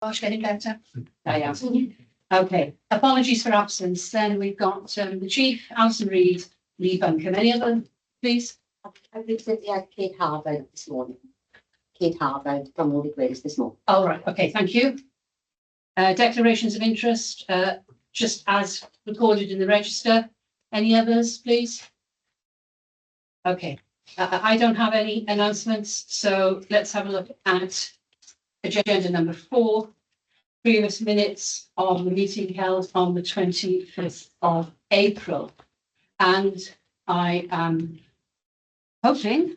Gosh, getting better. I am. Okay, apologies for absence. Then we've got the Chief, Alison Reid, Lee Bunkum. Any other, please? I visited Kate Harvard this morning. Kate Harvard from Audit this morning. All right, okay, thank you. Declarations of interest, just as recorded in the register. Any others, please? Okay, I don't have any announcements, so let's have a look at agenda number 4. Previous minutes of the meeting held on the 25th of April. And I am hoping,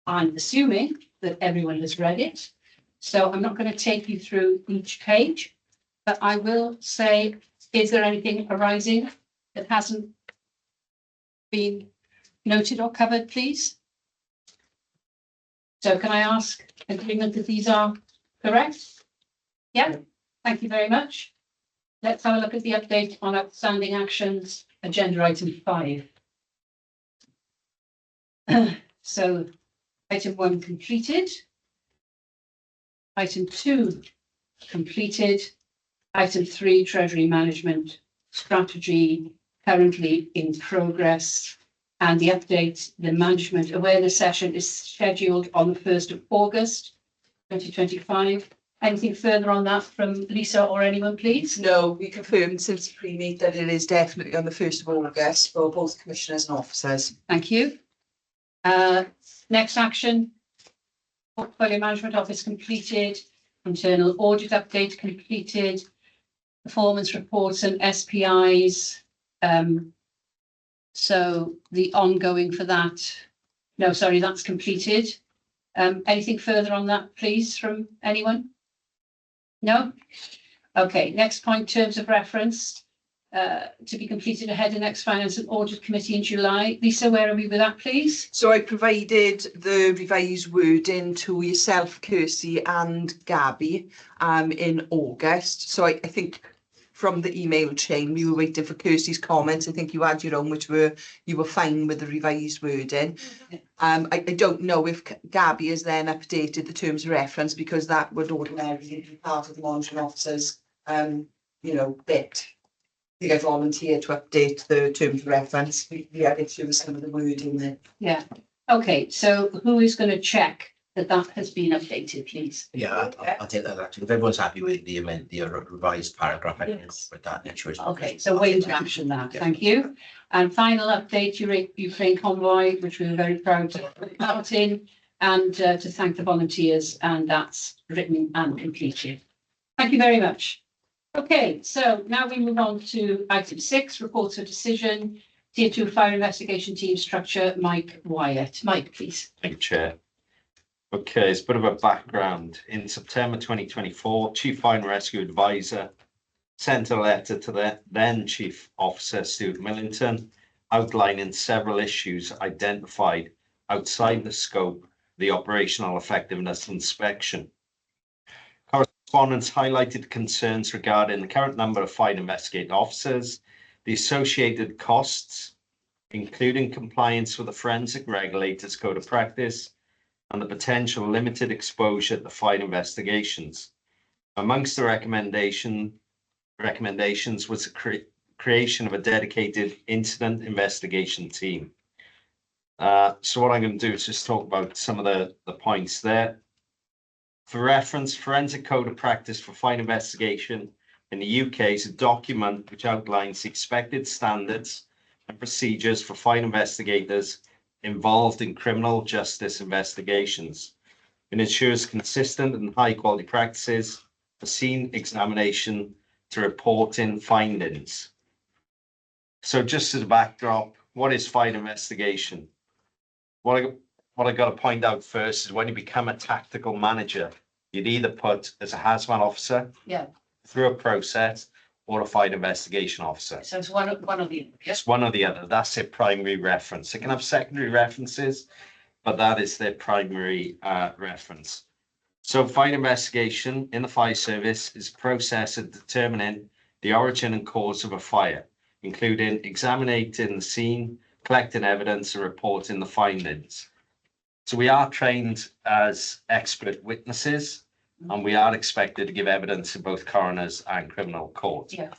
I'm assuming that everyone has read it. So I'm not going to take you through each page, but I will say, is there anything arising that hasn't been noted or covered, please? So can I ask agreement that these are correct? Yeah, thank you very much. Let's have a look at the update on outstanding actions, agenda item 5. So item 1 completed. Item 2 completed. Item 3 treasury management strategy currently in progress. And the update, the management awareness session is scheduled on the 1st of August 2025. Anything further on that from Lisa or anyone, please? No, we confirmed since the pre-meet that it is definitely on the 1st of August for both commissioners and officers. Thank you. Next action, portfolio management office completed, internal audit update completed, performance reports and SPIs. So the ongoing for that, no, sorry, that's completed. Anything further on that, please, from anyone? No? Okay, next point, terms of reference to be completed ahead of next Finance and Audit Committee in July. Lisa, where are we with that, please? So I provided the revised wording to yourself, Kirsty and Gabby in August. So I think from the email chain, we were waiting for Kirsty's comments. I think you had your own, which you were fine with the revised wording. I don't know if Gabby has then updated the terms of reference, because that would ordinarily be part of the monitoring officer's, bit. I think I volunteered to update the terms of reference. We had issues with some of the wording there. Yeah. Okay, so who is going to check that has been updated, please? Yeah, I'll take that actually. If everyone's happy with the revised paragraph, I can Yes. with that next week. Okay, so wait to action that. Yeah. Thank you. And final update, Ukraine convoy, which we were very proud to put part in, and to thank the volunteers, and that's written and completed. Thank you very much. Okay, so now we move on to item 6, reports of decision, Tier 2 fire investigation team structure, Mike Wyatt. Mike, please. Thank you, Chair. Okay, it's a bit of a background. In September 2024, Chief Fire and Rescue Advisor sent a letter to the then Chief Officer, Stuart Millington, outlining several issues identified outside the scope of the operational effectiveness inspection. Correspondence highlighted concerns regarding the current number of fire investigating officers, the associated costs, including compliance with the Forensic Regulators Code of Practice, and the potential limited exposure to fire investigations. Amongst the recommendations was the creation of a dedicated incident investigation team. So what I'm going to do is just talk about some of the points there. For reference, Forensic Code of Practice for Fire Investigation in the UK is a document which outlines the expected standards and procedures for fire investigators involved in criminal justice investigations. It ensures consistent and high quality practices for scene examination to reporting findings. So just as a backdrop, what is fire investigation? What I got to point out first is when you become a tactical manager, you'd either put as a hazmat officer through a process or a fire investigation officer. So it's one or the other. It's one or the other. That's their primary reference. They can have secondary references, but that is their primary reference. So fire investigation in the fire service is a process of determining the origin and cause of a fire, including examining the scene, collecting evidence and reporting the findings. So we are trained as expert witnesses, and we are expected to give evidence in both coroners and criminal court. Yeah.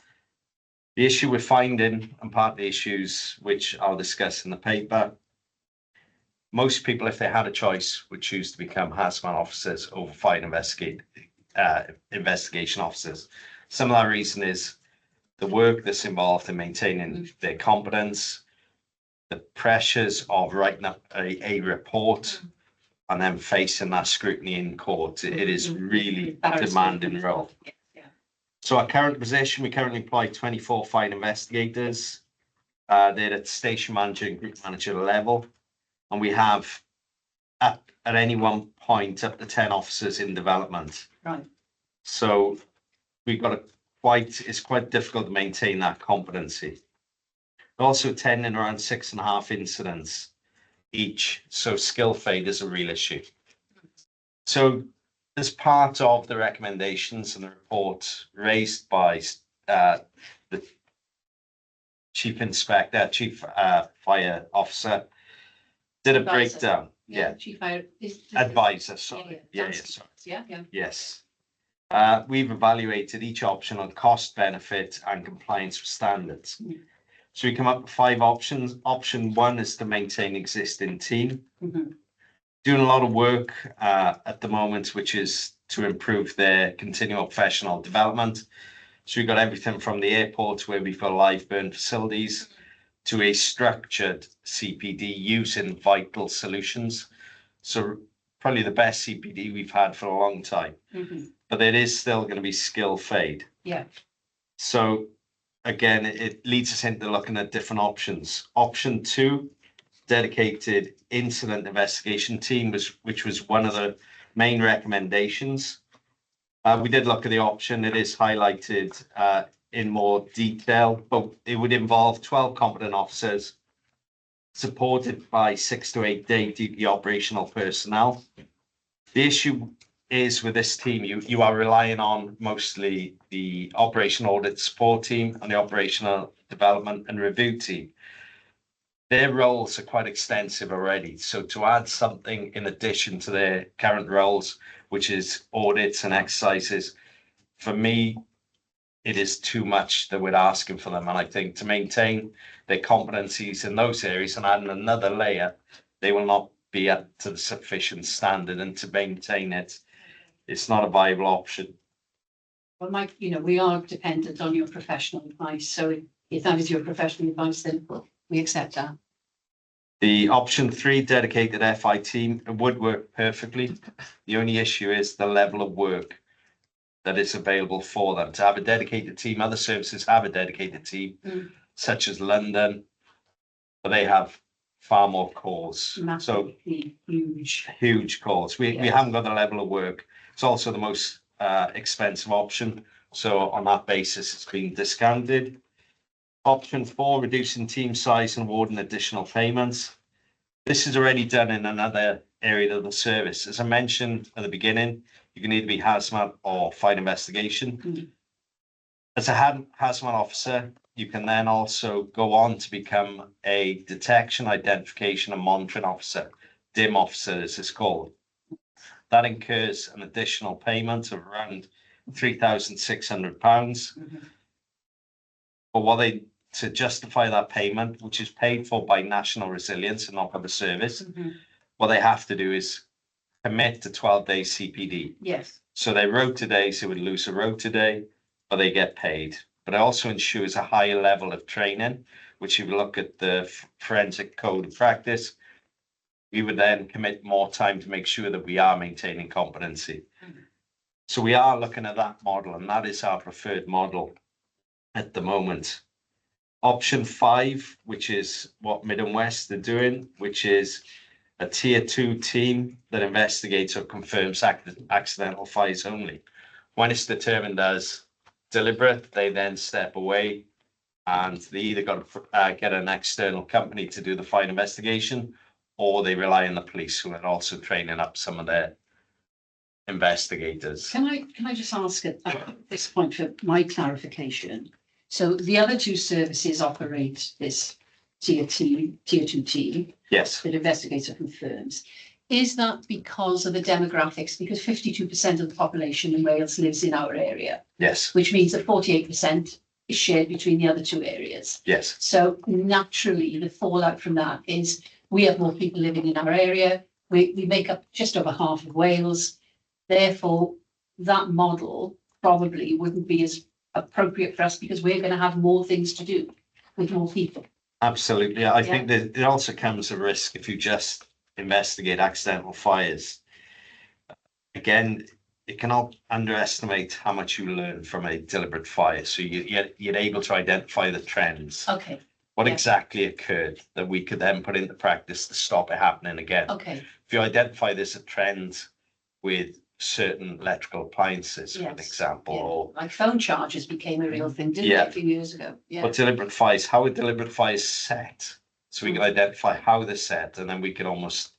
The issue we're finding, and part of the issues which I'll discuss in the paper, most people, if they had a choice, would choose to become hazmat officers over fire investigation officers. Some of that reason is the work that's involved in maintaining their competence, the pressures of writing up a report, and then facing that scrutiny in court. It is really demanding role. Yeah. So our current position, we currently employ 24 fire investigators. They're at station manager and group manager level. And we have at any one point up to 10 officers in development. Right. So we've got it's quite difficult to maintain that competency. We're also attending around 6.5 incidents each. So skill fade is a real issue. So as part of the recommendations and the report raised by the chief fire officer, did a Advisor. breakdown. Chief fire Advisor, sorry. Sorry. Yeah. Yeah. Yes. We've evaluated each option on cost, benefit, and compliance with standards. So we come up with 5 options. Option 1 is to maintain existing team. Doing a lot of work at the moment, which is to improve their continual professional development. So we've got everything from the airport where we've got live burn facilities to a structured CPD using vital solutions. So probably the best CPD we've had for a long time, but it is still going to be skill fade. Yeah. So again, it leads us into looking at different options. Option 2, dedicated incident investigation team, which was one of the main recommendations. We did look at the option. It is highlighted in more detail, but it would involve 12 competent officers supported by 6 to 8 day duty operational personnel. The issue is with this team, you are relying on mostly the operational audit support team and the operational development and review team. Their roles are quite extensive already. So to add something in addition to their current roles, which is audits and exercises, for me, it is too much that we're asking for them. And I think to maintain their competencies in those areas and adding another layer, they will not be up to the sufficient standard, and to maintain it, it's not a viable option. Well, Mike, we are dependent on your professional advice. So if that is your professional advice, then we accept that. The option 3, dedicated FI team, would work perfectly. The only issue is the level of work that is available for them. To have a dedicated team, other services have a dedicated team, such as London, but they have far more calls. Massively Huge calls. We haven't got the level of work. It's also the most expensive option. So on that basis, it's been discounted. Option 4, reducing team size and awarding additional payments. This is already done in another area of the service. As I mentioned at the beginning, you can either be hazmat or fire investigation. As a hazmat officer, you can then also go on to become a detection, identification and monitoring officer, DIM officer as it's called. That incurs an additional payment of around £3,600. But to justify that payment, which is paid for by National Resilience and not by the service, what they have to do is commit to 12 days CPD. Yes. So they rota days, they would lose a rota day, but they get paid. But it also ensures a higher level of training, which if you look at the forensic code of practice, we would then commit more time to make sure that we are maintaining competency. So we are looking at that model, and that is our preferred model at the moment. Option 5, which is what Mid and West are doing, which is a tier 2 team that investigates or confirms accidental fires only. When it's determined as deliberate, they then step away and they either got to get an external company to do the fire investigation, or they rely on the police, who are also training up some of their investigators. Can I just ask at this point for my clarification? So the other 2 services operate this tier 2 team. Yes. That investigates or confirms. is that because of the demographics? Because 52% of the population in Wales lives in our area, Yes, which means that 48% is shared between the other two areas. yes, So naturally, the fallout from that is we have more people living in our area. We make up just over half of Wales. Therefore, that model probably wouldn't be as appropriate for us because we're going to have more things to do with more people. absolutely. I think that it also comes a risk if you just investigate accidental fires. Again, you cannot underestimate how much you learn from a deliberate fire. So you're able to identify the trends. Okay, What yeah. exactly occurred that we could then put into practice to stop it happening again. okay, If you identify there's a trend with certain electrical appliances, for Yes, example, yeah. or Like phone charges became a real thing, didn't Yeah. it, a few years ago? Yeah, what deliberate fires, how are deliberate fires set? So we can identify how they're set, and then we can almost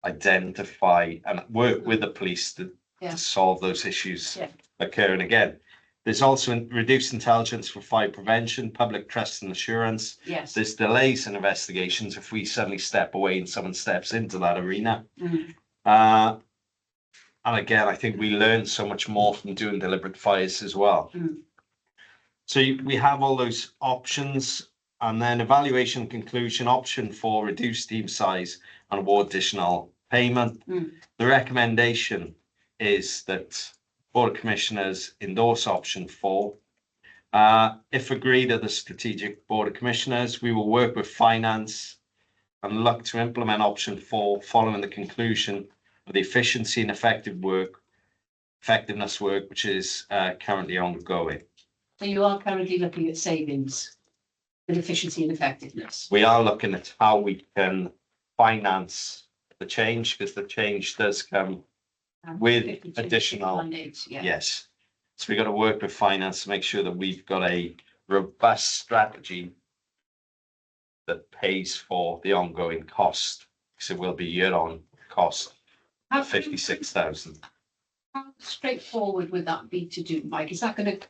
identify and work with the police Yeah. to solve those issues Yeah. occurring again. There's also reduced intelligence for fire prevention, public trust and assurance. yes. There's delays in investigations if we suddenly step away and someone steps into that arena. Mm. And again, I think we learn so much more from doing deliberate fires as well. Mm. So we have all those options, and then evaluation conclusion, option 4, reduce team size and award additional payment. Mm. The recommendation is that Board of Commissioners endorse option 4. If agreed at the Strategic Board of Commissioners, we will work with Finance and look to implement option 4 following the conclusion of the efficiency and effectiveness work, which is currently ongoing. So you are currently looking at savings with efficiency and effectiveness. We are looking at how we can finance the change, because the change does come with 52, additional, 698, yeah. yes. So we got to work with finance to make sure that we've got a robust strategy that pays for the ongoing cost, because it will be year-on cost How of 56,000. How straightforward would that be to do, Mike? Is that going to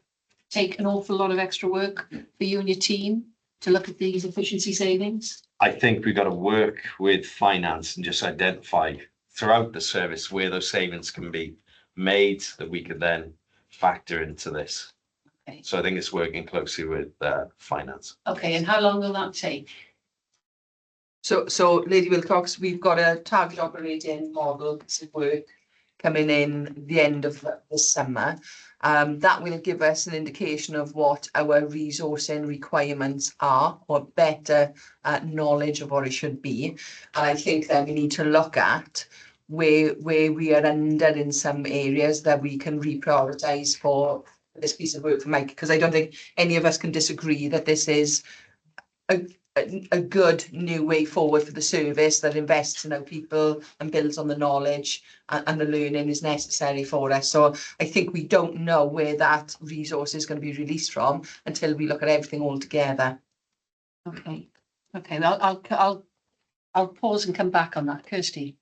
take an awful lot of extra work for you and your team to look at these efficiency savings? I think we've got to work with finance and just identify throughout the service where those savings can be made that we can then factor into this. Okay. So I think it's working closely with finance. Okay, and how long will that take? So Lady Wilcox, we've got a target operating model piece of work coming in the end of the summer. That will give us an indication of what our resourcing requirements are, or better knowledge of what it should be. And I think then we need to look at where we are under in some areas that we can reprioritize for this piece of work for Mike, because I don't think any of us can disagree that this is a good new way forward for the service that invests in our people and builds on the knowledge and the learning is necessary for us. So I think we don't know where that resource is going to be released from until we look at everything all together. Okay, well, I'll pause and come back on that. Kirsty.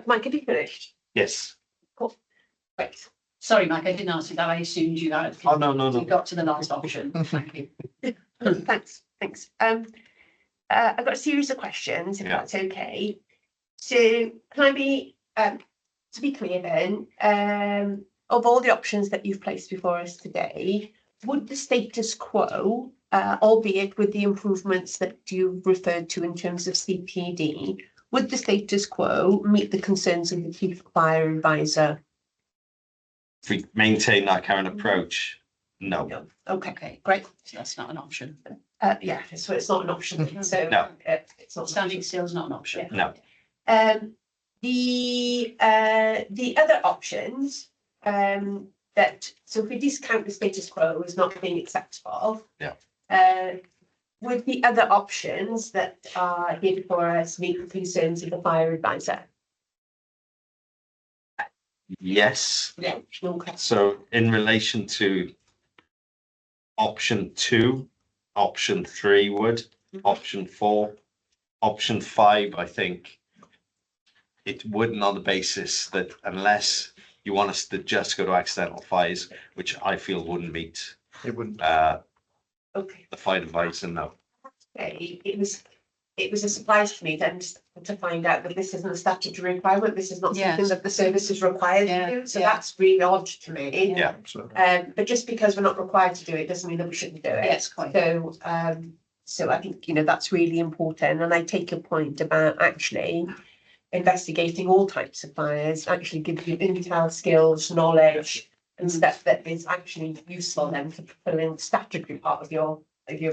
Mike, have you finished? Yes. Right. Sorry, Mike, I didn't ask you that. I assumed you had. Oh, no. You got to the last option. Thank you. Thanks. I've got a series of questions, if Yeah. that's okay. So can I be, to be clear then, of all the options that you've placed before us today, would the status quo, albeit with the improvements that you've referred to in terms of CPD, would the status quo meet the concerns of the Chief Fire Advisor? If we maintain that current approach, no. No. Okay. Okay, great. So that's not an option. Yeah, so it's not an option. So No. It's not Standing still is not an option. No. The other options, that, so if we discount the status quo as not being acceptable. Yeah. Would the other options that are here before us meet the concerns of the fire advisor? Yes. Yeah. Okay. So in relation to option 2, option 3 would, option 4, option 5, I think it wouldn't, on the basis that unless you want us to just go to accidental fires, which I feel wouldn't meet It wouldn't. Okay. the fire advisor, no. Okay. It was a surprise to me to to find out that this isn't a statutory requirement, this is not something Yes. that the service is required Yeah, to do, so yeah. that's really odd to me. Yeah. But just because we're not required to do it, doesn't mean that we shouldn't do it. Yes, quite. So I think, that's really important, and I take your point about actually investigating all types of fires, actually gives you intel, skills, knowledge, and stuff that is actually useful then for fulfilling the statutory part of your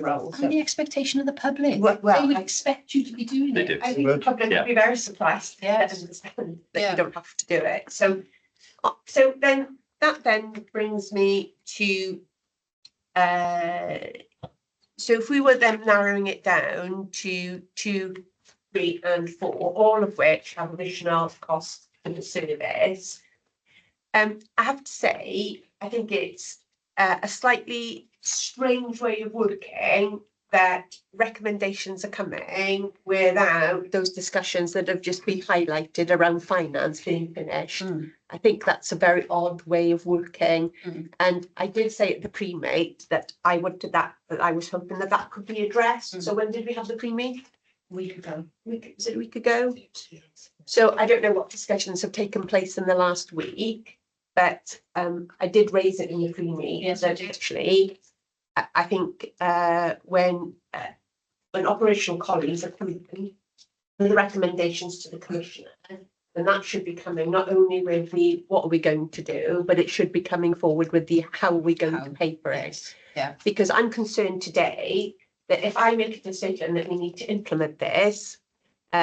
role. So And the expectation of the public. Well, They would I- expect you to be doing They it. do. I think the public Yeah. would be very surprised to Yes. understand that Yeah. you don't have to do it. So then that brings me to so if we were then narrowing it down to 2, 3, and 4, all of which have additional costs for the service. I have to say, I think it's a slightly strange way of working that recommendations are coming without those discussions that have just been highlighted around finance being finished. Mm. I think that's a very odd way of working. Mm. And I did say at the pre-mate that I wanted that I was hoping that could be addressed. Mm. So when did we have the pre-mate? Week ago. Was it a week ago? So I don't know what discussions have taken place in the last week, but I did raise it in the pre-meet. Yes, that you did. actually, I think when operational colleagues are coming with the recommendations to the commissioner, then that should be coming not only with the what are we going to do, but it should be coming forward with the how are we going How. to pay for it. Yes. Yeah. Because I'm concerned today that if I make a decision that we need to implement this, we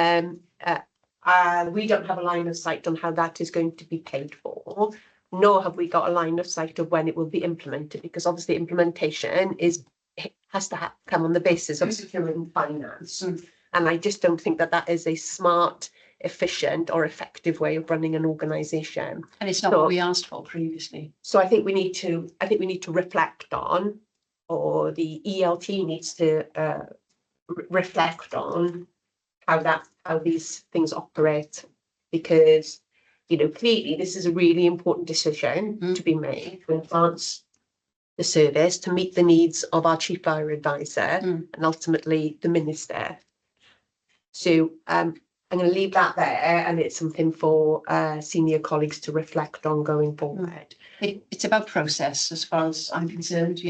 don't have a line of sight on how that is going to be paid for, nor have we got a line of sight of when it will be implemented, because obviously implementation has to come on the basis of securing finance. Mm. And I just don't think that is a smart, efficient, or effective way of running an organisation. And it's not So- what we asked for previously. So I think we need to reflect on, or the ELT needs to reflect on how these things operate, because clearly this is a really important decision Mm. to be made to enhance the service to meet the needs of our chief fire advisor Mm. and ultimately the minister. So I'm going to leave that there, and it's something for senior colleagues to reflect on going forward. It's about process as far as I'm concerned,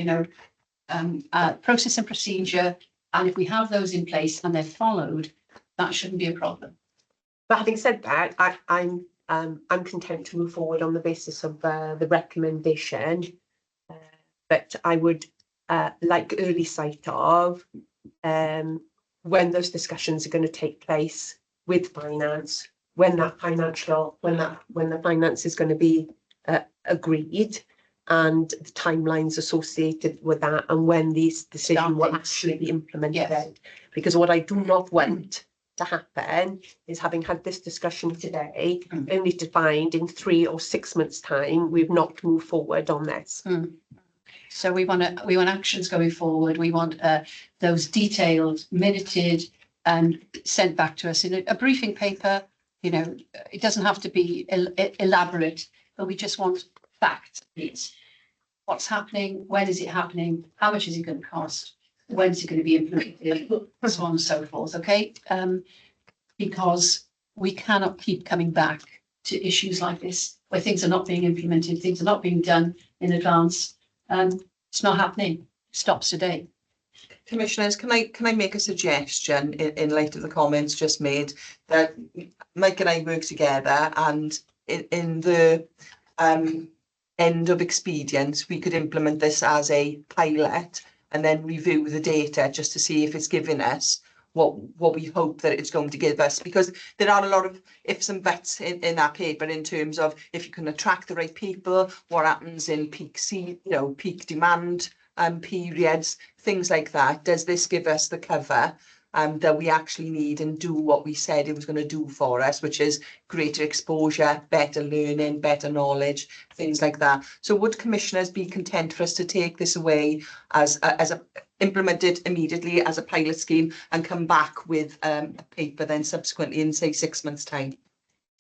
process and procedure. And if we have those in place and they're followed, that shouldn't be a problem. But having said that, I'm content to move forward on the basis of the recommendation. But I would like early sight of when those discussions are going to take place with finance, when the finance is going to be agreed, and the timelines associated with that, and when these decisions will Start actually be implemented. Yes. Because what I do not want to happen is, having had this discussion today, Mm. only to find in 3 or 6 months' time we've not moved forward on this. So we want actions going forward. We want those detailed, minuted, and sent back to us in a briefing paper. It doesn't have to be elaborate, but we just want facts. It's what's happening, when is it happening, how much is it going to cost, when is it going to be implemented, so on and so forth. Okay, because we cannot keep coming back to issues like this where things are not being implemented, things are not being done in advance. It's not happening. It stops today. Commissioners, can I make a suggestion in light of the comments just made, that Mike and I work together, and in the end of expedience, we could implement this as a pilot and then review the data just to see if it's giving us what we hope that it's going to give us, because there are a lot of ifs and buts in that paper in terms of if you can attract the right people, what happens in peak demand periods, things like that. Does this give us the cover that we actually need and do what we said it was going to do for us, which is greater exposure, better learning, better knowledge, things like that. So would commissioners be content for us to take this away as a implemented immediately as a pilot scheme and come back with a paper then subsequently in, say, 6 months' time?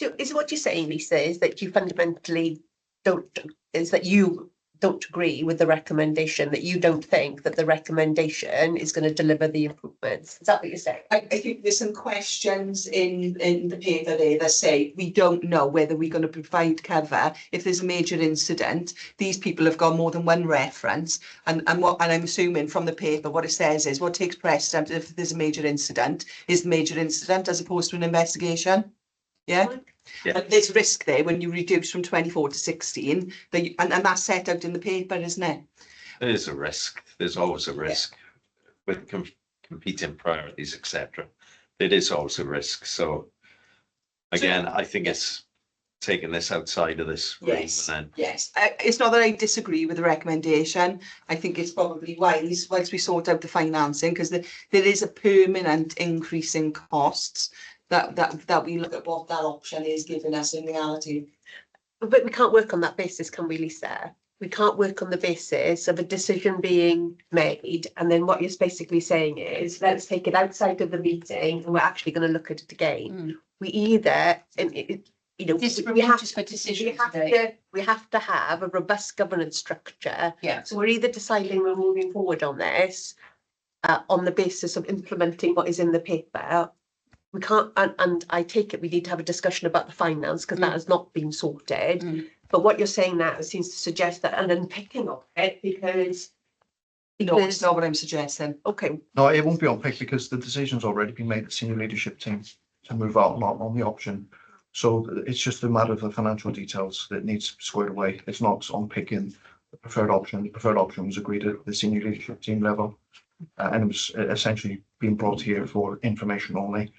So is what you're saying, Lisa, is that you fundamentally don't, is that you don't agree with the recommendation, that you don't think that the recommendation is going to deliver the improvements. Is that what you're saying? I think there's some questions in the paper there that say we don't know whether we're going to provide cover if there's a major incident. These people have got more than one reference, and I'm assuming from the paper what it says is what takes precedent if there's a major incident is the major incident as opposed to an investigation. Yeah. Yeah. And there's risk there when you reduce from 24 to 16, and that's set out in the paper, isn't it? There is a risk. There's always a risk with competing priorities, etc. It is always a risk. So again, I think it's taking this outside of this room Yes. and then Yes, it's not that I disagree with the recommendation. I think it's probably wise once we sort out the financing, because there is a permanent increase in costs that we look at what that option is giving us in reality. But we can't work on that basis, can we, Lisa? We can't work on the basis of a decision being made, and then what you're basically saying is, let's take it outside of the meeting and we're actually going to look at it again. We either, you know, This we have is for decision we have to have a robust governance structure. Yeah. So we're either deciding we're moving forward on this on the basis of implementing what is in the paper. We can't, and I take it we need to have a discussion about the finance, because that has not been sorted. But what you're saying now seems to suggest that an unpicking of it, because No, it's not what I'm suggesting. okay, No, it won't be on pick because the decision's already been made at senior leadership team to move out on the option. So it's just a matter of the financial details that needs squared away. It's not on picking the preferred option. The preferred option was agreed at the senior leadership team level. And it was essentially being brought here for information only,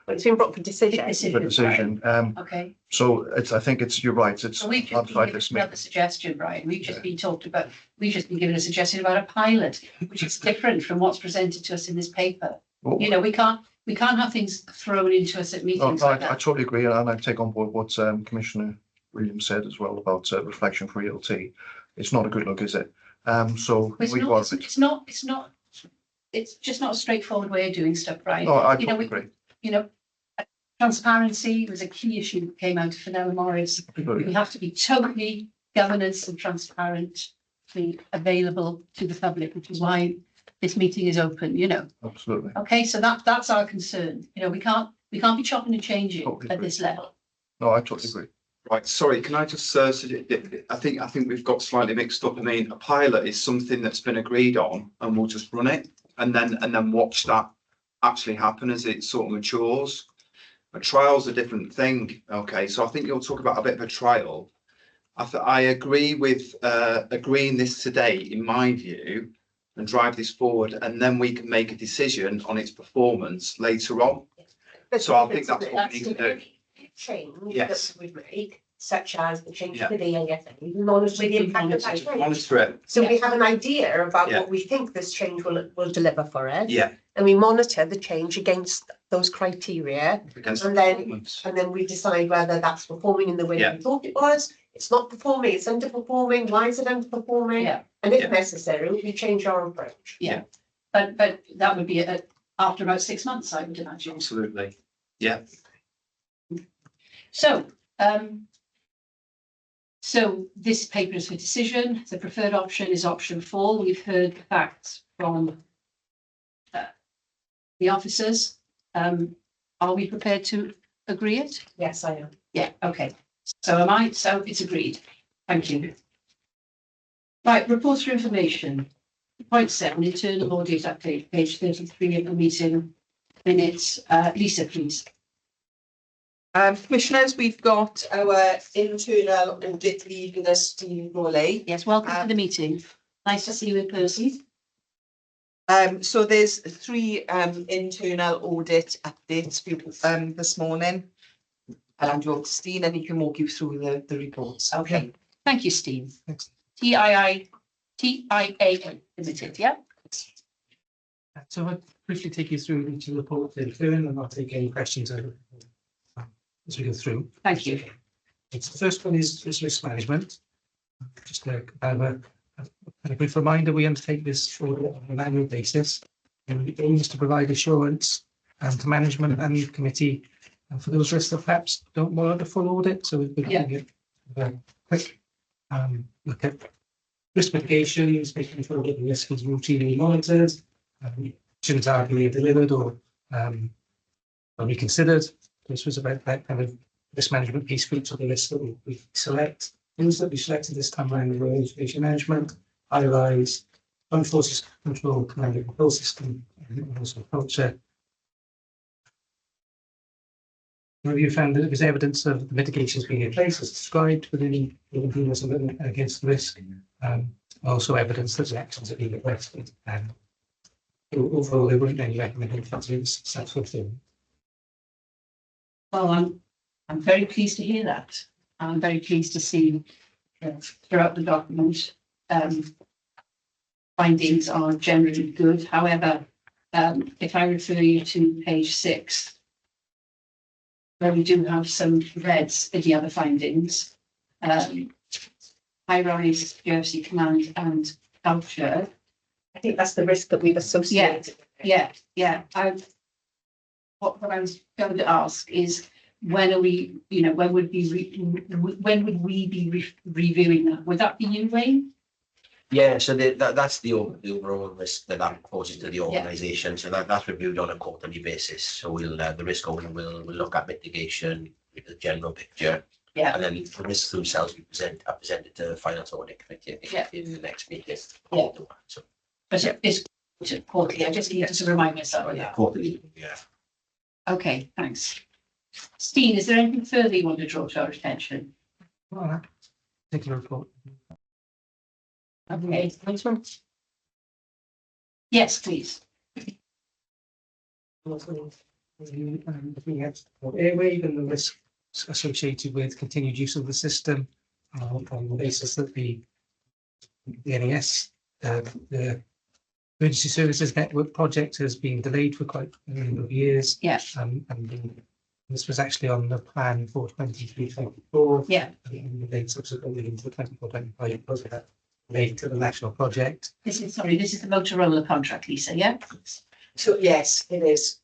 but it's been brought for decision. for decision. Okay, So I think you're right. It's so we've just been outside given this another meeting. suggestion, Brian. We've just been given a suggestion about a pilot, which is different from what's presented to us in this paper. You know, we can't have things thrown into us at meetings like I that. totally agree, and I take on board what Commissioner Williams said as well about reflection for ELT. It's not a good look, is it? So It's we not, got it. it's just not a straightforward way of doing stuff, Brian. No, I You know, totally agree. You know, transparency was a key issue that came out of Fenella Morris. We have to be totally governance and transparently available to the public, which is why this meeting is open, you know. Absolutely. Okay, so that's our concern. You know, we can't be chopping and changing Totally at agree. this level. No, I totally agree. Right, sorry, can I just I think we've got slightly mixed up. I mean, a pilot is something that's been agreed on and we'll just run it and then watch that actually happen as it sort of matures. A trial's a different thing. Okay, so I think you'll talk about a bit of a trial. I agree with agreeing this today, in my view, and drive this forward, and then we can make a decision on its performance later on. So I think that's what we need to do. Change Yes. that we would make, such as the change Yeah. to the DASA, monitor the impact of that change. Monitor it. So we have an idea about Yeah. what we think this change will deliver for us. Yeah. And we monitor the change against those criteria, Against And then- performance. and then we decide whether that's performing in the way Yeah. we thought it was. It's not performing, it's underperforming. Why is it underperforming? Yeah. And if Yeah. necessary, we change our approach. Yeah. But that would be after about 6 months, I would imagine. Absolutely. Yeah. So, so this paper is for decision. The preferred option is option 4. We've heard the facts from the officers. Are we prepared to agree it? Yes, I am. Yeah, okay. So am I. So it's agreed. Thank you. Right, reports for information. Point 7, internal audit update, page 33 of the meeting minutes. Lisa, please. Commissioners, we've got our internal audit lead with us, Steve Rowley. Yes, welcome to the meeting. Nice to see you in person. So there's 3 internal audit updates for you, this morning. I'll hand you over to Steve and he can walk you through the reports. Okay, thank you, Steve. Thanks. TIA Limited, yeah? So I'll briefly take you through each of the reports in turn and I'll take any questions as we go through. Thank you. The first one is risk management. Just a brief reminder, we undertake this audit on an annual basis. And the aim is to provide assurance to management and committee for those risks that perhaps don't warrant a full audit. So we've been Yeah. looking at a quick look at Risk mitigation is making sure that the risk is routinely monitored, actions are being delivered or reconsidered. This was about that kind of risk management piece for each of the lists that we select. Things that we selected this time around were information management, high-rise, joint forces control, command and control system, and also culture. Review found that there was evidence of the mitigations being in place as described within the against risk. Also evidence that the actions are being requested. Overall, there weren't any recommendations. That's what thing. Well, I'm very pleased to hear that. I'm very pleased to see throughout the document, findings are generally good. However, if I refer you to page 6, where we do have some reds in the other findings, high-rise security command and culture. I think that's the risk that we've associated. Yeah. What I was going to ask is, when are we, when would we be reviewing that? Would that be you, Wayne? Yeah, so that's the overall risk that poses to the organisation. So that's reviewed on a quarterly basis. So the risk owner will look at mitigation with the general picture. Yeah. And then the risks themselves are presented to the finance audit committee in the next meeting. Yeah. So But it's quarterly. I just need to remind myself of that. quarterly, yeah. Okay, thanks. Steen, is there anything further you want to draw to our attention? Particular report. Okay, next one. Yes, please. Looking at airwave and the risks associated with continued use of the system on the basis that the NES, the Emergency Services Network project has been delayed for quite a number of years. Yes. And this was actually on the plan for 23-24. Yeah. And the date subsequently into the 24-25 project made to the national project. This is the Motorola contract, Lisa, yeah? So yes, it is.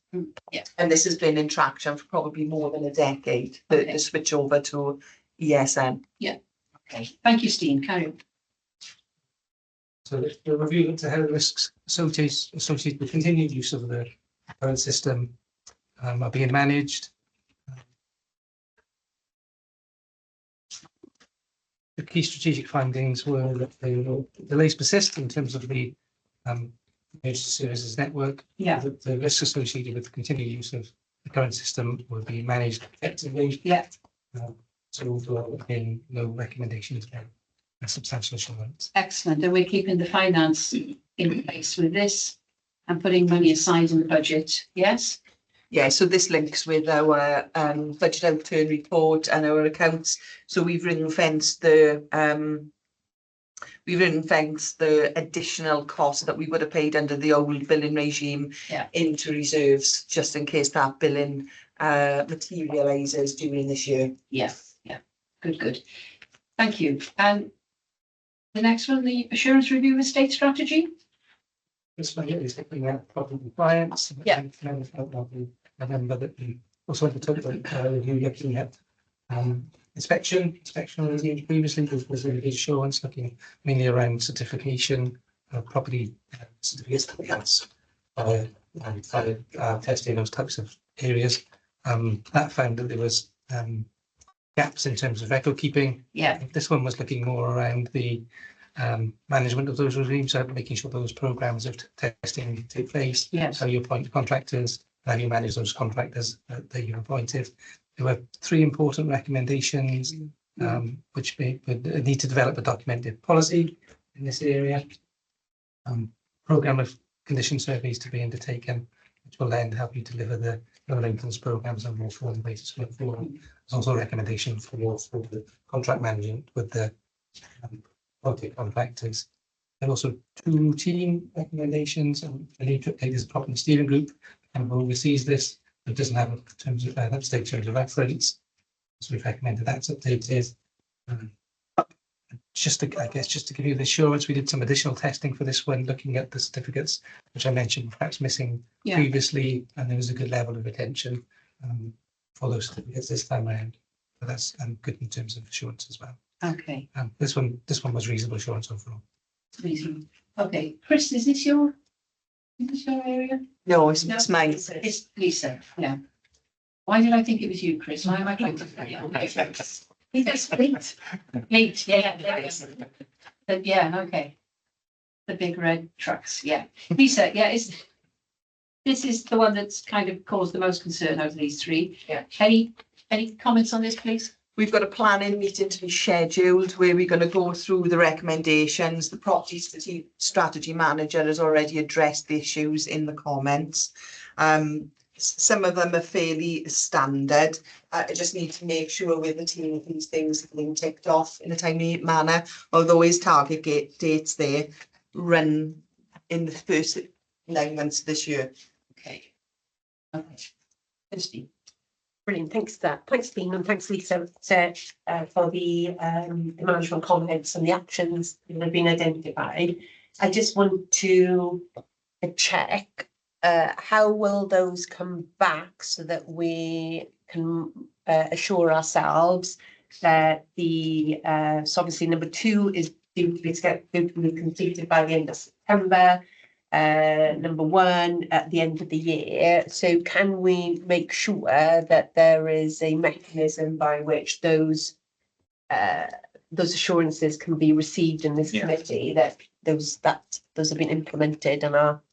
Yeah. And this has been in traction for probably more than a decade, Okay. the switch over to ESN. Okay, thank you, Steen. Carry on. So the review looked at how the risks associated with continued use of the current system are being managed. The key strategic findings were that the delays persist in terms of the emergency services network. Yeah. The risks associated with the continued use of the current system will be managed effectively. Yeah. So overall, again, no recommendations about a substantial assurance. Excellent. And we're keeping the finance in place with this and putting money aside in the budget. Yes? Yeah, so this links with our budget outturn report and our accounts. So we've ring-fenced the additional cost that we would have paid under the old billing regime into reserves, just in case that billing materialises during this year. Yeah. Good. Thank you. And the next one, the assurance review of estate strategy. This one is looking at property compliance. Yeah. Remember that we also want to talk about review looking at inspection review previously was really assurance, looking mainly around certification of property certificates and testing those types of areas. That found that there was gaps in terms of record keeping. Yeah. This one was looking more around the management of those regimes, so making sure those programs of testing take place. Yes. How you appoint contractors, how you manage those contractors that you've appointed. There were 3 important recommendations, which would need to develop a documented policy in this area. Program of condition surveys to be undertaken, which will then help you deliver the low maintenance programs on a more formal basis going forward. There's also a recommendation for the contract management with the quality contractors. And also 2 routine recommendations, and the need to update this property steering group and oversees this. It doesn't have terms of up-to-date terms of reference, so we've recommended that's updated. Just to give you the assurance, we did some additional testing for this one, looking at the certificates, which I mentioned perhaps missing previously, and there was a good level of retention for those certificates this time around. So that's good in terms of assurance as well. Okay. This one was reasonable assurance overall. Reasonable. Okay, Chris, is this your area? No, it's No. mine. It's Lisa, yeah. Why did I think it was you, Chris? Why am I trying to? It's Fleet. Fleet, yeah, there it is. But yeah, okay. The big red trucks, yeah. Lisa, yeah, this is the one that's kind of caused the most concern out of these three. Yeah. Any comments on this, please? We've got a planning meeting to be scheduled where we're going to go through the recommendations. The property strategy manager has already addressed the issues in the comments. Some of them are fairly standard. I just need to make sure with the team that these things are being ticked off in a timely manner, although his target dates there run in the first 9 months of this year. Okay. Okay. Christine. Brilliant, thanks for that. Thanks, Dean, and thanks, Lisa, for the management comments and the actions that have been identified. I just want to check, how will those come back so that we can assure ourselves that the, so obviously number 2 is due to be completed by the end of September. Number 1 at the end of the year. So can we make sure that there is a mechanism by which those assurances can be received in this committee, that those have been implemented and are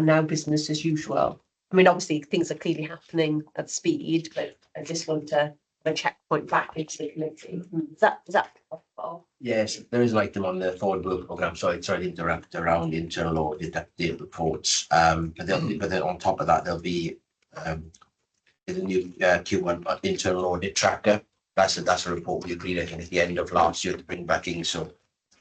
now business as usual? I mean, obviously things are clearly happening at speed, but I just want to a checkpoint back into the committee. Is that possible? Yes, there is an item on the forward work programme, sorry to interrupt, around internal audit update reports. But then on top of that, there'll be the new Q1 internal audit tracker. That's a report we agreed, I think, at the end of last year to bring back in. So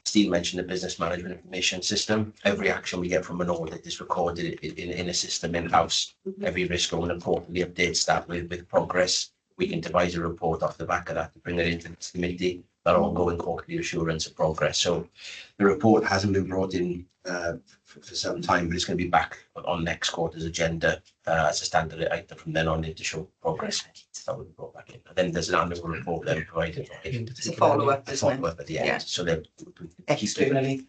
Steve mentioned the business management information system. Every action we get from an audit is recorded in a system in-house. Every risk owner quarterly updates that with progress. We can devise a report off the back of that to bring it into this committee, that ongoing quarterly assurance of progress. So the report hasn't been brought in for some time, but it's going to be back on next quarter's agenda as a standard item from then on in to show progress. That will be brought back in. And then there's an annual report then provided. It's a follow-up, isn't it? Follow-up at the end. Yeah. So they're Externally.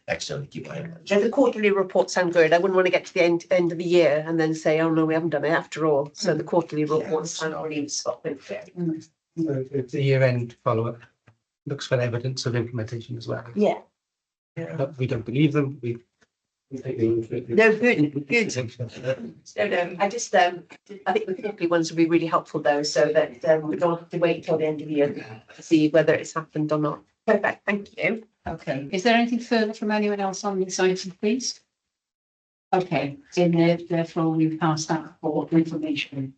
keep going. And the quarterly reports sound good. I wouldn't want to get to the end of the year and then say, oh no, we haven't done it after all. So the quarterly reports sound really useful. The year-end follow-up looks for evidence of implementation as well. Yeah. But we don't believe them. We take the. No, good. No. I just I think the quarterly ones would be really helpful though, so that we don't have to wait till the end of the year to see whether it's happened or not. Perfect, thank you. Okay, is there anything further from anyone else on this item, please? Okay, therefore we pass that for information.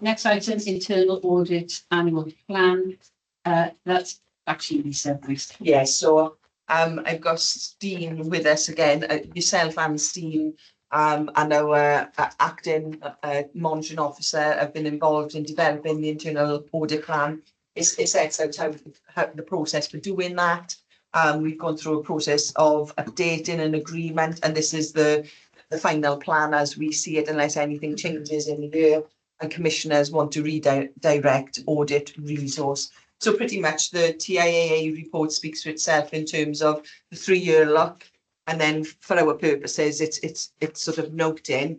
Next item, internal audit annual plan. That's actually Lisa. Yeah, so I've got Steen with us again, yourself and Steen, and our acting monitoring officer have been involved in developing the internal audit plan. It sets out how the process for doing that. We've gone through a process of updating an agreement, and this is the final plan as we see it, unless anything changes in the year and commissioners want to redirect audit resource. So pretty much the TIAA report speaks for itself in terms of the 3-year look, and then for our purposes, it's sort of noting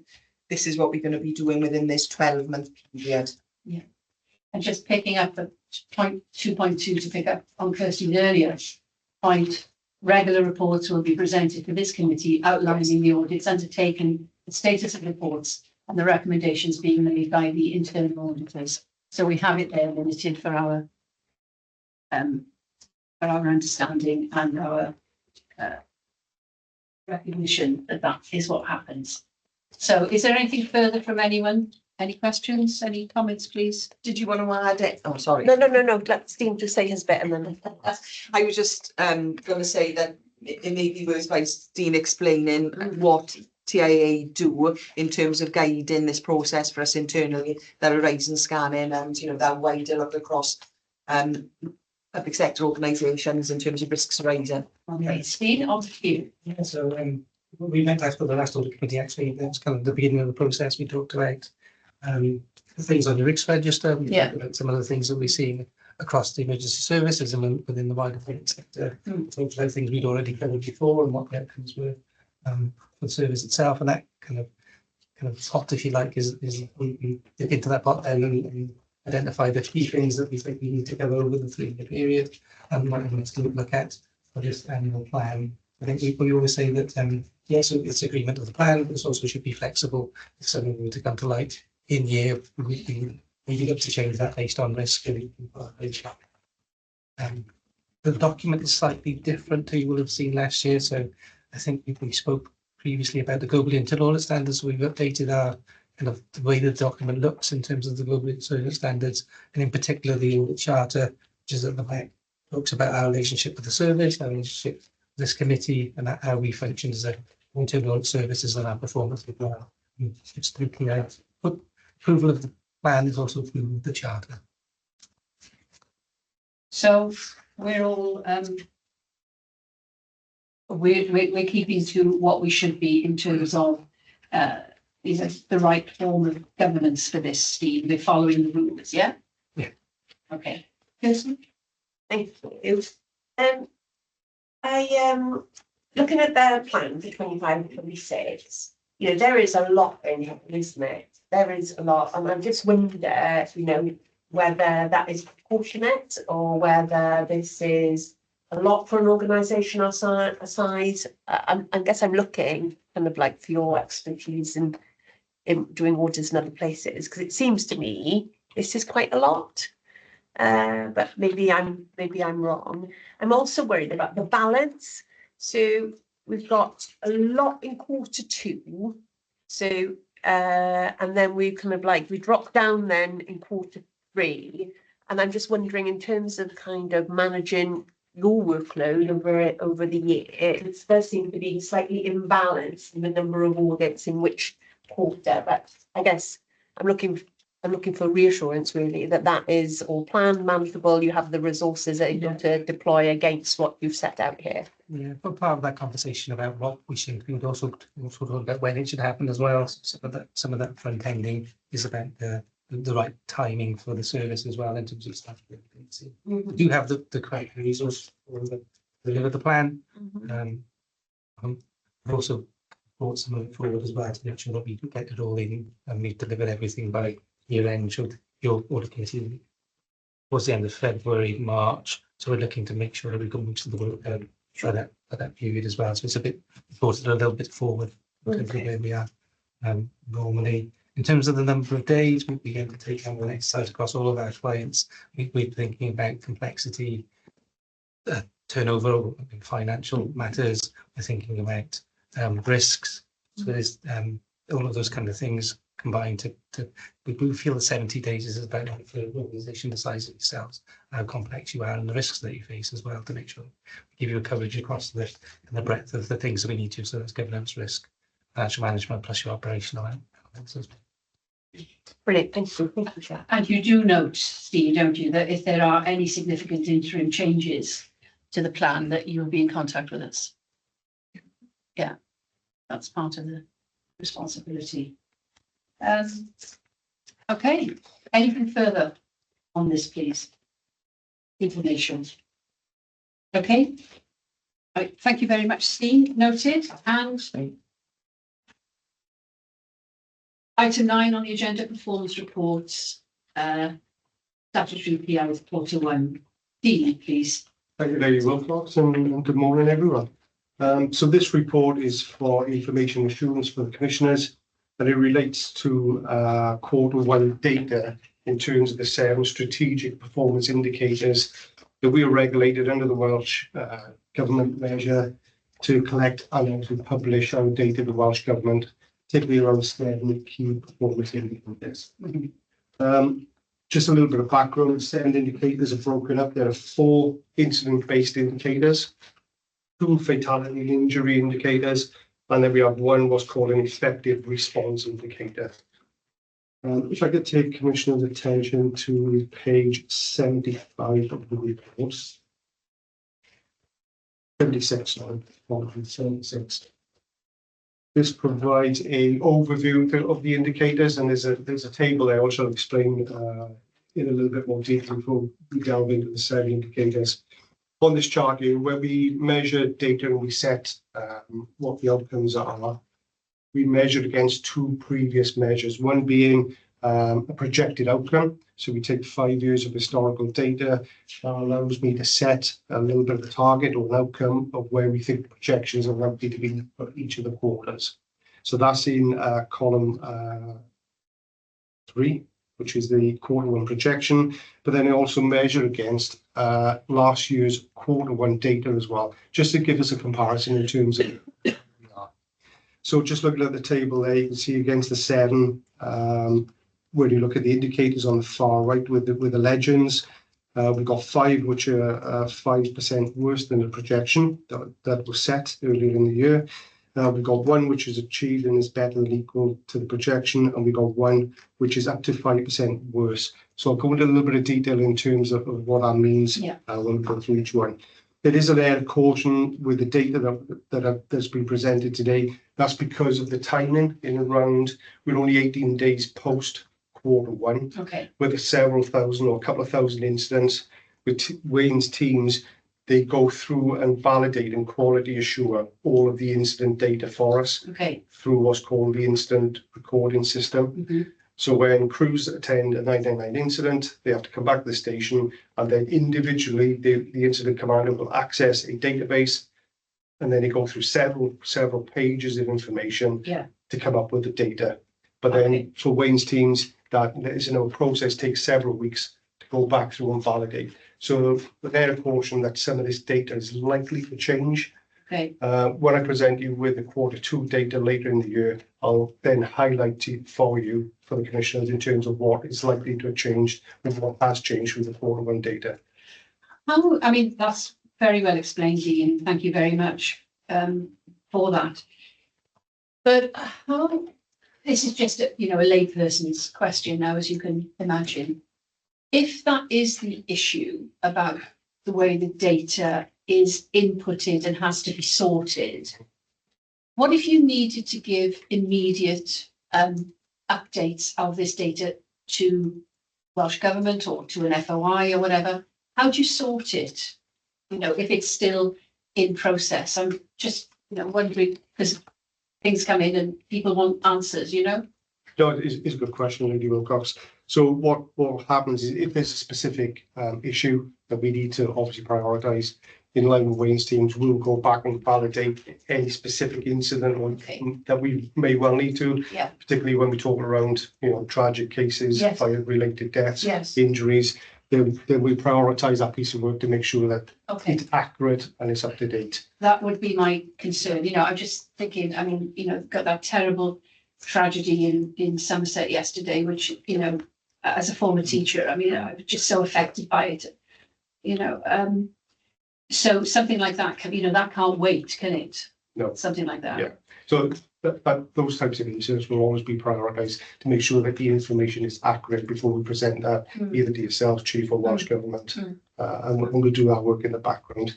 this is what we're going to be doing within this 12-month period. Yeah, and just picking up the point 2.2 to pick up on Kirsty's earlier point, regular reports will be presented to this committee outlining the audits undertaken, the status of reports, and the recommendations being made by the internal auditors. So we have it there limited for our understanding and our recognition that that is what happens. So is there anything further from anyone? Any questions, any comments, please? Did you want to add it? Oh, sorry. No. Let Steve just say his bit and then. I was just going to say that it may be worth by Steen explaining what TIA do in terms of guiding this process for us internally, that horizon scanning and, that wider look across public sector organisations in terms of risks arising. Okay, Steve, on to you. Yeah, so we met after the last audit committee, actually, that's kind of the beginning of the process. We talked about things on the risk register, we talked about some of the things that we're seeing across the emergency services and within the wider public sector. Talked about things we'd already covered before and what the outcomes were for the service itself, and that kind of pot, if you like, is we dig into that pot then and identify the key things that we think we need to cover over the 3-year period and what we need to look at for this annual plan. I think we always say that yes, it's agreement of the plan, but it also should be flexible. If something were to come to light in year, we look to change that based on risk. The document is slightly different to you will have seen last year. So I think we spoke previously about the global internal audit standards. We've updated our kind of the way the document looks in terms of the global internal standards, and in particular the audit charter, which is at the back, talks about our relationship with the service, our relationship with this committee, and how we function as a internal audit services and our performance as well. It's through clear. But approval of the plan is also approval of the charter. So we're all we're keeping to what we should be in terms of is the right form of governance for this, Steve. They're following the rules, yeah? Yeah. Okay. Kirsten? Thank you. Looking at the plan for 25 and 26, you know, there is a lot in here, isn't it? There is a lot, and I just wonder, you know, whether that is proportionate or whether this is a lot for an organisation our size. I guess I'm looking kind of like for your expertise in doing audits in other places, because it seems to me this is quite a lot. But maybe I'm wrong. I'm also worried about the balance. So we've got a lot in Q2. So and then we kind of like we drop down then in Q3. And I'm just wondering, in terms of kind of managing your workload over the year, it does seem to be slightly imbalanced in the number of audits in which quarter. But I guess I'm looking for reassurance really that is all planned, manageable. You have the resources that you're to deploy against what you've set out here. Yeah, but part of that conversation about what we should include also talk about when it should happen as well. So some of that front ending is about the right timing for the service as well in terms of staff. We do have the correct resource for the deliver the plan. We've also brought some of it forward as well to make sure that we can get it all in and we've delivered everything by year end. Should your audit committee was the end of February, March. So we're looking to make sure that we can move to the work for that period as well. So it's a bit brought it a little bit forward compared to where we are normally. In terms of the number of days, we're going to take on the exercise across all of our clients. We're thinking about complexity, turnover, financial matters. We're thinking about risks. So there's all of those kind of things combined to we feel that 70 days is about right for an organisation the size of yourselves, how complex you are and the risks that you face as well, to make sure we give you a coverage across the breadth of the things that we need to. So that's governance, risk, financial management, plus your operational elements as well. Brilliant, thank you. Thank you, Chair. And you do note, Steve, don't you, that if there are any significant interim changes to the plan, that you'll be in contact with us. Yeah, that's part of the responsibility. Okay, anything further on this, please? Information. Okay. Right, thank you very much, Steve. Noted. And item 9 on the agenda, performance reports, statutory PI with Q1. Dean, please. Thank you, Lady Wilcox, and good morning, everyone. So this report is for information assurance for the commissioners, and it relates to Q1 data in terms of the 7 strategic performance indicators that we are regulated under the Welsh Government measure to collect and to publish our data to the Welsh Government, typically around 7 key performance indicators. Just a little bit of background, 7 indicators are broken up. There are 4 incident-based indicators, 2 fatality and injury indicators, and then we have 1 what's called an effective response indicator. If I could take Commissioner's attention to page 75 of the report. 76, sorry, 76. This provides an overview of the indicators, and there's a table there which I'll explain in a little bit more detail before we delve into the 7 indicators. On this chart here, where we measure data and we set what the outcomes are, we measured against 2 previous measures, one being a projected outcome. So we take 5 years of historical data. That allows me to set a little bit of a target or an outcome of where we think projections are likely to be for each of the quarters. So that's in column 3, which is the quarter 1 projection. But then I also measure against last year's quarter 1 data as well, just to give us a comparison in terms of where we are. So just looking at the table there, you can see against the 7, when you look at the indicators on the far right with the legends, we've got 5 which are 5% worse than the projection that was set earlier in the year. We've got 1 which is achieved and is better than equal to the projection, and we've got 1 which is up to 5% worse. So I'll go into a little bit of detail in terms of what that means. When we go through each one. It is an air of caution with the data that's been presented today. That's because of the timing in around, we're only 18 days post quarter 1, with several thousand or a couple of thousand incidents. With Wayne's teams, they go through and validate and quality assure all of the incident data for us through what's called the incident recording system. So when crews attend a 999 incident, they have to come back to the station, and then individually the incident commander will access a database, and then they go through several pages of information to come up with the data. But then for Wayne's teams, that is, process takes several weeks to go back through and validate. So there's a portion that some of this data is likely to change. When I present you with the quarter 2 data later in the year, I'll then highlight it for you, for the commissioners, in terms of what is likely to have changed and what has changed with the quarter 1 data. I mean, that's very well explained, Dean. Thank you very much for that. But how, this is just a layperson's question now, as you can imagine. If that is the issue about the way the data is inputted and has to be sorted, what if you needed to give immediate updates of this data to Welsh Government or to an FOI or whatever? How do you sort it? If it's still in process. I'm just wondering, because things come in and people want answers. No, it's a good question, Lady Wilcox. So what happens is, if there's a specific issue that we need to obviously prioritise, in line with Wayne's teams, we'll go back and validate any specific incident that we may well need to, particularly when we talk around tragic cases, fire-related deaths, injuries. Then we prioritise that piece of work to make sure that it's accurate and it's up to date. That would be my concern. I'm just thinking, got that terrible tragedy in Somerset yesterday, which, as a former teacher, I was just so affected by it, so something like that that can't wait, can it? No. Something like that. Yeah. So those types of incidents will always be prioritised to make sure that the information is accurate before we present that either to yourself, Chief, or Welsh Government. And we'll do our work in the background.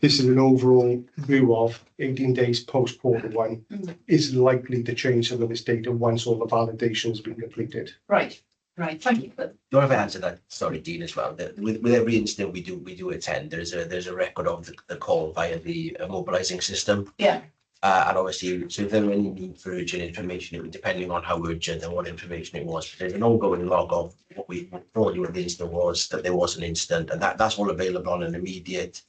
This is an overall view of 18 days post quarter 1 is likely to change some of this data once all the validation has been completed. Right, thank you. Don't know if I answered that, sorry, Dean, as well. With every incident we do attend, there's a record of the call via the mobilising system. And obviously, so if there were any need for urgent information, it would, depending on how urgent and what information it was, but there's an ongoing log of what we told you what the incident was, that there was an incident, and that's all available on an immediate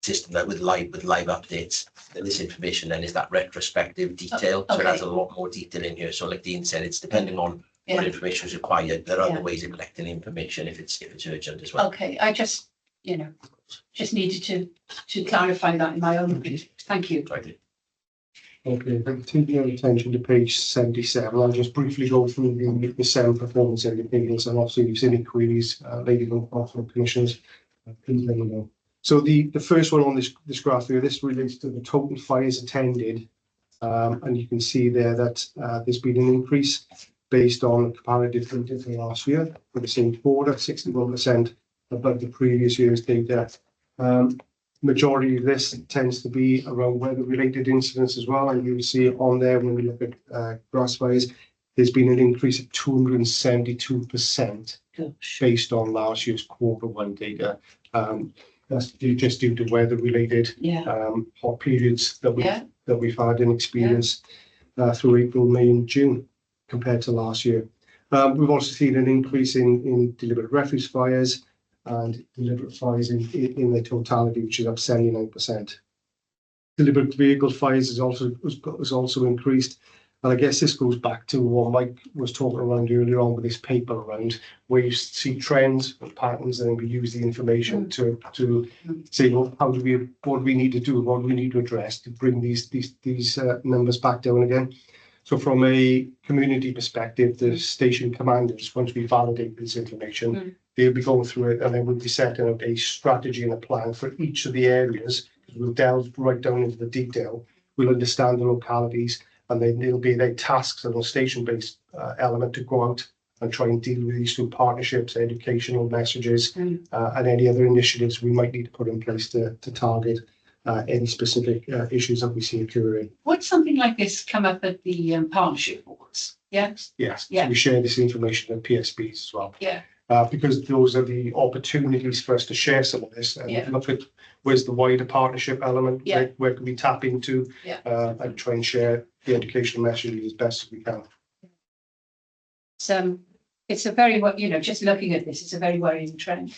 system that with live updates. And this information then is that retrospective detail, so it has a lot more detail in here. So like Dean said, it's depending on what information is required. There are other ways of collecting information if it's urgent as well. I just needed to clarify that in my own opinion. Thank you. Okay, taking your attention to page 77, I'll just briefly go through the 7 performance indicators, and obviously if you've any queries, Lady Wilcox or commissioners, please let me know. So the first one on this graph here, this relates to the total fires attended, and you can see there that there's been an increase based on comparative data from last year for the same quarter, 61% above the previous year's data. Majority of this tends to be around weather-related incidents as well, and you'll see on there when we look at grass fires, there's been an increase of 272% Gosh. based on last year's Q1 data. That's just due to weather-related Yeah, hot periods that yeah, we've had and experienced through April, May, and June compared to last year. We've also seen an increase in deliberate refuse fires and deliberate fires in their totality, which is up 79%. Deliberate vehicle fires has also increased. And I guess this goes back to what Mike was talking around earlier on with this paper around where you see trends and patterns, and then we use the information to say, well, what do we need to do? What do we need to address to bring these numbers back down again? So from a community perspective, the station commanders, once we validate this information, they'll be going through it, and then we'll be setting out a strategy and a plan for each of the areas. We'll delve right down into the detail. We'll understand the localities, and then it'll be their tasks and a station-based element to go out and try and deal with these through partnerships, educational messages, and any other initiatives we might need to put in place to target any specific issues that we see occurring. would something like this come up at the partnership boards? Yeah, Yes, Yeah. we share this information at PSBs as well. yeah, Because those are the opportunities for us to share some of this and Yeah. look at where's the wider partnership element, Yeah. where can we tap into, Yeah. and try and share the educational messages as best as we can. it's a very, just looking at this, it's a very worrying trend.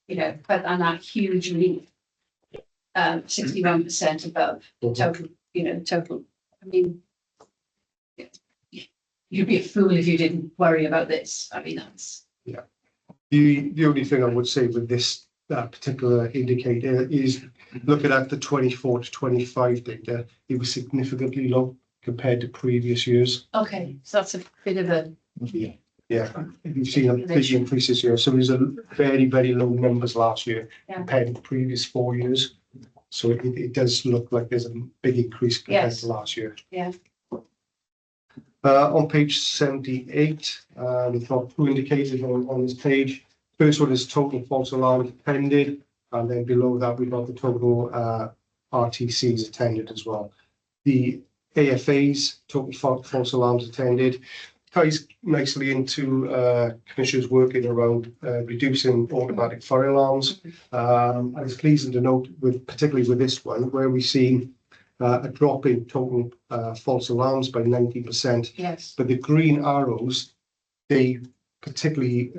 But and that huge leap, 61% above total, total. I mean, you'd be a fool if you didn't worry about this. I mean, that's. The only thing I would say with this particular indicator is looking at the 24 to 25 data, it was significantly low compared to previous years. Okay, so that's a bit of a. Yeah, you've seen a big increase this year. So there's a very, very low numbers last year compared to the previous 4 years. So it does look like there's a big increase compared to last year. Yeah. On page 78, we've got two indicators on this page. First one is total false alarms attended, and then below that we've got the total RTCs attended as well. The AFAs, total false alarms attended, ties nicely into commissioners working around reducing automatic fire alarms. And it's pleasing to note, particularly with this one, where we've seen a drop in total false alarms by 19%. Yes. But the green arrows, they particularly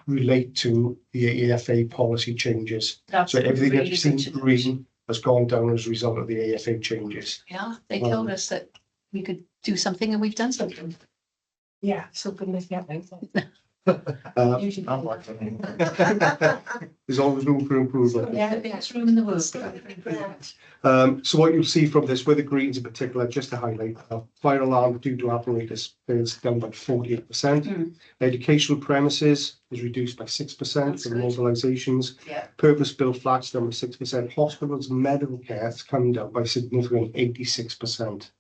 relate to the AFA policy changes. That's So everything that really you've seen good to know. green has gone down as a result of the AFA changes. Yeah, they told us that we could do something, and we've done something. Yeah, so goodness, yeah. There's always room for improvement. Yeah, the biggest room in the world. So what you'll see from this, with the greens in particular, just to highlight, fire alarm due to apparatus is down by 48%. Educational premises is reduced by 6% That's for good. mobilisations. Yeah. Purpose-built flats down by 6%. Hospitals and medical care has come down by significant 86%,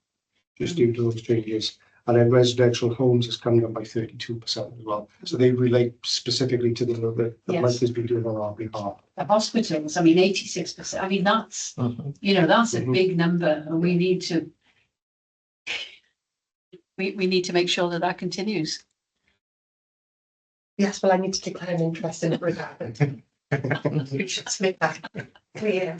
just due to those changes. And then residential homes has come down by 32% as well. So they relate specifically to the work that Yes. Mike has been doing on our behalf. The hospitals, I mean, 86%. I mean, that's, that's a big number, and we need to. We need to make sure that that continues. Yes, well, I need to declare an interest in it regarding. We should make that clear.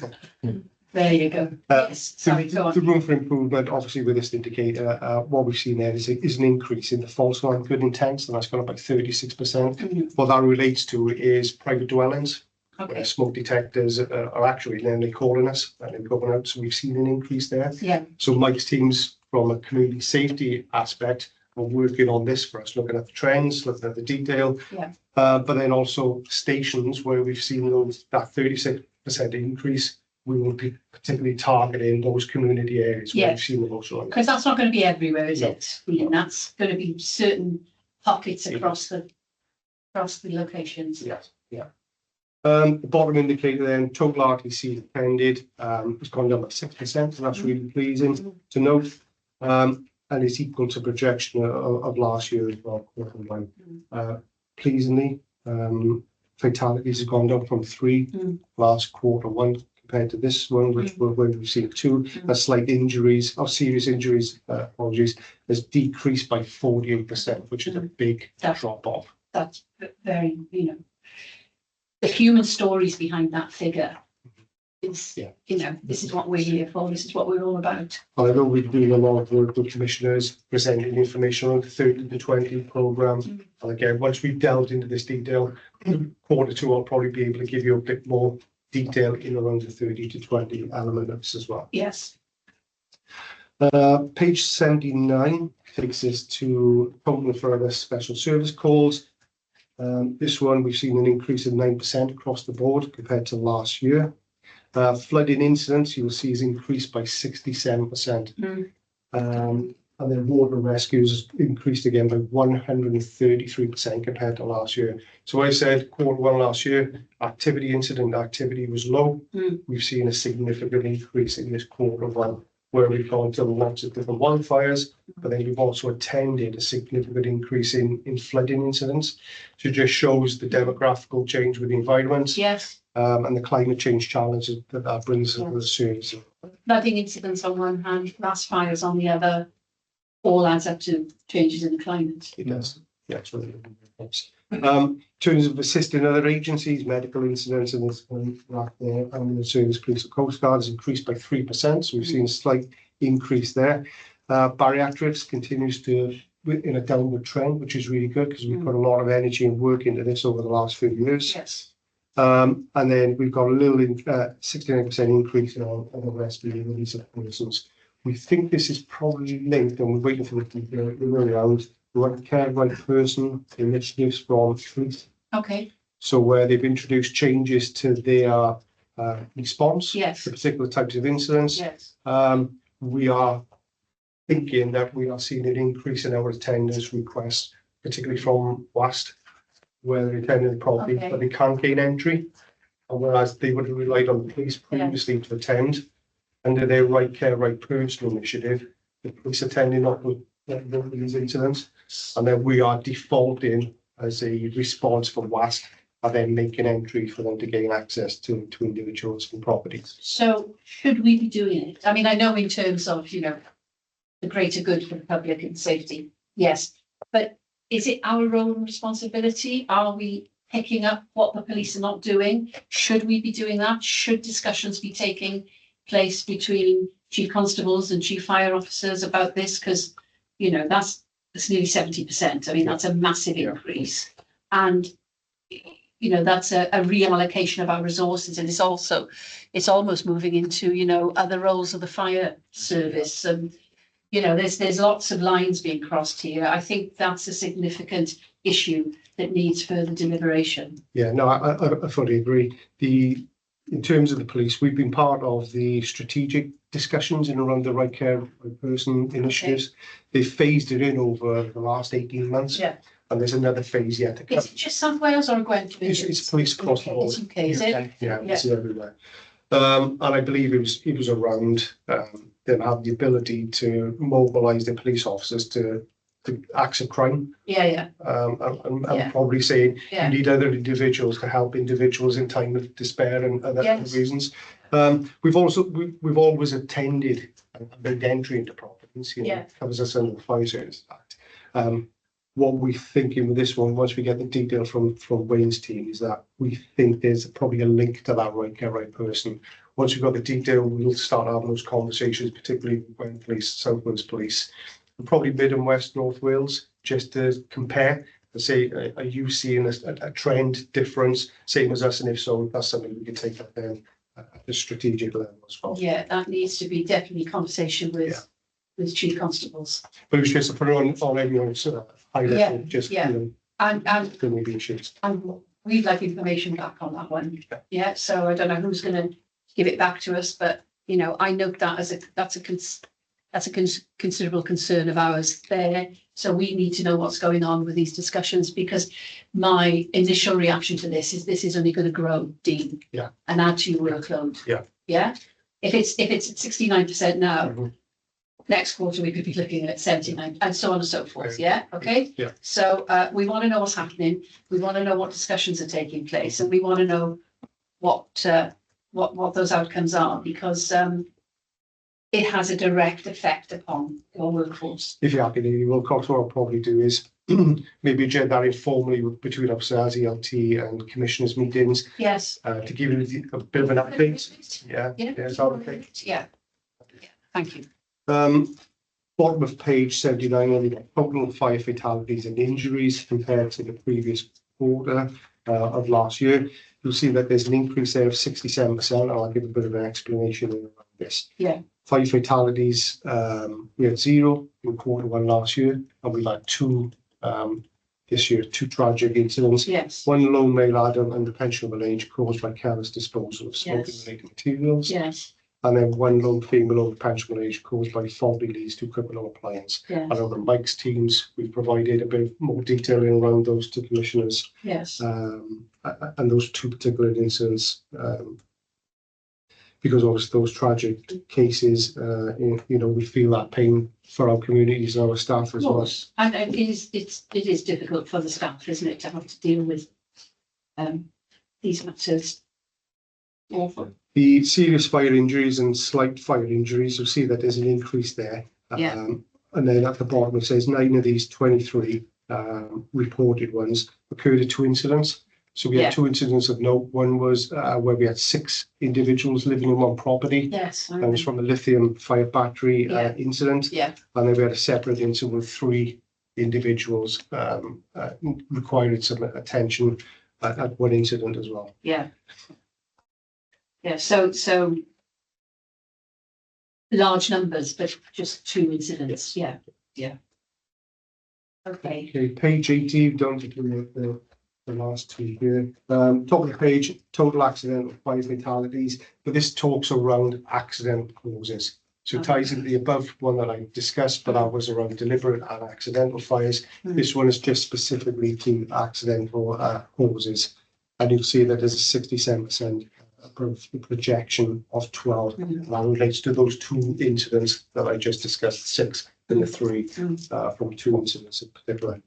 There you go. Yes, sorry, go The on. room for improvement, obviously with this indicator, what we've seen there is an increase in the false alarm good intents, and that's gone up by 36%. What that relates to is private dwellings, Okay, where smoke detectors are actually then they're calling us and they're going out, so we've seen an increase there. yeah, So Mike's teams, from a community safety aspect, are working on this for us, looking at the trends, looking at the detail. Yeah. But then also stations where we've seen that 36% increase, we will be particularly targeting those community areas where Yeah. we've seen the most. because that's not going to be everywhere, is No. it? I mean, that's going to be certain pockets across the locations. Yes, yeah. The bottom indicator then, total RTC attended, has gone down by 6%, so that's really pleasing to note. And it's equal to projection of last year as well. Pleasingly, fatalities have gone down from 3 last Q1 compared to this one, which where we've seen two, a slight injuries or serious injuries, apologies, has decreased by 48%, which is a big drop off. That's very, the human stories behind that figure is, this is what we're here for. This is what we're all about. I know we've been doing a lot of work with commissioners, presenting information on the 30 to 20 programme. And again, once we've delved into this detail, quarter two, I'll probably be able to give you a bit more detail in around the 30 to 20 element of this as well. Yes. Page 79 takes us to total for other special service calls. This one, we've seen an increase of 9% across the board compared to last year. Flooding incidents, you'll see, is increased by 67%. And then water rescues has increased again by 133% compared to last year. So I said quarter one last year, incident activity was low. We've seen a significant increase in this quarter one, where we've gone to lots of different wildfires, but then we've also attended a significant increase in flooding incidents. So it just shows the demographical change with the environment. Yes. And the climate change challenges that brings to the service. Flooding incidents on one hand, mass fires on the other, all adds up to changes in the climate. It does. Yeah, it's really helps. In terms of assisting other agencies, medical incidents and this one right there, and the service police and coast guard has increased by 3%. So we've seen a slight increase there. Bariatrics continues to in a downward trend, which is really good because we've put a lot of energy and work into this over the last few years. Yes. And then we've got a little 69% increase in the rest of the release of persons. We think this is probably linked, and we're waiting for the around right care, right person initiatives from police. Okay. So where they've introduced changes to their response to Yes. particular types of incidents. Yes. We are thinking that we are seeing an increase in our attendance requests, particularly from WAST, where they're attending the property, Okay. but they can't gain entry. And whereas they would have relied on the police previously to attend, under their right care, right person initiative, the police attending up with these incidents, and then we are defaulting as a response for WAST, and then making entry for them to gain access to individuals and properties. So should we be doing it? I mean, I know in terms of, the greater good for the public and safety, yes, but is it our own responsibility? Are we picking up what the police are not doing? Should we be doing that? Should discussions be taking place between chief constables and chief fire officers about this? Because, that's nearly 70%. I mean, that's a massive increase. And, that's a reallocation of our resources. And it's almost moving into, other roles of the fire service. And, there's lots of lines being crossed here. I think that's a significant issue that needs further deliberation. Yeah, no, I fully agree. In terms of the police, we've been part of the strategic discussions in around the right care, right person initiatives. They've phased it in over the last 18 months. Yeah. And there's another phase yet to come. Is it just South Wales or Gwent? It's police across the board. It's UK, is it? Yeah, it's everywhere. And I believe it was around them have the ability to mobilise the police officers to acts of crime. Yeah. And probably saying you need other individuals to help individuals in time of despair and other reasons. We've always attended and made entry into properties. It covers us under the Fire Service Act. What we're thinking with this one, once we get the detail from Wayne's team, is that we think there's probably a link to that right care, right person. Once we've got the detail, we'll start having those conversations, particularly with Gwent Police, South Wales Police, and probably Mid and West North Wales, just to compare and say, are you seeing a trend difference, same as us? And if so, that's something we can take up then at the strategic level as well. Yeah, that needs to be definitely conversation with chief constables. But it was just to put it on everyone's high level, just, And there may be issues. And we'd like information back on that one. Yeah, so I don't know who's going to give it back to us, but I note that as that's a considerable concern of ours there. So we need to know what's going on with these discussions, because my initial reaction to this is only going to grow, Dean. Yeah. And add to your workload. Yeah. Yeah. If it's at 69% now, next quarter we could be looking at 79 and so on and so forth. Yeah. Okay. Yeah. So we want to know what's happening. We want to know what discussions are taking place, and we want to know what what those outcomes are, because it has a direct effect upon your workforce. If you're happy, Lady Wilcox, what I'll probably do is maybe adjourn that informally between upstairs, ELT and commissioners meetings, Yes. to give you a bit of an update. Yeah, is that okay? Yeah. Thank you. Bottom of page 79, only got total fire fatalities and injuries compared to the previous quarter of last year. You'll see that there's an increase there of 67%. I'll give a bit of an explanation around this. Yeah. Fire fatalities, we had 0 in quarter 1 last year, and we've had 2 this year, 2 tragic incidents. Yes. 1 lone male adult under pensionable age caused by careless disposal of smoking Yes. related materials. Yes. And then 1 lone female over pensionable age caused by fault release to criminal appliance. Yes. And over Mike's teams, we've provided a bit more detailing around those to commissioners. Yes. And those 2 particular incidents, because obviously those tragic cases, we feel that pain for our communities and our staff as well. And it is difficult for the staff, isn't it, to have to deal with these matters. Awful. The serious fire injuries and slight fire injuries, you'll see that there's an increase there. Yeah. And then at the bottom, it says 9 of these 23 reported ones occurred at 2 incidents. So we had 2 incidents of note. One was where we had 6 individuals living in one property. Yes. That was from a lithium fire battery incident. Yeah. And then we had a separate incident with 3 individuals required some attention at one incident as well. Yeah. Yeah. So large numbers, but just 2 incidents. Yeah. Yeah. Okay. Okay, page 80, don't include the last 2 here. Top of the page, total accidental fire fatalities, but this talks around accident causes. So it ties into the above one that I discussed, but that was around deliberate and accidental fires. This one is just specifically to accidental causes. And you'll see that there's a 67% projection of 12. And that relates to those 2 incidents that I just discussed, 6 and the 3 from 2 incidents in particular.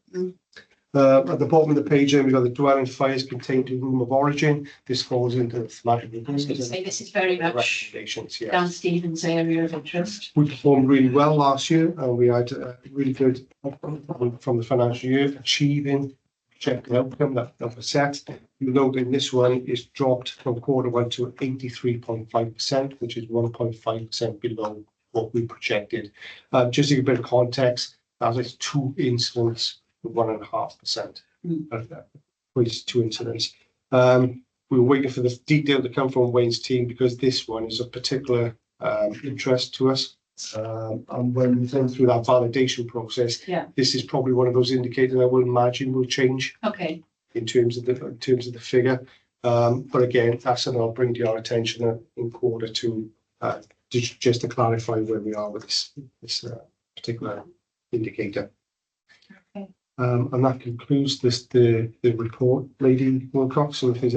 At the bottom of the page, we've got the dwelling fires contained to room of origin. This falls into the thematic. I was going to say this is very much Yeah. Dan Stevens' area of interest. We performed really well last year, and we had really good from the financial year, achieving projected outcome that was set. You'll note in this one is dropped from quarter 1 to 83.5%, which is 1.5% below what we projected. Just to give a bit of context, that was 2 incidents. 1.5%. Equates 2 incidents. We were waiting for the detail to come from Wayne's team because this one is of particular interest to us. And when we've gone through that validation process, this is probably one of those indicators I will imagine will change. Okay. In terms of the figure. But again, that's something I'll bring to your attention in quarter 2, just to clarify where we are with this particular indicator. Okay. And that concludes the report, Lady Wilcox. So if there's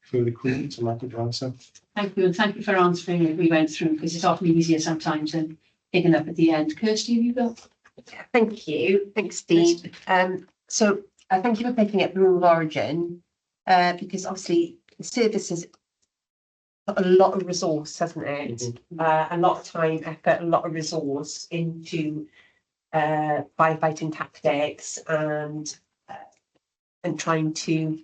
further questions, I'm happy to answer. Thank you, and thank you for answering it. We went through because it's often easier sometimes than picking up at the end. Kirsty, have you got? Thank you. Thanks, Steve. So thank you for picking up the rule of origin, because obviously the service has got a lot of resource, hasn't it? A lot of time, effort, a lot of resource into firefighting tactics and trying to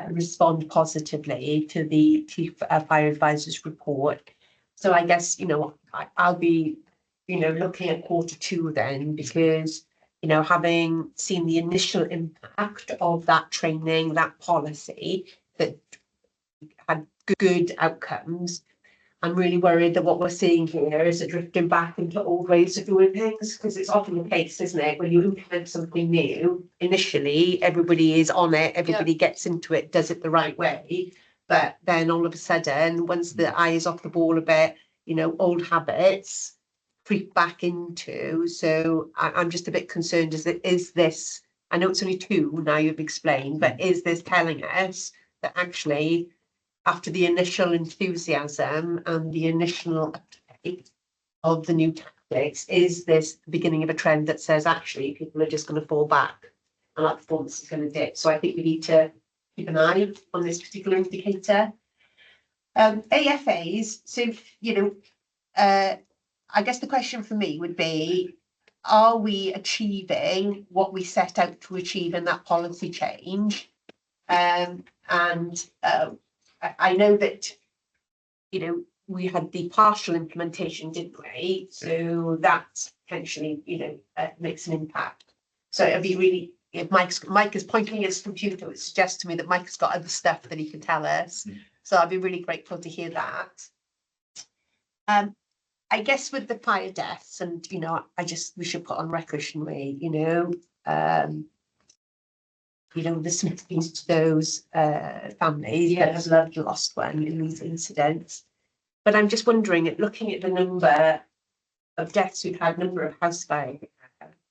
respond positively to the chief fire advisor's report. So I guess I'll be looking at quarter 2 then, because having seen the initial impact of that training, that policy that had good outcomes, I'm really worried that what we're seeing here is a drifting back into old ways of doing things, because it's often the case, isn't it? When you implement something new, initially everybody is on it, everybody gets into it, does it the right way. But then all of a sudden, once the eye is off the ball a bit, old habits creep back into. So I'm just a bit concerned, is this, I know it's only 2 now you've explained, but is this telling us that actually after the initial enthusiasm and the initial uptake of the new tactics, is this the beginning of a trend that says actually people are just going to fall back and that performance is going to dip? So I think we need to keep an eye on this particular indicator. AFAs, so, you know, I guess the question for me would be, are we achieving what we set out to achieve in that policy change? I know that, you know, we had the partial implementation, didn't we? So that potentially, you know, makes an impact. So it'd be really, if Mike is pointing his computer, it suggests to me that Mike's got other stuff that he can tell us. So I'd be really grateful to hear that. I guess with the fire deaths, and you know, we should put on record, shouldn't we? You know, the sympathies to those families that have loved lost one in these incidents. But I'm just wondering, looking at the number of deaths we've had, number of house fires,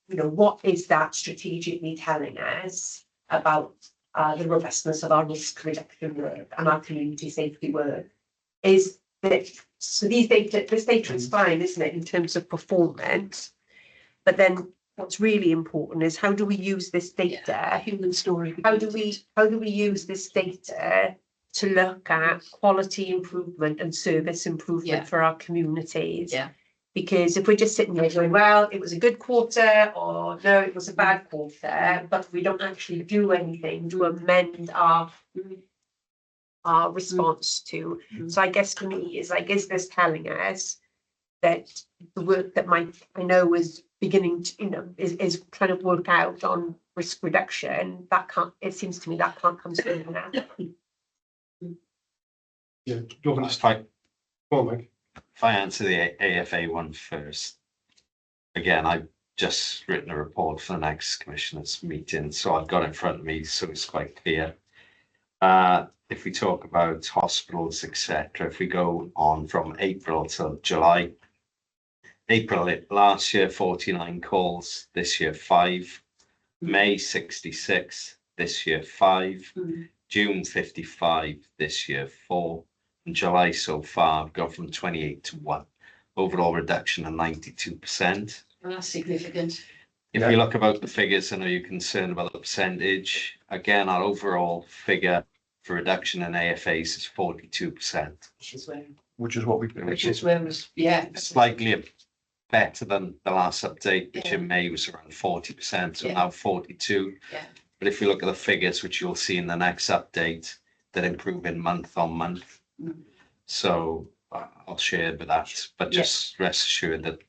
you know, what is that strategically telling us about the robustness of our risk reduction work and our community safety work? Is that, so this data is fine, isn't it, in terms of performance? But then what's really important is, how do we use this data? Human story. How do we use this data to look at quality improvement and service improvement for our communities? Yeah. Because if we're just sitting there going, well, it was a good quarter, or no, it was a bad quarter, but we don't actually do anything to amend our response to. So I guess for me is like, is this telling us that the work that Mike, I know, is beginning to, you know, is trying to work out on risk reduction, that can't, it seems to me that can't come soon now. Yeah, you're gonna If I, go on, Mike. if I answer the AFA one first, again, I've just written a report for the next commissioners meeting, so I've got it in front of me, so it's quite clear. If we talk about hospitals, etc., if we go on from April till July, April last year 49 calls, this year 5, May 66, this year 5, June 55, this year 4, and July so far I've gone from 28 to 1, overall reduction of 92%. Well, that's significant. If you look about the figures, I know you're concerned about the percentage. Again, our overall figure for reduction in AFAs is 42%. Which is what we. Which is where was, Slightly better than the last update, which in May was around 40%, so now 42. Yeah. But if you look at the figures, which you'll see in the next update, they're improving month on month. So I'll share with that, but just rest assured that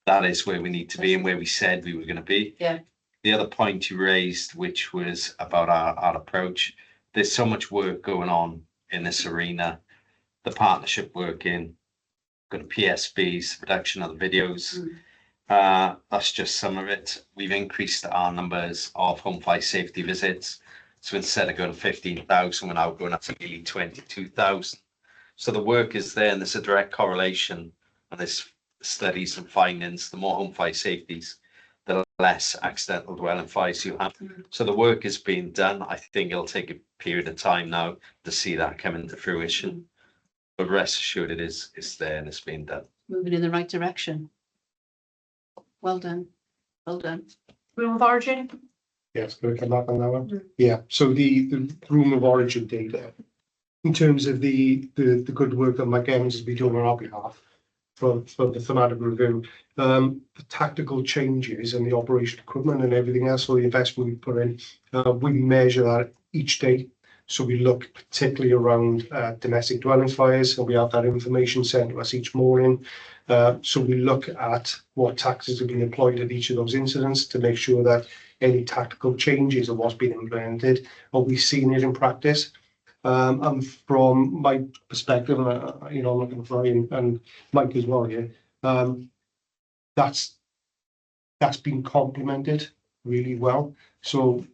that is where we need to be and where we said we were going to be. Yeah. The other point you raised, which was about our approach, there's so much work going on in this arena, the partnership working, got PSBs, production of the videos. That's just some of it. We've increased our numbers of home fire safety visits. So instead of going to 15,000, we're now going up to nearly 22,000. So the work is there, and there's a direct correlation, and there's studies and findings. The more home fire safeties, the less accidental dwelling fires you have. So the work is being done. I think it'll take a period of time now to see that come into fruition. But rest assured, it's there and it's being done. moving in the right direction. Well done. Well done. Room of origin? Yes, going to come back on that one. Yeah, so the room of origin data, in terms of the good work that Mike Evans has been doing on our behalf for the thematic review, the tactical changes and the operation equipment and everything else, so the investment we put in, we measure that each day. So we look particularly around domestic dwelling fires, and we have that information sent to us each morning. So we look at what tactics have been employed at each of those incidents to make sure that any tactical changes of what's been implemented, or we've seen it in practice. And from my perspective, and I'm looking for Ryan and Mike as well here, that's been complemented really well. So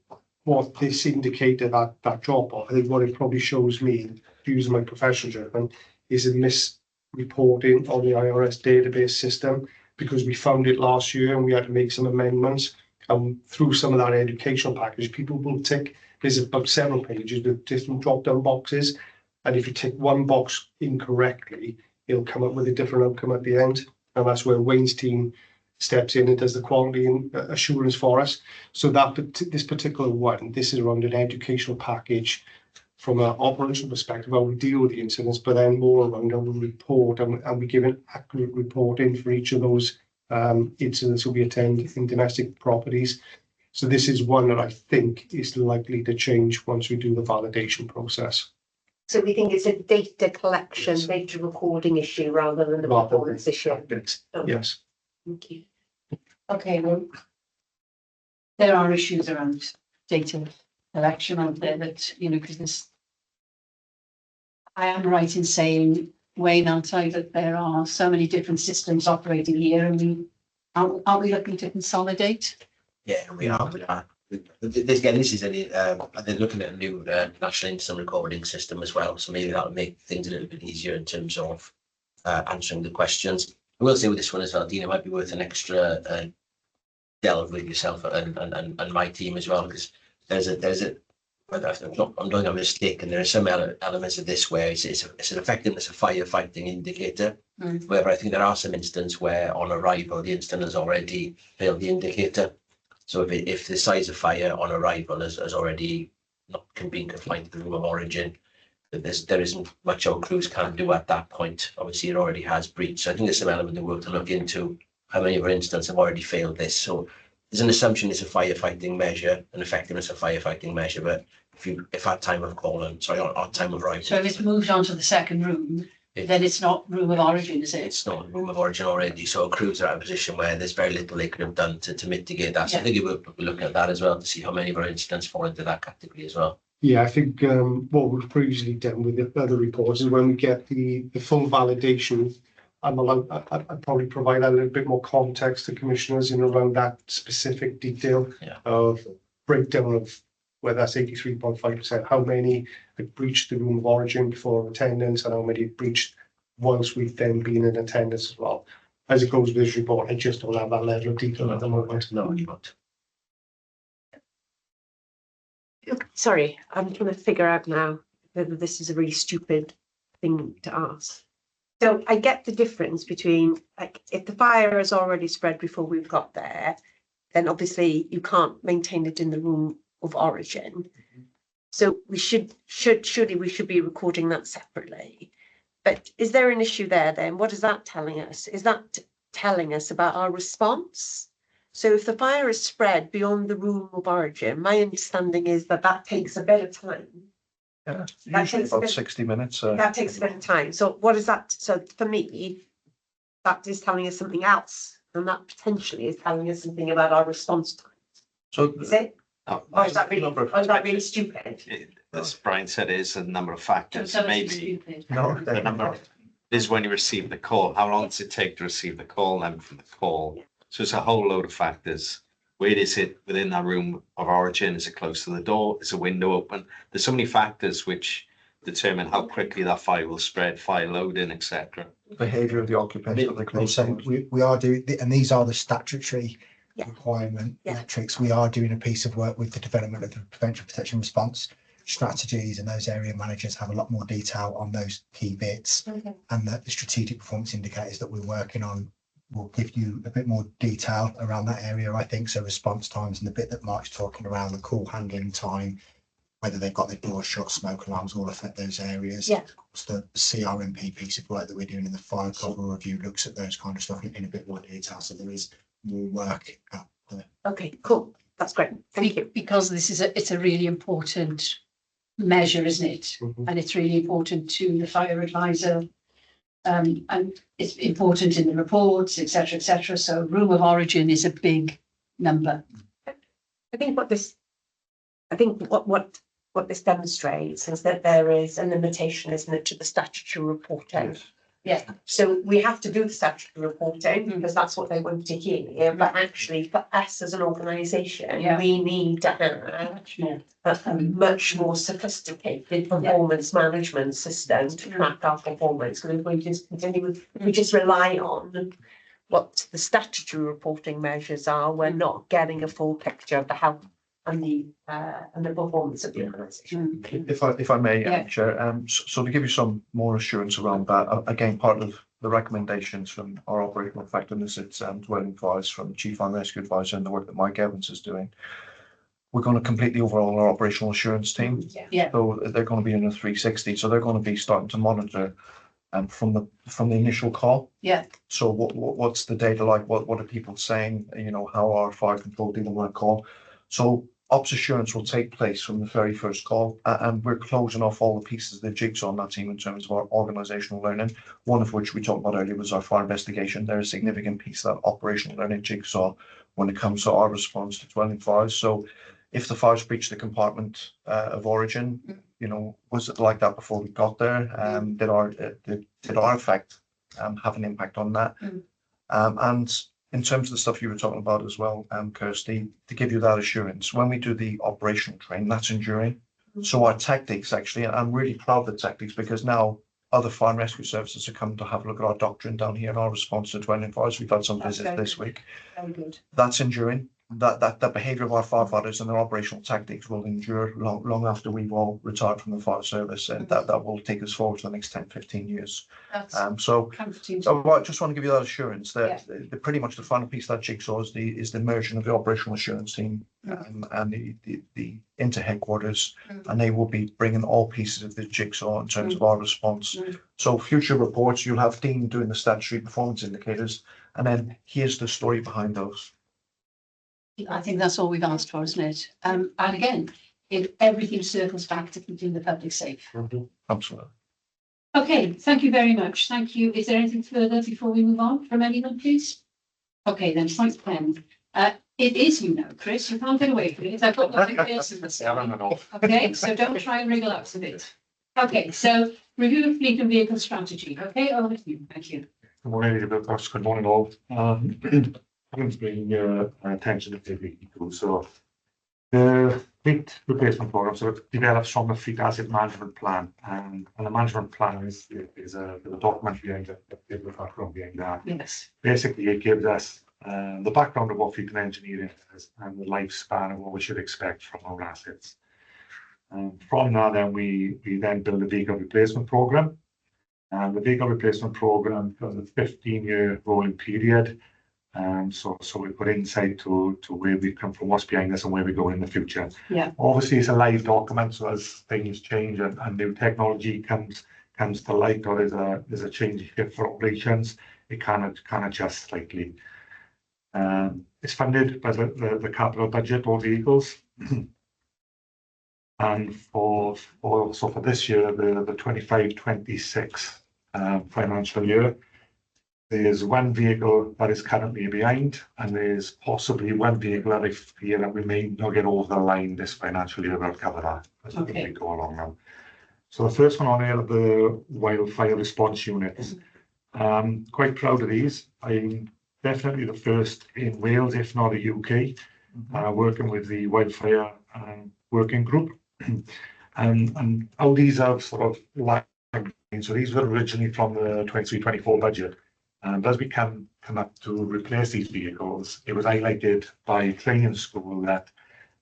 what this indicated, that drop off, I think what it probably shows me, using my professional judgment, is a misreporting on the IRS database system, because we found it last year and we had to make some amendments. And through some of that educational package, people will tick, there's about several pages with different drop-down boxes. And if you tick one box incorrectly, it'll come up with a different outcome at the end. And that's where Wayne's team steps in and does the quality assurance for us. So that this particular one, this is around an educational package from an operational perspective, how we deal with the incidents, but then more around how we report and we give an accurate reporting for each of those incidents that we attend in domestic properties. So this is one that I think is likely to change once we do the validation process. So we think it's a data collection, Yes. data recording issue rather than a Rather than- performance issue. Yes. Thank you. Okay, well, there are issues around data collection out there that, you know, because this, I am right in saying, Wayne, aren't I, that there are so many different systems operating here, and we aren't we looking to consolidate? Yeah, we are. This is they're looking at a new national instant recording system as well, so maybe that'll make things a little bit easier in terms of answering the questions. I will say with this one as well, Dean, it might be worth an extra delve with yourself and my team as well, because there's a I'm doing a mistake, and there are some elements of this where it's an effectiveness of firefighting indicator. However, I think there are some instances where on arrival the incident has already failed the indicator. So if the size of fire on arrival has already not been confined to the room of origin, there isn't much our crews can do at that point. Obviously, it already has breached. So I think there's some element of work to look into how many of our instances have already failed this. So there's an assumption it's a firefighting measure, an effectiveness of firefighting measure, but if at time of call on time of arrival. So if it's moved on to the second room, then it's not room of origin, is it? It's not room of origin already, so our crews are at a position where there's very little they could have done to mitigate that. So I think we'll be looking at that as well to see how many of our incidents fall into that category as well. Yeah, I think what we've previously done with the other reports is when we get the full validation, I'd probably provide a little bit more context to commissioners in around that specific detail of breakdown of whether that's 83.5%, how many had breached the room of origin before attendance, and how many had breached whilst we've then been in attendance as well. As it goes with this report, I just don't have that level of detail at the moment. No, you won't. Sorry, I'm trying to figure out now whether this is a really stupid thing to ask. So I get the difference between, like, if the fire has already spread before we've got there, then obviously you can't maintain it in the room of origin. So we surely we should be recording that separately. But is there an issue there then? What is that telling us? Is that telling us about our response? So if the fire is spread beyond the room of origin, my understanding is that takes a bit of time. Yeah, That usually takes a about bit- 60 minutes. That takes a bit of time. So what is that? So for me, that is telling us something else. And that potentially is telling us something about our response time. So Is it? Or is that really stupid? As Brian said, is a number of factors. So it's Maybe stupid. no, the number is when you receive the call. How long does it take to receive the call and from the call? So it's a whole load of factors. Where is it within that room of origin? Is it close to the door? Is a window open? There's so many factors which determine how quickly that fire will spread, fire loading, etc. behaviour of the occupants of the close. So we are doing, and these are the statutory Yeah. requirement Yeah. metrics. We are doing a piece of work with the development of the prevention, protection, response strategies, and those area managers have a lot more detail on those key bits. Okay. And the strategic performance indicators that we're working on will give you a bit more detail around that area, I think. So response times and the bit that Mark's talking around, the call handling time, whether they've got their doors shut, smoke alarms, all affect those areas. Yeah. Of course, the CRMP piece of work that we're doing in the fire cover review looks at those kind of stuff in a bit more detail. So there is more work out there. Okay, cool. That's great. Thank you. Because it's a really important measure, isn't it? Mhm. And it's really important to the fire advisor. And it's important in the reports, etc., etc. So room of origin is a big number. I think what this demonstrates is that there is a limitation, isn't it, to the statutory reporting. Yeah, so we have to do the statutory reporting because that's what they want to hear. But actually, for us as an organisation, Yeah. we need to have a much more sophisticated performance management system to track our performance. Because if we just rely on what the statutory reporting measures are, we're not getting a full picture of the health and the performance of the organisation. If I may, Yeah. Chair, so to give you some more assurance around that, again, part of the recommendations from our operational effectiveness, it's dwelling advice from the Chief Fire and Rescue Advisor and the work that Mike Evans is doing. we're going to completely overhaul our operational assurance team. Yeah, So they're going to be in a 360. So they're going to be starting to monitor from the initial call. yeah, So what's the data like? What are people saying? You know, how are fire control dealing with that call? So ops assurance will take place from the very first call, and we're closing off all the pieces of the jigsaw on that team in terms of our organizational learning. One of which we talked about earlier was our fire investigation. They're a significant piece of that operational learning jigsaw when it comes to our response to dwelling fires. So if the fire's breached the compartment of origin, you know, was it like that before we got there? Did our effect have an impact on that? And in terms of the stuff you were talking about as well, Kirsty, to give you that assurance, when we do the operational training, that's enduring. So our tactics actually, and I'm really proud of the tactics because now other fire and rescue services are coming to have a look at our doctrine down here and our response to dwelling fires. We've had some That's visits very this good. week. very good. That's enduring. That behaviour of our firefighters and their operational tactics will endure long after we've all retired from the fire service, and that will take us forward to the next 10, 15 years. That's So comforting. I just want to give you that assurance that pretty much the final piece of that jigsaw is the merging of the operational assurance team and the inter headquarters, and they will be bringing all pieces of the jigsaw in terms of our response. So future reports, you'll have Dean doing the statutory performance indicators, and then here's the story behind those. I think that's all we've asked for, isn't it? And again, if everything circles back to keeping the public safe. Absolutely. Okay, thank you very much. Thank you. Is there anything further before we move on from anyone, please? Okay, then, thanks, Ken. It is, you know, Chris, you can't get away from it. I've got nothing else in the sky. Okay, so don't try and wriggle out of it. Okay, so review of fleet and vehicle strategy. Okay, over to you. Thank you. Good morning, good morning all. I'm bringing your attention to the vehicle. So the fleet replacement program, so it develops from a fleet asset management plan, and the management plan is a document behind it, the background behind that. Yes. Basically, it gives us the background of what fleet and engineering is and the lifespan of what we should expect from our assets. From that, then we then build a vehicle replacement program. And the vehicle replacement program has a 15-year rolling period. So we put insight to where we come from, what's behind us, and where we go in the future. Yeah. Obviously, it's a live document, so as things change and new technology comes to light, or there's a change shift for operations, it can adjust slightly. It's funded by the capital budget or vehicles. And for this year, the 25-26 financial year, there's one vehicle that is currently behind, and there's possibly one vehicle that I fear that we may not get over the line this financial year. We'll cover that as we go along now. So the first one on here, the wildfire response units. Quite proud of these. I'm definitely the first in Wales, if not the UK, working with the wildfire working group. And how these are sort of lagging. So these were originally from the 23-24 budget. And as we come up to replace these vehicles, it was highlighted by training school that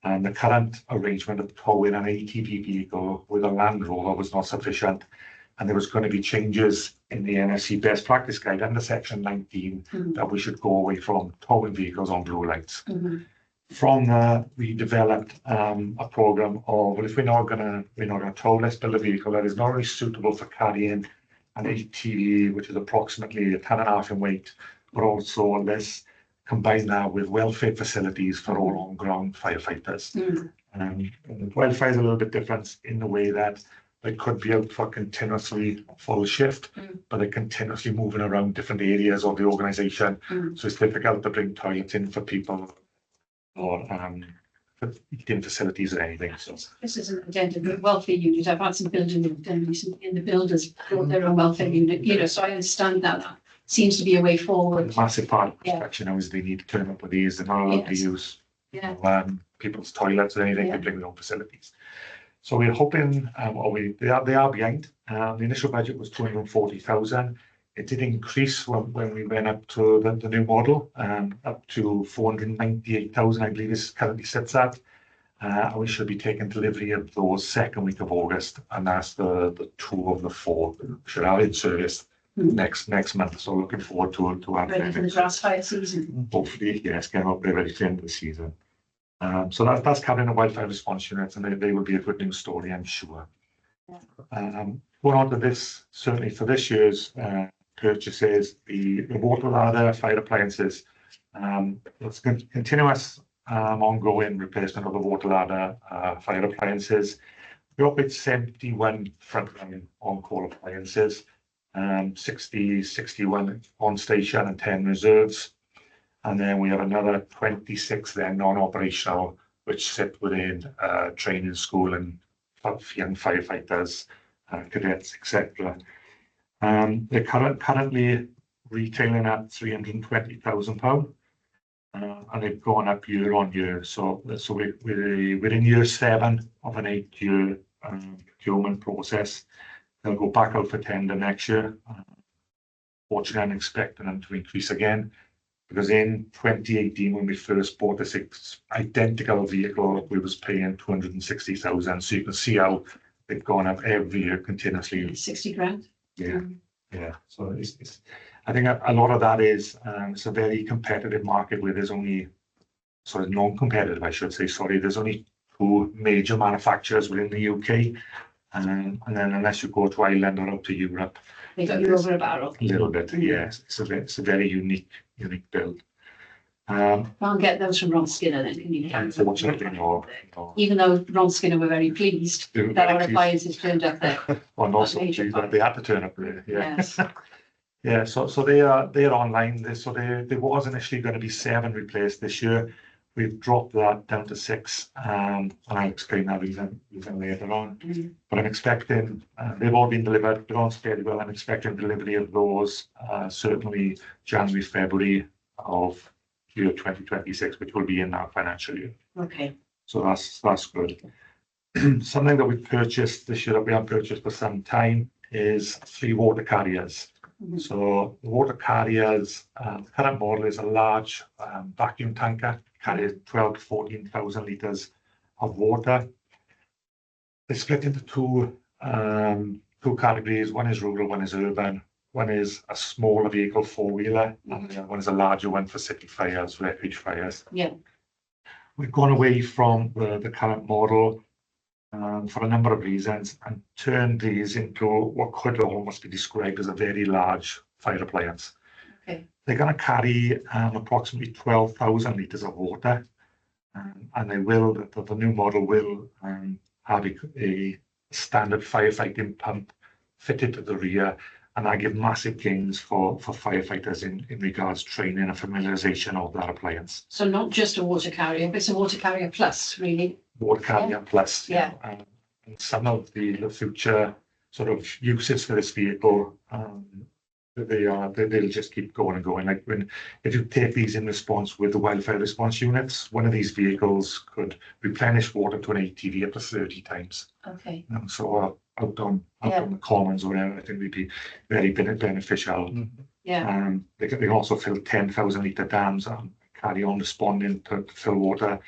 the current arrangement of towing an ATV vehicle with a Land Rover was not sufficient. And there was going to be changes in the NSC best practice guide under section 19 that we should go away from towing vehicles on blue lights. From that, we developed a program of, well, if we're not gonna tow, let's build a vehicle that is not only suitable for carrying an ATV, which is approximately 1.5 tons in weight, but also let's combine that with well-fed facilities for all on-ground firefighters. And wildfire is a little bit different in the way that they could be out for continuously full shift, but they're continuously moving around different areas of the organisation. So it's difficult to bring toilets in for people or eating facilities or anything. So this is an agenda, the welfare unit. I've had some building done recently, and the builders brought their own welfare unit, you know, so I understand that seems to be a way forward. a massive part of construction now is they need to turn up with these. They're not allowed to use people's toilets or anything. They bring their own facilities. So we're hoping, they are behind. The initial budget was 240,000. It did increase when we went up to the new model, up to 498,000, I believe this currently sits at. And we should be taking delivery of those second week of August, and that's the 2 of the 4 should have in service next month. So looking forward to ready for the grass fire season. Hopefully, yes, get up there ready for the end of the season. So that's covering the wildfire response units, and they will be a good news story, I'm sure. Going on to this, certainly for this year's purchases, the water ladder, fire appliances. It's continuous ongoing replacement of the water ladder, fire appliances. We operate 71 frontline on-call appliances, 61 on station and 10 reserves. And then we have another 26 then non-operational, which sit within training school and young firefighters, cadets, etc. They're currently retailing at £320,000, and they've gone up year on year. So we're in year 7 of an 8-year procurement process. They'll go back out for tender next year. Fortunately, I'm expecting them to increase again, because in 2018, when we first bought this identical vehicle, we was paying 260,000. So you can see how they've gone up every year continuously. 60 grand. Yeah, yeah. So I think a lot of that is it's a very competitive market where there's only, sorry, non-competitive, I should say. Sorry, there's only 2 major manufacturers within the UK, and then unless you go to Ireland or out to Europe, They got you over a barrel. a little bit. Yes, it's a very unique build. Can't get those from Ron Skinner then, can you? Unfortunately, no. Even though Ron Skinner were very pleased They were that very our pleased. appliances turned up there. Well, also Major part. they had to turn up there. Yeah. Yes. Yeah, so they're online. There was initially going to be 7 replaced this year. We've dropped that down to 6, and I'll explain that reason later on. But I'm expecting they've all been delivered. They're on fairly well. I'm expecting delivery of those certainly January, February of year 2026, which will be in our financial year. Okay. So that's good. Something that we purchased this year that we haven't purchased for some time is 3 water carriers. So the water carriers, current model is a large vacuum tanker, carries 12 to 14,000 litres of water. They split into two categories. One is rural, one is urban. One is a smaller vehicle, 4-wheeler, and the other one is a larger one for city fires, refuge fires. Yeah. We've gone away from the current model for a number of reasons and turned these into what could almost be described as a very large fire appliance. Okay. They're going to carry approximately 12,000 litres of water, and the new model will have a standard firefighting pump fitted to the rear, and that give massive gains for firefighters in regards training and familiarisation of that appliance. So not just a water carrier, but it's a water carrier plus, really. Water carrier plus. Yeah. And some of the future sort of uses for this vehicle, they'll just keep going and going. Like if you take these in response with the wildfire response units, one of these vehicles could replenish water to an ATV up to 30 times. Okay. So out on the commons or whatever, I think would be very beneficial. Yeah. They can also fill 10,000 litre dams and carry on responding to fill water.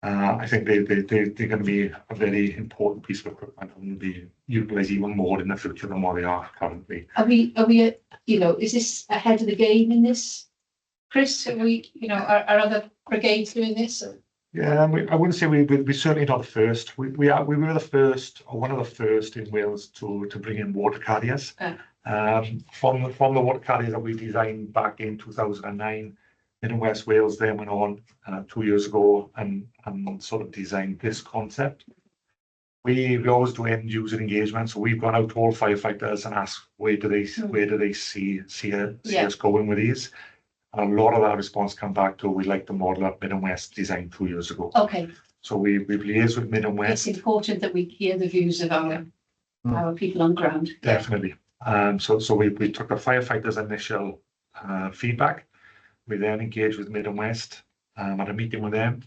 I think they're going to be a very important piece of equipment and will be utilised even more in the future than what they are currently. Are we, is this ahead of the game in this? Chris, are we, are other brigades doing this? Or? Yeah, I wouldn't say we're certainly not the first. We were the first, or one of the first in Wales to bring in water carriers. From the water carriers that we designed back in 2009 in West Wales, then went on 2 years ago and sort of designed this concept. We always do end user engagement, so we've gone out to all firefighters and asked where do they see us going with these. And a lot of that response come back to we like the model that Mid and West designed 2 years ago. Okay. So we've liaised with Mid and West. It's important that we hear the views of our people on ground. Definitely. So we took the firefighters' initial feedback. We then engaged with Mid and West at a meeting with them,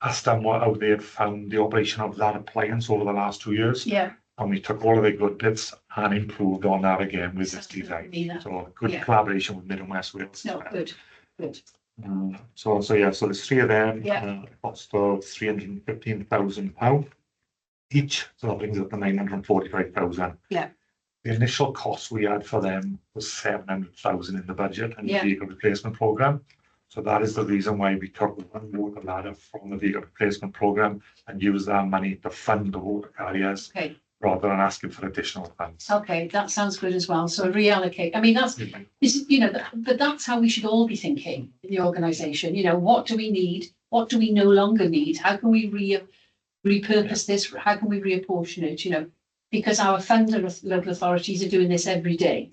asked them how they had found the operation of that appliance over the last 2 years. Yeah. And we took all of the good bits and improved on that again with this design. So good collaboration with Mid and West Wales. No, good. So there's 3 of them. Yeah. Cost of £315,000 each. So that brings it to 945,000. Yeah. The initial cost we had for them was 700,000 in the budget and the Yeah. vehicle replacement program. So that is the reason why we took one water ladder from the vehicle replacement programme and used that money to fund the water carriers Okay, rather than asking for additional funds. okay, that sounds good as well. So reallocate. I mean, that's, this is, but that's how we should all be thinking in the organisation. What do we need? What do we no longer need? How can we repurpose this? How can we reapportion it? Because our funder local authorities are doing this every day.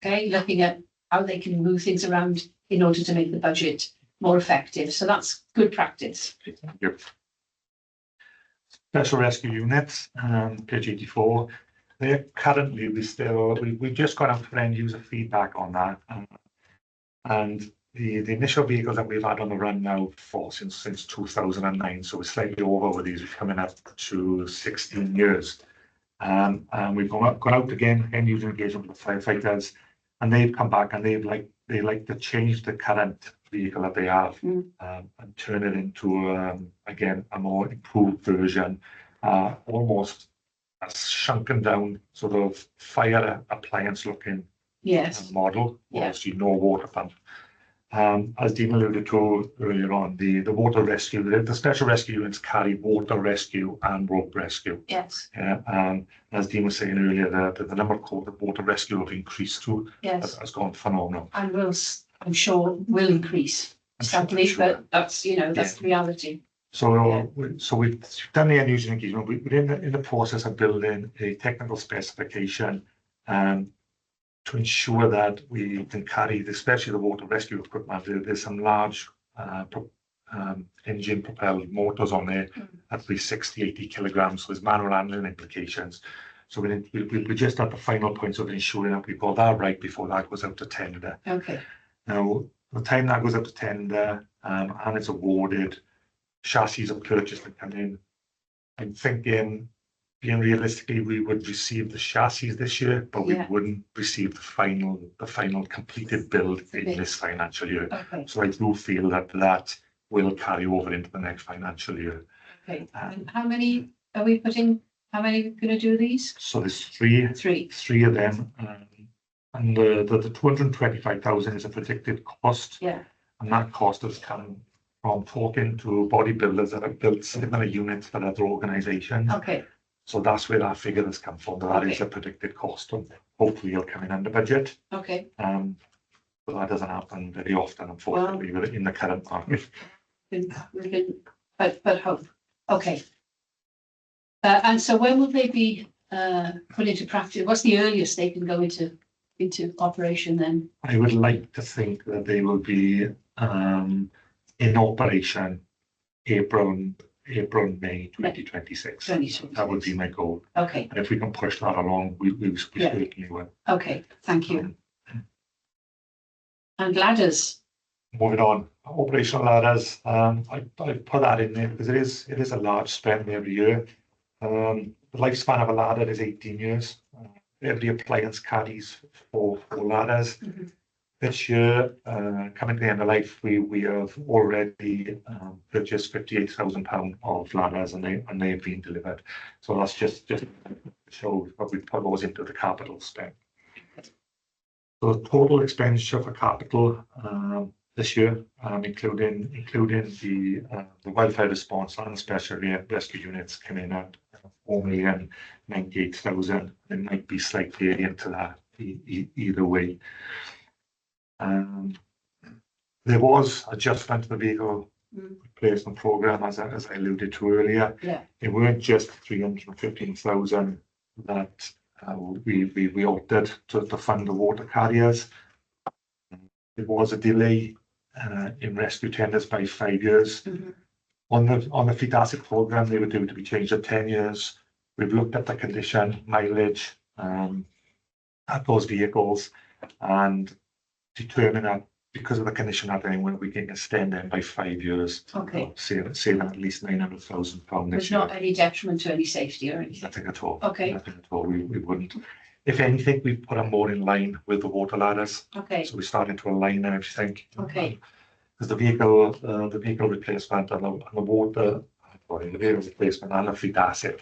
Okay, looking at how they can move things around in order to make the budget more effective. So that's good practice. Thank you. Special rescue units, page 84. They're currently, we've just got out for end user feedback on that. And the initial vehicles that we've had on the run now since 2009, so we're slightly over with these, we're coming up to 16 years. And we've gone out again, end user engagement with the firefighters, and they've come back and they like to change the current vehicle that they have and turn it into again a more improved version, almost a shrunken down sort of fire appliance looking model, obviously no water pump. As Dean alluded to earlier on, the water rescue, the special rescue units carry water rescue and rope rescue. Yes. As Dean was saying earlier, the number called the water rescue have increased to has gone phenomenal. And I'm sure will increase sadly, but that's that's the reality. So we've done the end user engagement. We're in the process of building a technical specification to ensure that we can carry, especially the water rescue equipment. There's some large engine propelled motors on there at least 60-80 kilograms, so there's manual handling implications. So we're just at the final points of ensuring that we've got that right before that goes out to tender. Okay. Now, the time that goes out to tender and it's awarded, chassis are purchased and come in. I'm thinking, being realistically, we would receive the chassis this year, but we wouldn't receive the final completed build in this financial year. Okay. So I do feel that will carry over into the next financial year. Okay. And how many are we putting? How many are going to do these? So there's three of them, and the 225,000 is a predicted cost. Yeah. And that cost has come from talking to bodybuilders that have built similar units for other organisations. Okay. So that's where that figure has come from. That is a predicted cost, and hopefully it'll come in under budget. Okay. But that doesn't happen very often, unfortunately, in the current market. But hope. Okay. And so when will they be put into practice? What's the earliest they can go into operation then? I would like to think that they will be in operation April, May 2026. That would be my goal. Okay. And if we can push that along, we certainly will. Okay, thank you. And ladders. Moving on, operational ladders. I put that in there because it is a large spend every year. The lifespan of a ladder is 18 years. Every appliance carries four ladders. This year, coming to the end of life, we have already purchased £58,000 of ladders, and they have been delivered. So that's just shows what we put those into the capital spend. So the total expenditure for capital this year, including the wildfire response and special rescue units, came in at 4,098,000. It might be slightly into that either way. There was adjustment to the vehicle replacement program, as I alluded to earlier. Yeah. It weren't just 315,000 that we opted to fund the water carriers. There was a delay in rescue tenders by 5 years. On the fleet asset program, they were due to be changed at 10 years. We've looked at the condition, mileage at those vehicles, and determine that because of the condition that they're in, we can extend them by 5 years. Okay. Save at least £900,000 There's this year. not any detriment to any safety or anything. Nothing at all. Okay. Nothing at all. We wouldn't. If anything, we put them more in line with the water ladders. Okay. So we're starting to align everything. Okay. Because the vehicle replacement and the vehicle replacement and the fleet asset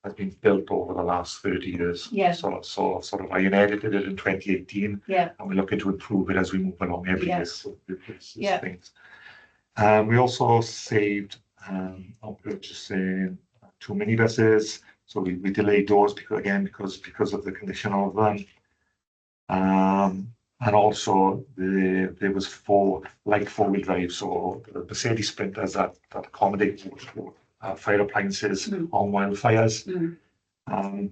has been built over the last 30 years. Yeah. So sort of I inherited it in 2018, Yeah, and we're looking to improve it as we move along every year. Yes. So it's Yeah. things. We also saved on purchasing 2 minibuses. So we delayed those because of the condition of them. And also there was 4 light 4-wheel drive. So the Mercedes Sprinters that accommodate fire appliances Mm. on wildfires. Mm.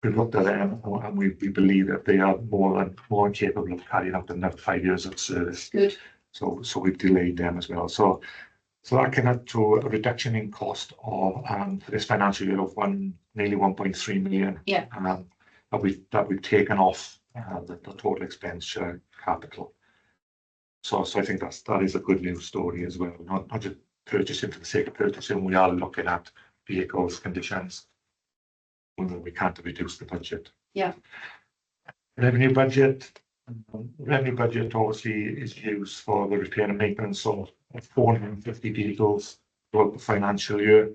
We've looked at them and we believe that they are more than capable of carrying out another 5 years of service. good. So we've delayed them as well. So that came up to a reduction in cost of for this financial year of nearly 1.3 million. Yeah. That we've taken off the total expenditure capital. So I think that is a good news story as well. Not just purchasing for the sake of purchasing. We are looking at vehicles conditions. We can't reduce the budget. Yeah. Revenue budget. Revenue budget obviously is used for the repair and maintenance of 450 vehicles throughout the financial year.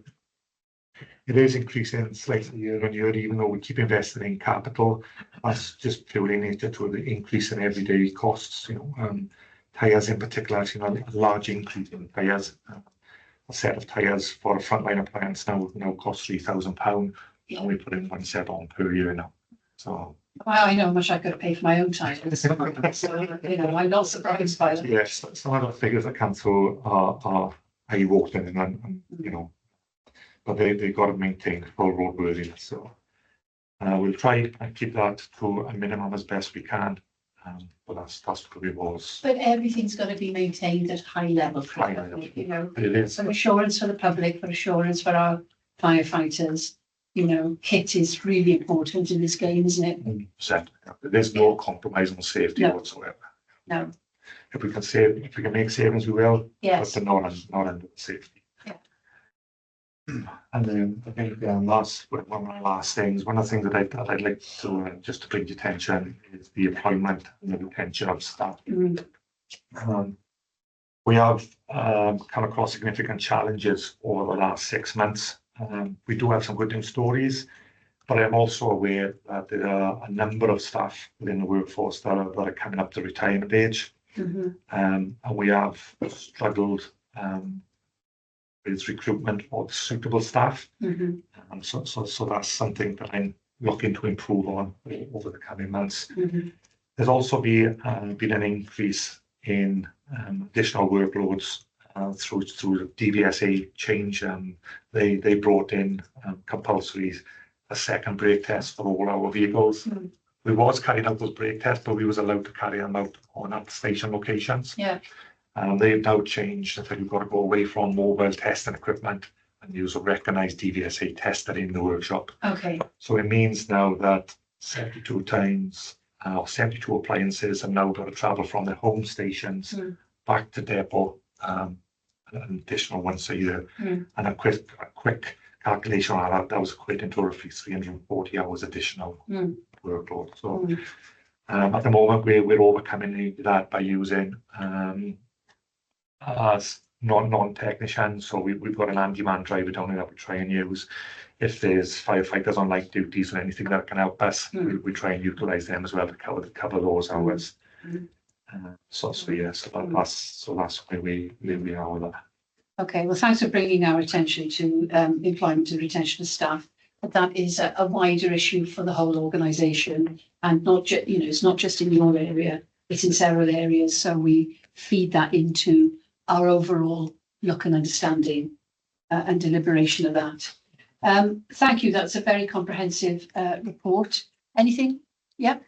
It is increasing slightly year on year, even though we keep investing in capital. That's just purely nature to the increase in everyday costs. Tyres in particular, a large increase in tyres. A set of tyres for a frontline appliance now costs £3,000, and we put in 1 set on per year now. So. I know how much I could pay for my own tyres. So, I'm not surprised by that. Yes, some of the figures that come through are eye-watering, and but they've got to maintain full roadworthiness. So we'll try and keep that to a minimum as best we can. But that's probably was. But everything's got to be maintained at high level. High level. It is. For assurance for the public, for assurance for our firefighters. Kit is really important in this game, isn't it? 100%. There's no compromise on safety whatsoever. No. If we can make savings, we will. Yes. But not under safety. Yeah. And then I think one of my last things, one of the things that I'd like to just to bring to attention is the employment and the retention of staff. We have come across significant challenges over the last 6 months. We do have some good news stories, but I'm also aware that there are a number of staff within the workforce that are coming up to retirement age. And we have struggled with recruitment of suitable staff. So that's something that I'm looking to improve on over the coming months. There's also been an increase in additional workloads through the DVSA change. They brought in compulsory a second brake test for all our vehicles. We was carrying out those brake tests, but we was allowed to carry them out on at station locations. Yeah. They've now changed that we've got to go away from mobile testing equipment and use a recognised DVSA tester in the workshop. Okay. So it means now that 72 appliances are now going to travel from their home stations back to depot, an additional once a year. And a quick calculation on that was equating to roughly 340 hours additional workload. So at the moment we're overcoming that by using non-technicians. So we've got an handyman driver down there that we try and use. If there's firefighters on light duties or anything that can help us, we try and utilise them as well to cover those hours. So that's where we are with that. Okay, well, thanks for bringing our attention to employment and retention of staff. But that is a wider issue for the whole organisation, and not just it's not just in your area; it's in several areas. So we feed that into our overall look and understanding and deliberation of that. Thank you. That's a very comprehensive report. Anything? Yep.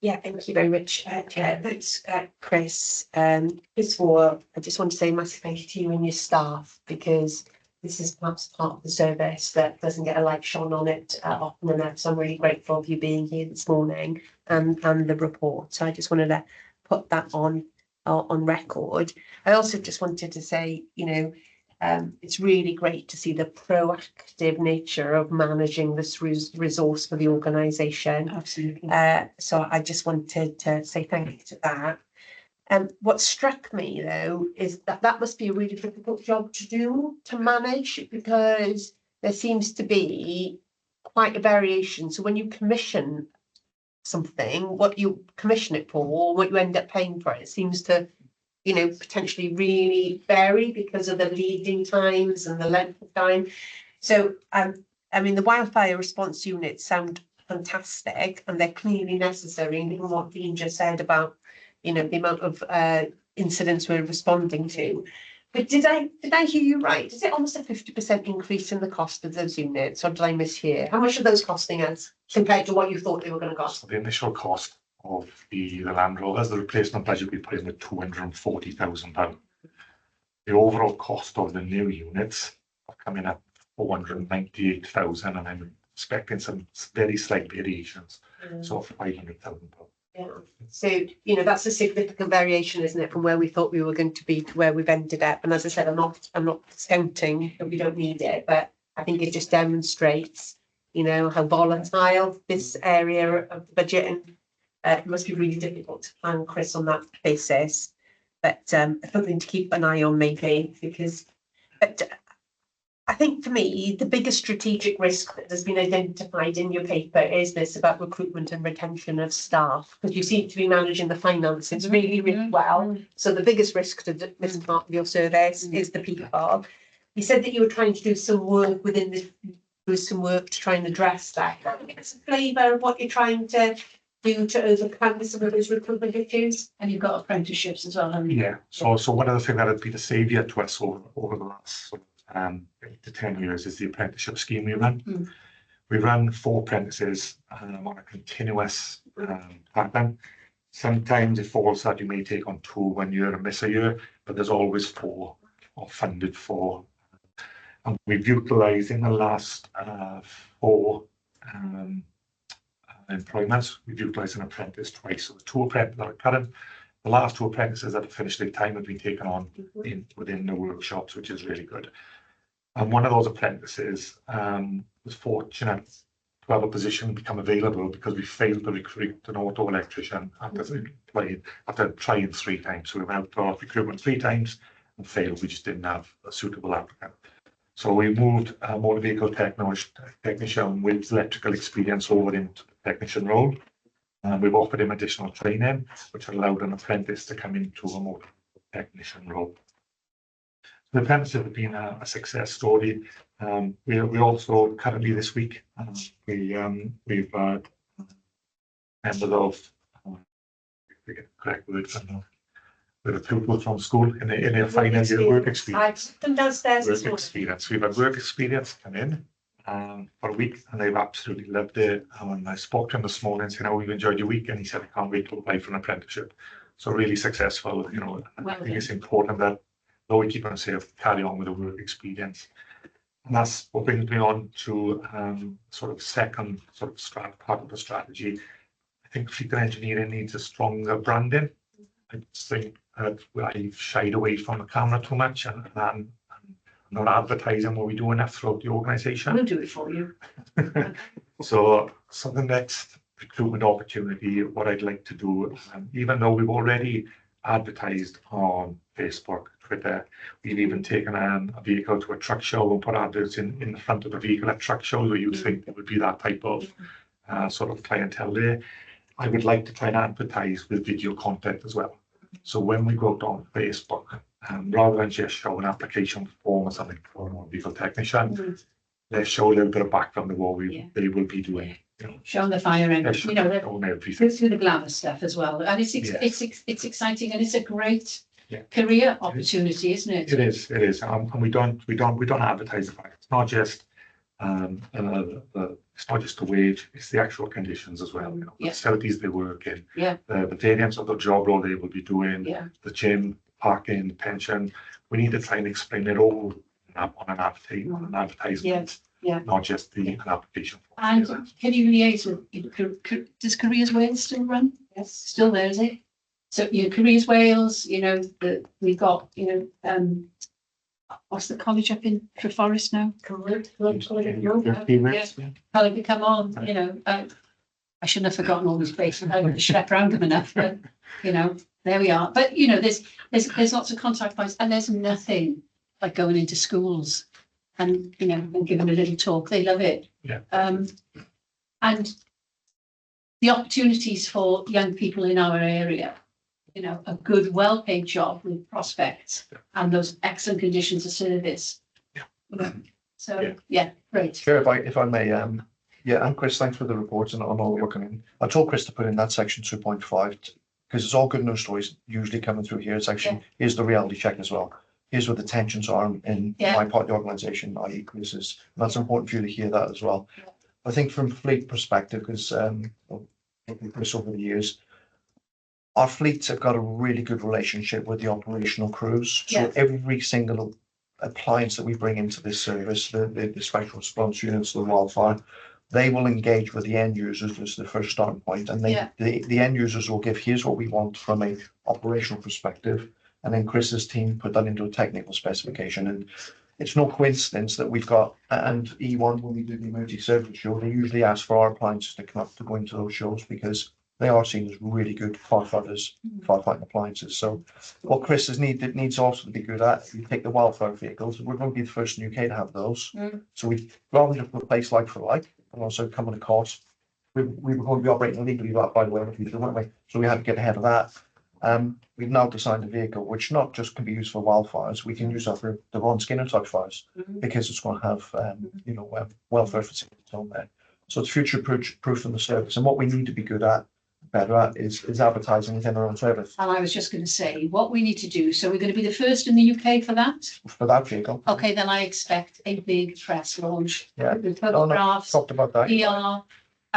Yeah, thank you very much, Chair. Thanks, Chris. First of all, I just want to say a massive thank you to you and your staff, because this is perhaps part of the service that doesn't get a light shone on it often enough. So I'm really grateful for you being here this morning and the report. So I just wanted to put that on record. I also just wanted to say, it's really great to see the proactive nature of managing this resource for the organisation. Absolutely. So I just wanted to say thank you to that. What struck me though is that must be a really difficult job to do, to manage, because there seems to be quite a variation. So when you commission something, what you commission it for, or what you end up paying for it seems to, potentially really vary because of the leading times and the length of time. So, I mean, the wildfire response units sound fantastic and they're clearly necessary. And even what Dean just said about, the amount of incidents we're responding to. But did I hear you right? Is it almost a 50% increase in the cost of those units, or did I mishear? How much are those costing us compared to what you thought they were going to cost? So the initial cost of the Land Rovers, the replacement budget we put in at £240,000. The overall cost of the new units are coming at 498,000, and I'm expecting some very slight variations, so £500,000. Yeah. So, that's a significant variation, isn't it, from where we thought we were going to be to where we've ended up. And as I said, I'm not discounting that we don't need it, but I think it just demonstrates, how volatile this area of the budget, and it must be really difficult to plan, Chris, on that basis. But something to keep an eye on, maybe, because I think for me, the biggest strategic risk that has been identified in your paper is this about recruitment and retention of staff, because you seem to be managing the finances really, really well. So the biggest risk to this part of your service is the people. You said that you were trying to do some work to try and address that. Can you give us a flavour of what you're trying to do to overcome some of those recruitment issues? And you've got apprenticeships as well, haven't you? Yeah, so one of the things that has been a saviour to us over the last 8 to 10 years is the apprenticeship scheme we run. We run 4 apprentices on a continuous pattern. Sometimes it falls that you may take on 2 1 year and miss a year, but there's always 4 or funded 4. And we've utilised in the last 4 employments, we've utilised an apprentice twice. So the 2 apprentices that are current, the last 2 apprentices that have finished their time have been taken on within the workshops, which is really good. And one of those apprentices was fortunate to have a position become available because we failed to recruit an auto electrician after trying 3 times. So we went out for recruitment 3 times and failed. We just didn't have a suitable applicant. So we moved a motor vehicle technician with electrical experience over into the technician role. And we've offered him additional training, which allowed an apprentice to come into a motor technician role. The apprenticeship has been a success story. We also currently this week we've had members of correct word with a pupil from school in their final year work experience. Work experience. We've had work experience come in for a week, and they've absolutely loved it. And I spoke to him this morning, saying, "How we've enjoyed your week," and he said, "I can't wait to apply for an apprenticeship." So really successful. I think it's important that though we keep on safe, carry on with the work experience. And that's what brings me on to sort of second part of the strategy. I think fleet and engineering needs a stronger branding. I think that I've shied away from the camera too much, and I'm not advertising what we do enough throughout the organisation. We'll do it for you. So the next recruitment opportunity, what I'd like to do, even though we've already advertised on Facebook, Twitter, we've even taken a vehicle to a truck show and put adverts in the front of the vehicle at truck shows where you'd think there would be that type of sort of clientele there. I would like to try and advertise with video content as well. So when we go out on Facebook, rather than just show an application form or something for a vehicle technician, let's show a little bit of background of what they will be doing. Showing the fire engine, everything. through the glamour stuff as well, and it's exciting, and it's a great career opportunity, isn't it? It is, and we don't advertise it. It's not just it's not just the wage; it's the actual conditions as well. The facilities they work in, the variants of the job role they will be doing, the gym, parking, pension. We need to try and explain it all on an advertisement. Not just an application form. And can you liaise with, does Careers Wales still run? Yes. Still there, is it? So, Careers Wales, we've got, what's the college up in Treforest now? College come on, I shouldn't have forgotten all these places. I haven't slept around them enough, but, there we are. But, there's lots of contact points, and there's nothing like going into schools and, you know, and give them a little talk. They love it. Yeah. And the opportunities for young people in our area, you know, a good, well-paid job with prospects and those excellent conditions of service. Yeah. You know, so, Yeah. yeah, great. Chair, if I may, yeah, and Chris, thanks for the reports and on all the work coming in. I told Chris to put in that section 2.5 because it's all good news stories usually coming through here. It's actually, here's the reality check as well. Here's what the tensions are in Yeah. my part of the organisation, i.e. Chris's. And that's important for you to hear that as well. Yeah. I think from fleet perspective, because Chris over the years, our fleets have got a really good relationship with the operational crews. So Yeah. every single appliance that we bring into this service, the special response units, the wildfire, they will engage with the end users as the first starting point, and Yeah. the end users will give, here's what we want from a operational perspective, and then Chris's team put that into a technical specification. And it's no coincidence that we've got, and E1, when we do the emergency service show, they usually ask for our appliances to come up to go into those shows because they are seen as really good firefighters, firefighting appliances. So what Chris needs also to be good at, if you take the wildfire vehicles, we're going to be the first in the UK to have those. So we, rather than just replace like for like, and also come at a cost, we were going to be operating illegally, by the way, in the future, weren't we? So we had to get ahead of that. We've now designed a vehicle which not just can be used for wildfires, we can use that for the Ron Skinner type fires because it's going to have, welfare facilities on there. So it's future proof in the service. And what we need to be good at, better at, is advertising within our own service And I was just going to say, what we need to do, so we're going to be the first in the UK for that. for that vehicle. Okay, then I expect a big press launch. Yeah. With No, no, photographs, talked about that. PR,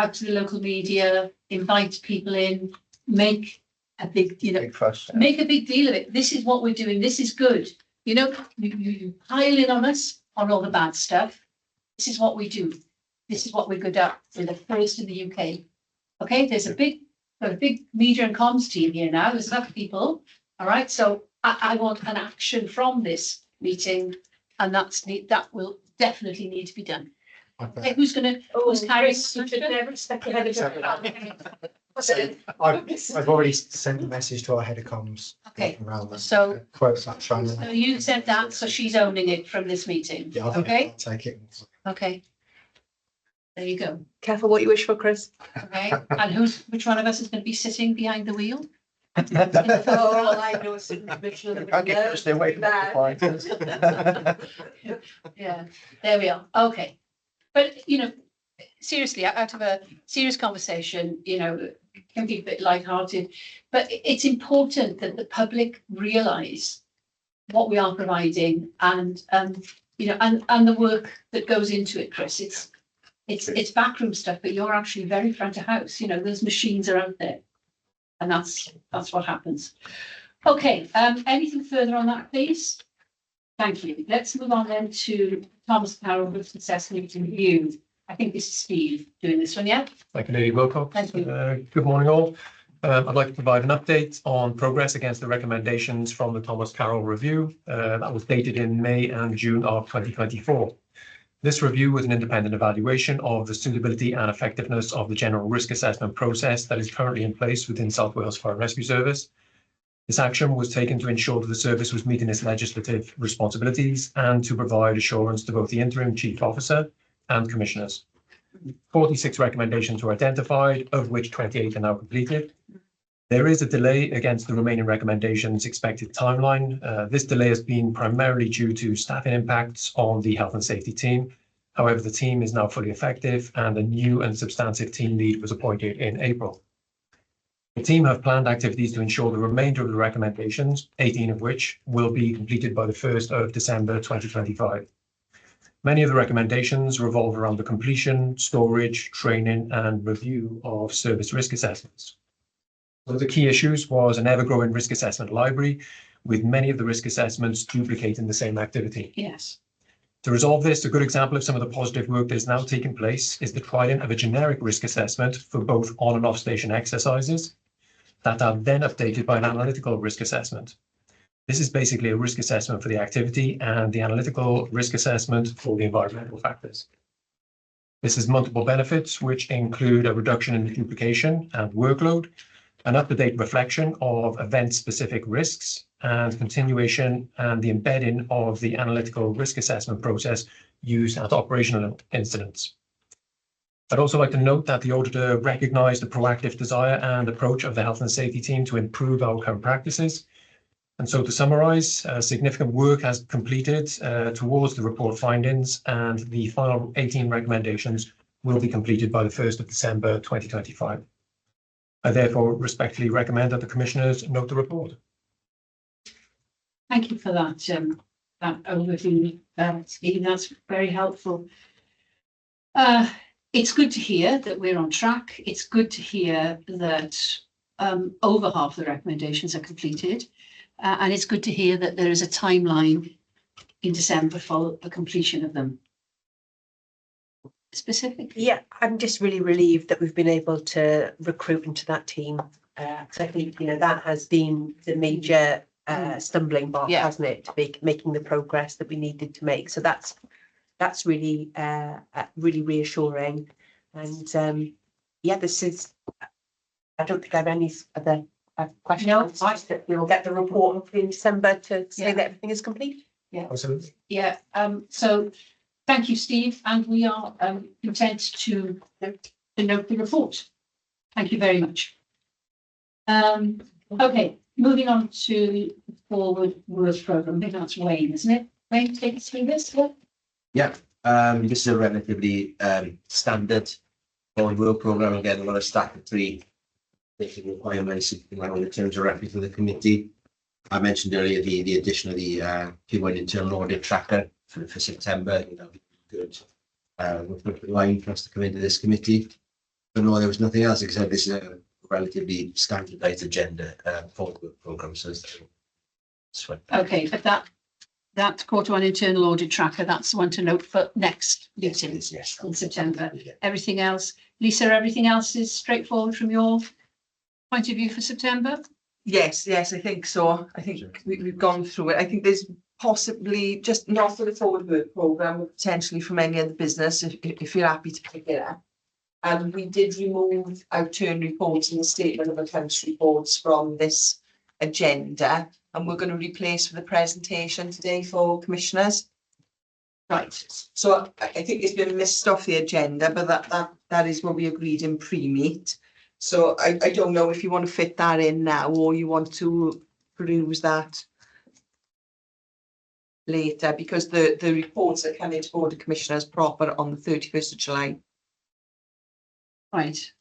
out to the local media, invite people in, make a big, you know, Big fuss. Yeah. make a big deal of it. This is what we're doing. This is good. You know, you pile in on us on all the bad stuff. This is what we do. This is what we're good at. We're the first in the UK. Okay, there's a big media and comms team here now. There's enough people. All right, so I want an action from this meeting, and that will definitely need to be done. Okay, who's carrying? Never step ahead of I've already sent a message to our head of comms. Okay, Around that. so- Quotes that trying So to. you said that, so she's owning it from this meeting. Yeah, Okay, I'll take it. okay. There you go. Careful what you wish for, Chris. Okay, and which one of us is going to be sitting behind the wheel? Oh, I know some commissioner. I get Chris, stay away from the Yeah, there we are. Okay. But, you know, seriously, out of a serious conversation, you know, it can be a bit lighthearted, but it's important that the public realise what we are providing and you know, and the work that goes into it, Chris. It's backroom stuff, but you're actually very front of house. You know, those machines are out there. And that's what happens. Okay, anything further on that, please? Thank you. Let's move on then to Thomas Carroll Risk Assessment Review. I think this is Steve doing this one, yeah? Thank you, Lady Wilcox. Thank you. Good morning, all. I'd like to provide an update on progress against the recommendations from the Thomas Carroll Review that was dated in May and June of 2024. This review was an independent evaluation of the suitability and effectiveness of the general risk assessment process that is currently in place within South Wales Fire and Rescue Service. This action was taken to ensure that the service was meeting its legislative responsibilities and to provide assurance to both the interim chief officer and commissioners. 46 recommendations were identified, of which 28 are now completed. There is a delay against the remaining recommendations expected timeline. This delay has been primarily due to staffing impacts on the health and safety team. However, the team is now fully effective and a new and substantive team lead was appointed in April. The team have planned activities to ensure the remainder of the recommendations, 18 of which will be completed by the 1st of December 2025. Many of the recommendations revolve around the completion, storage, training and review of service risk assessments. One of the key issues was an ever-growing risk assessment library, with many of the risk assessments duplicating the same activity. Yes. To resolve this, a good example of some of the positive work that is now taking place is the trialing of a generic risk assessment for both on and off station exercises that are then updated by an analytical risk assessment. This is basically a risk assessment for the activity and the analytical risk assessment for the environmental factors. This has multiple benefits, which include a reduction in the duplication and workload, an up-to-date reflection of event-specific risks, and continuation and the embedding of the analytical risk assessment process used at operational incidents. I'd also like to note that the auditor recognised the proactive desire and approach of the health and safety team to improve our current practices. And so to summarise, significant work has completed towards the report findings, and the final 18 recommendations will be completed by the 1st of December 2025. I therefore respectfully recommend that the Commissioners note the report. Thank you for that, that overview, Steve. That's very helpful. It's good to hear that we're on track. It's good to hear that over half the recommendations are completed. And it's good to hear that there is a timeline in December for the completion of them. Specifically? Yeah, I'm just really relieved that we've been able to recruit into that team. So I think, you know, that has been the major stumbling block, hasn't it, to making the progress that we needed to make. So that's really really reassuring. And yeah, this is, I don't think I have any other questions. No, we'll get the report hopefully in December to say that everything is complete. Yeah, Absolutely. yeah. So thank you, Steve, and we are content to note the report. Thank you very much. Okay, moving on to the forward work programme. I think that's Wayne, isn't it? Wayne, take us through this. Yeah, this is a relatively standard forward work programme. Again, a lot of statutory requirements in terms of reference to the committee. I mentioned earlier the addition of the P1 internal audit tracker for September. You know, good line for us to come into this committee. But no, there was nothing else except this is a relatively standardised agenda for the work programme. So it's fine. Okay, but that Q1 internal audit tracker, that's the one to note for next meeting Yes. in September. Yeah. Everything else, Lisa, everything else is straightforward from your point of view for September? Yes, I think so. I think we've gone through it. I think there's possibly just not for the forward work programme, but potentially from any other business if you're happy to pick it up. And we did remove our turn reports and the statement of accounts reports from this agenda, and we're going to replace with a presentation today for commissioners. Right. So I think it's been missed off the agenda, but that is what we agreed in pre-meet. So I don't know if you want to fit that in now or you want to peruse that later, because the reports are coming to Board of Commissioners proper on the 31st of July. Right.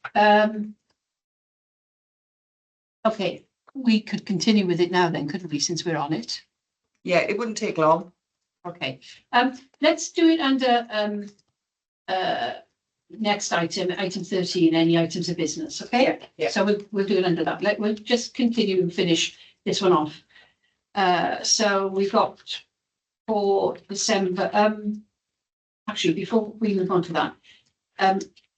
Okay, we could continue with it now then, couldn't we, since we're on it? Yeah, it wouldn't take long. Okay, let's do it under next item 13, any items of business, okay? Yeah. So we'll do it under that. We'll just continue and finish this one off. So we've got for December, actually, before we move on to that,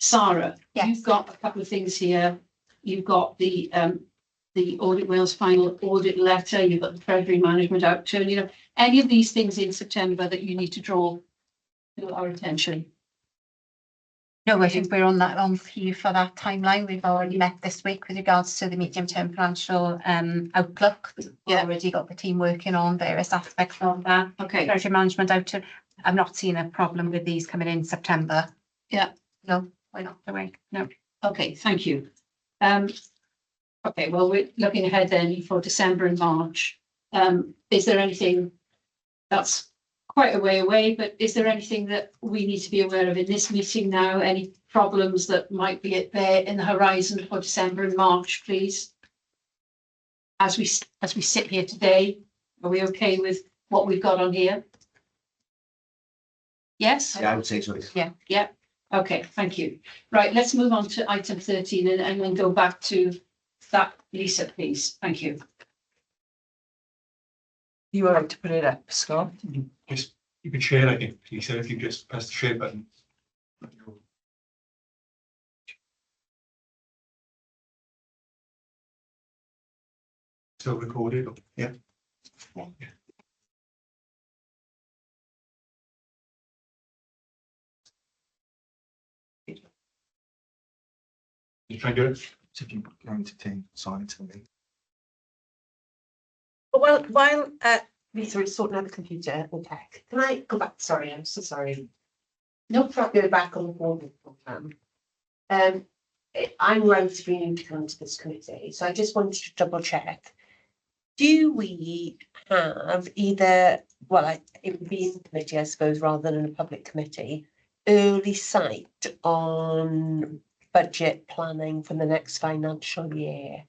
Sarah, you've got a couple of things here. You've got the Audit Wales final audit letter, you've got the Treasury Management outturn, you know, any of these things in September that you need to draw to our attention? No, I think we're on cue for that timeline. We've already met this week with regards to the medium-term financial outlook. We've already got the team working on various aspects of that. Okay. Treasury management outturn. I'm not seeing a problem with these coming in September. Yeah. No, we're not doing. No. Okay, thank you. Okay, well, we're looking ahead then for December and March. Is there anything that's quite a way away, but is there anything that we need to be aware of in this meeting now? Any problems that might be there in the horizon for December and March, please? As we sit here today, are we okay with what we've got on here? Yes? Yeah, I would say so. Yeah. Okay, thank you. Right, let's move on to item 13 and then go back to that, Lisa, please. Thank you. You were right to put it up, Scott. Just, you can share, I think, Lisa, if you just press the share button. Still recorded? Yeah. You try and do it? So if you're going to take sign to me. Well, while Lisa is sorting out the computer and tech. Can I go back? Sorry, I'm so sorry. No Go back on the board programme. I'm relatively new to come to this committee, so I just wanted to double check. Do we have either, it would be in the committee, I suppose, rather than in a public committee, early sight on budget planning for the next financial year?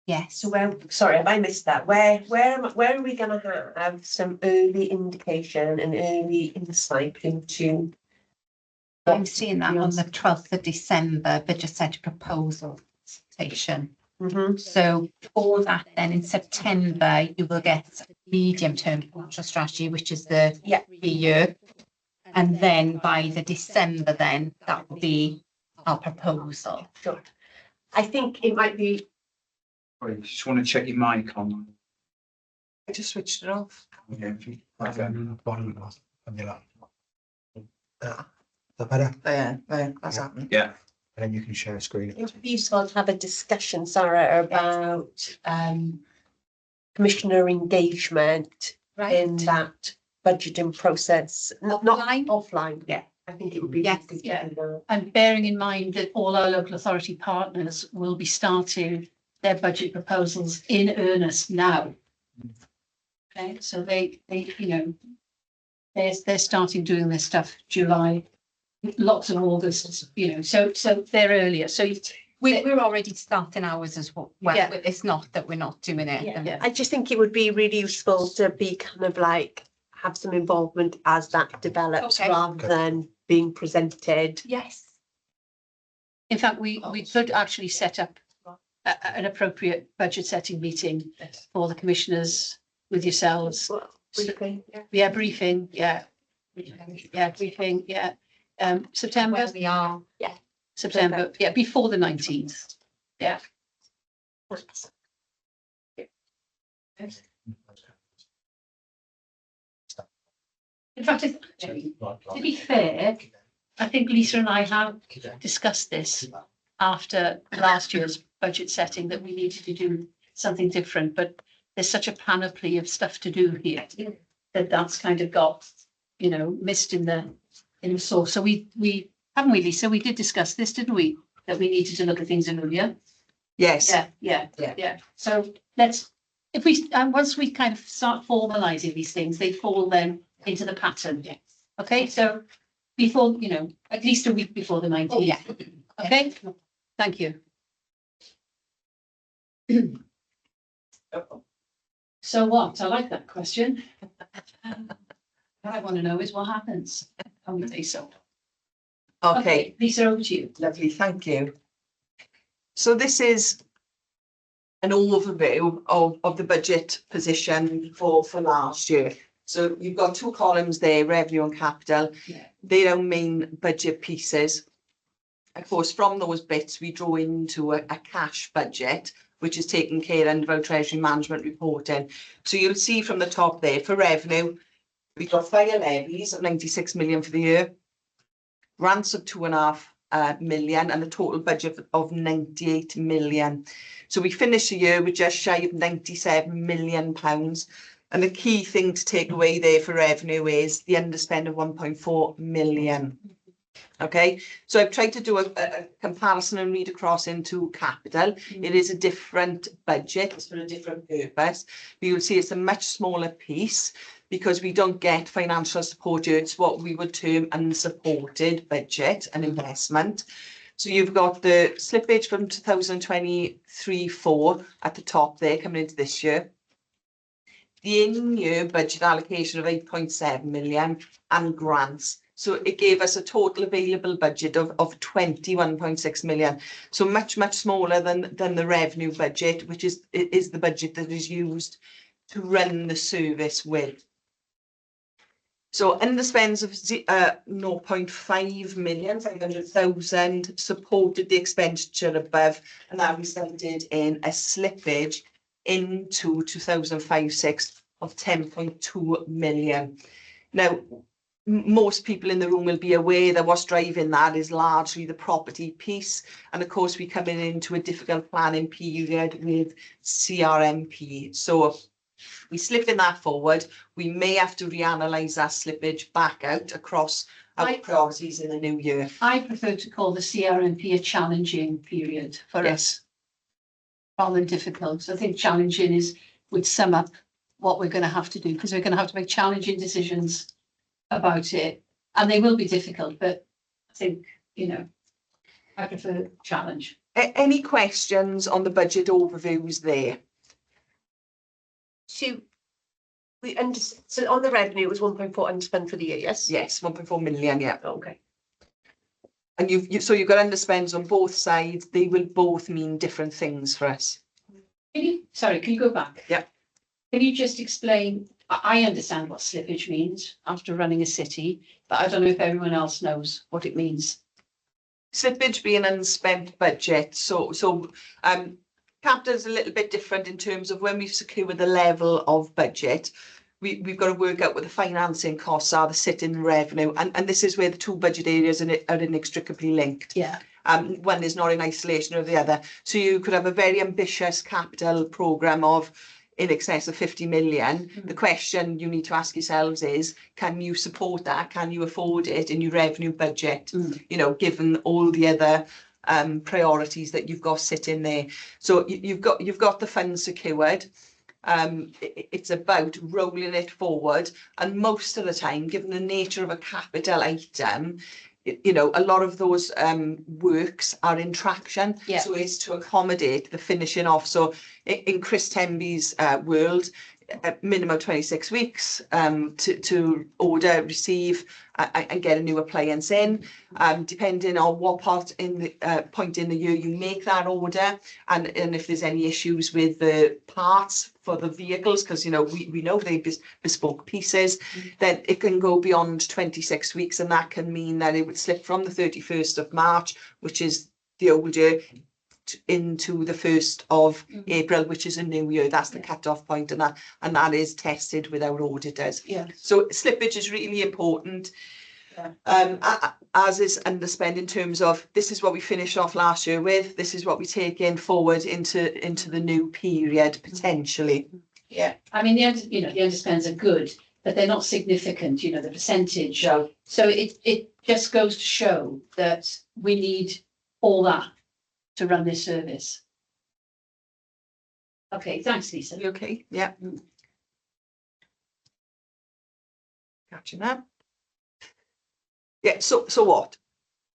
Yes. So sorry, have I missed that? Where are we gonna have some early indication and early insight into? I'm seeing that on the 12th of December, budget set proposal presentation. Mm-hmm. So for that, then in September, you will get medium-term financial strategy, which is the 3-year. And then by the December, then that will be our proposal. Sure. I think it might be. Sorry, just want to check your mic on. I just switched it off. Yeah. Bottom of your laptop. Is that better? There, that's happening. Yeah. And then you can share a screen. It would be useful to have a discussion, Sarah, about commissioner engagement in that budgeting process. Not offline. Yeah, I think it would be. Yes, good to yeah. do that. And bearing in mind that all our local authority partners will be starting their budget proposals in earnest now. Okay, so they, you know, they're starting doing this stuff July, lots of August, you know, so they're earlier. So We're already starting ours as well. Yeah. It's not that we're not doing it. Yeah. I just think it would be really useful to be kind of like have some involvement as that develops Okay. rather than being presented. Yes. in fact, we could actually set up an appropriate budget setting meeting for the commissioners with yourselves. Briefing, Yeah, briefing, yeah. Yeah, briefing, yeah. September, Where we are. September, yeah, before the 19th. Yeah. In fact, actually, to be fair, I think Lisa and I have discussed this after last year's budget setting, that we needed to do something different, but there's such a panoply of stuff to do here that's kind of got, you know, missed in the source. So we haven't we, Lisa? We did discuss this, didn't we? That we needed to look at things earlier. Yes. Yeah. So let's, if we, once we kind of start formalizing these things, they fall then into the pattern. Yes. Okay, so before, you know, at least a week before the 19th. Oh, yeah. Okay, thank you. So what? I like that question. What I want to know is what happens on the day so. Okay, Lisa, over to you. lovely, thank you. So this is an overview of the budget position for last year. So you've got two columns there, revenue and capital. Yeah. They're our main budget pieces. Of course, from those bits, we draw into a cash budget, which is taken care of our treasury management reporting. So you'll see from the top there, for revenue, we've got fire levies of 96 million for the year, grants of 2.5 million, and a total budget of 98 million. So we finished the year with just shy of 97 million pounds. And the key thing to take away there for revenue is the underspend of 1.4 million. Okay, so I've tried to do a comparison and read across into capital. It is a different budget, it's for a different purpose. But you'll see it's a much smaller piece because we don't get financial support here. It's what we would term unsupported budget and investment. So you've got the slippage from 2023-4 at the top there coming into this year. The in-year budget allocation of 8.7 million and grants. So it gave us a total available budget of 21.6 million. So much smaller than the revenue budget, which is the budget that is used to run the service with. So underspends of 0.5 million, 500,000 supported the expenditure above, and that resulted in a slippage into 2005-6 of 10.2 million. Now, most people in the room will be aware that what's driving that is largely the property piece. And of course, we're coming into a difficult planning period with CRMP. So We slipping that forward, we may have to reanalyse that slippage back out across our Right. priorities in the new year. I prefer to call the CRMP a challenging period for us, Yes, rather than difficult. I think challenging would sum up what we're going to have to do, because we're going to have to make challenging decisions about it. And they will be difficult, but I think, I prefer challenge. Any questions on the budget overviews there? So so on the revenue, it was 1.4 underspend for the year, yes? Yes, 1.4 million, yeah. Okay. And so you've got underspends on both sides. They will both mean different things for us. Can you go back? Yeah. Can you just explain, I understand what slippage means after running a city, but I don't know if everyone else knows what it means. Slippage being unspent budget. So capital is a little bit different in terms of when we've secured the level of budget. We've got to work out what the financing costs are, the sitting revenue, and this is where the two budget areas are inextricably linked. Yeah. One is not in isolation of the other. So you could have a very ambitious capital programme of in excess of 50 million. The question you need to ask yourselves is, can you support that? Can you afford it in your revenue budget? Given all the other priorities that you've got sitting there. So you've got the funds secured. It's about rolling it forward, and most of the time, given the nature of a capital item, a lot of those works are in traction. Yeah. So it's to accommodate the finishing off. So in Chris Temby's world, minimum 26 weeks to order, receive and get a new appliance in, depending on what point in the year you make that order, and if there's any issues with the parts for the vehicles, because we know they bespoke pieces, then it can go beyond 26 weeks, and that can mean that it would slip from the 31st of March, which is the old year, into the 1st of April, which is a new year. That's the cut-off point, and that is tested with our auditors. Yeah. So slippage is really important. Yeah. As is underspend in terms of this is what we finished off last year with, this is what we take in forward into the new period potentially. Yeah, I mean, the underspends are good, but they're not significant, the percentage. No. So it just goes to show that we need all that to run this service. Okay, thanks, Lisa. You okay? Yeah. Catching up. Yeah, so what?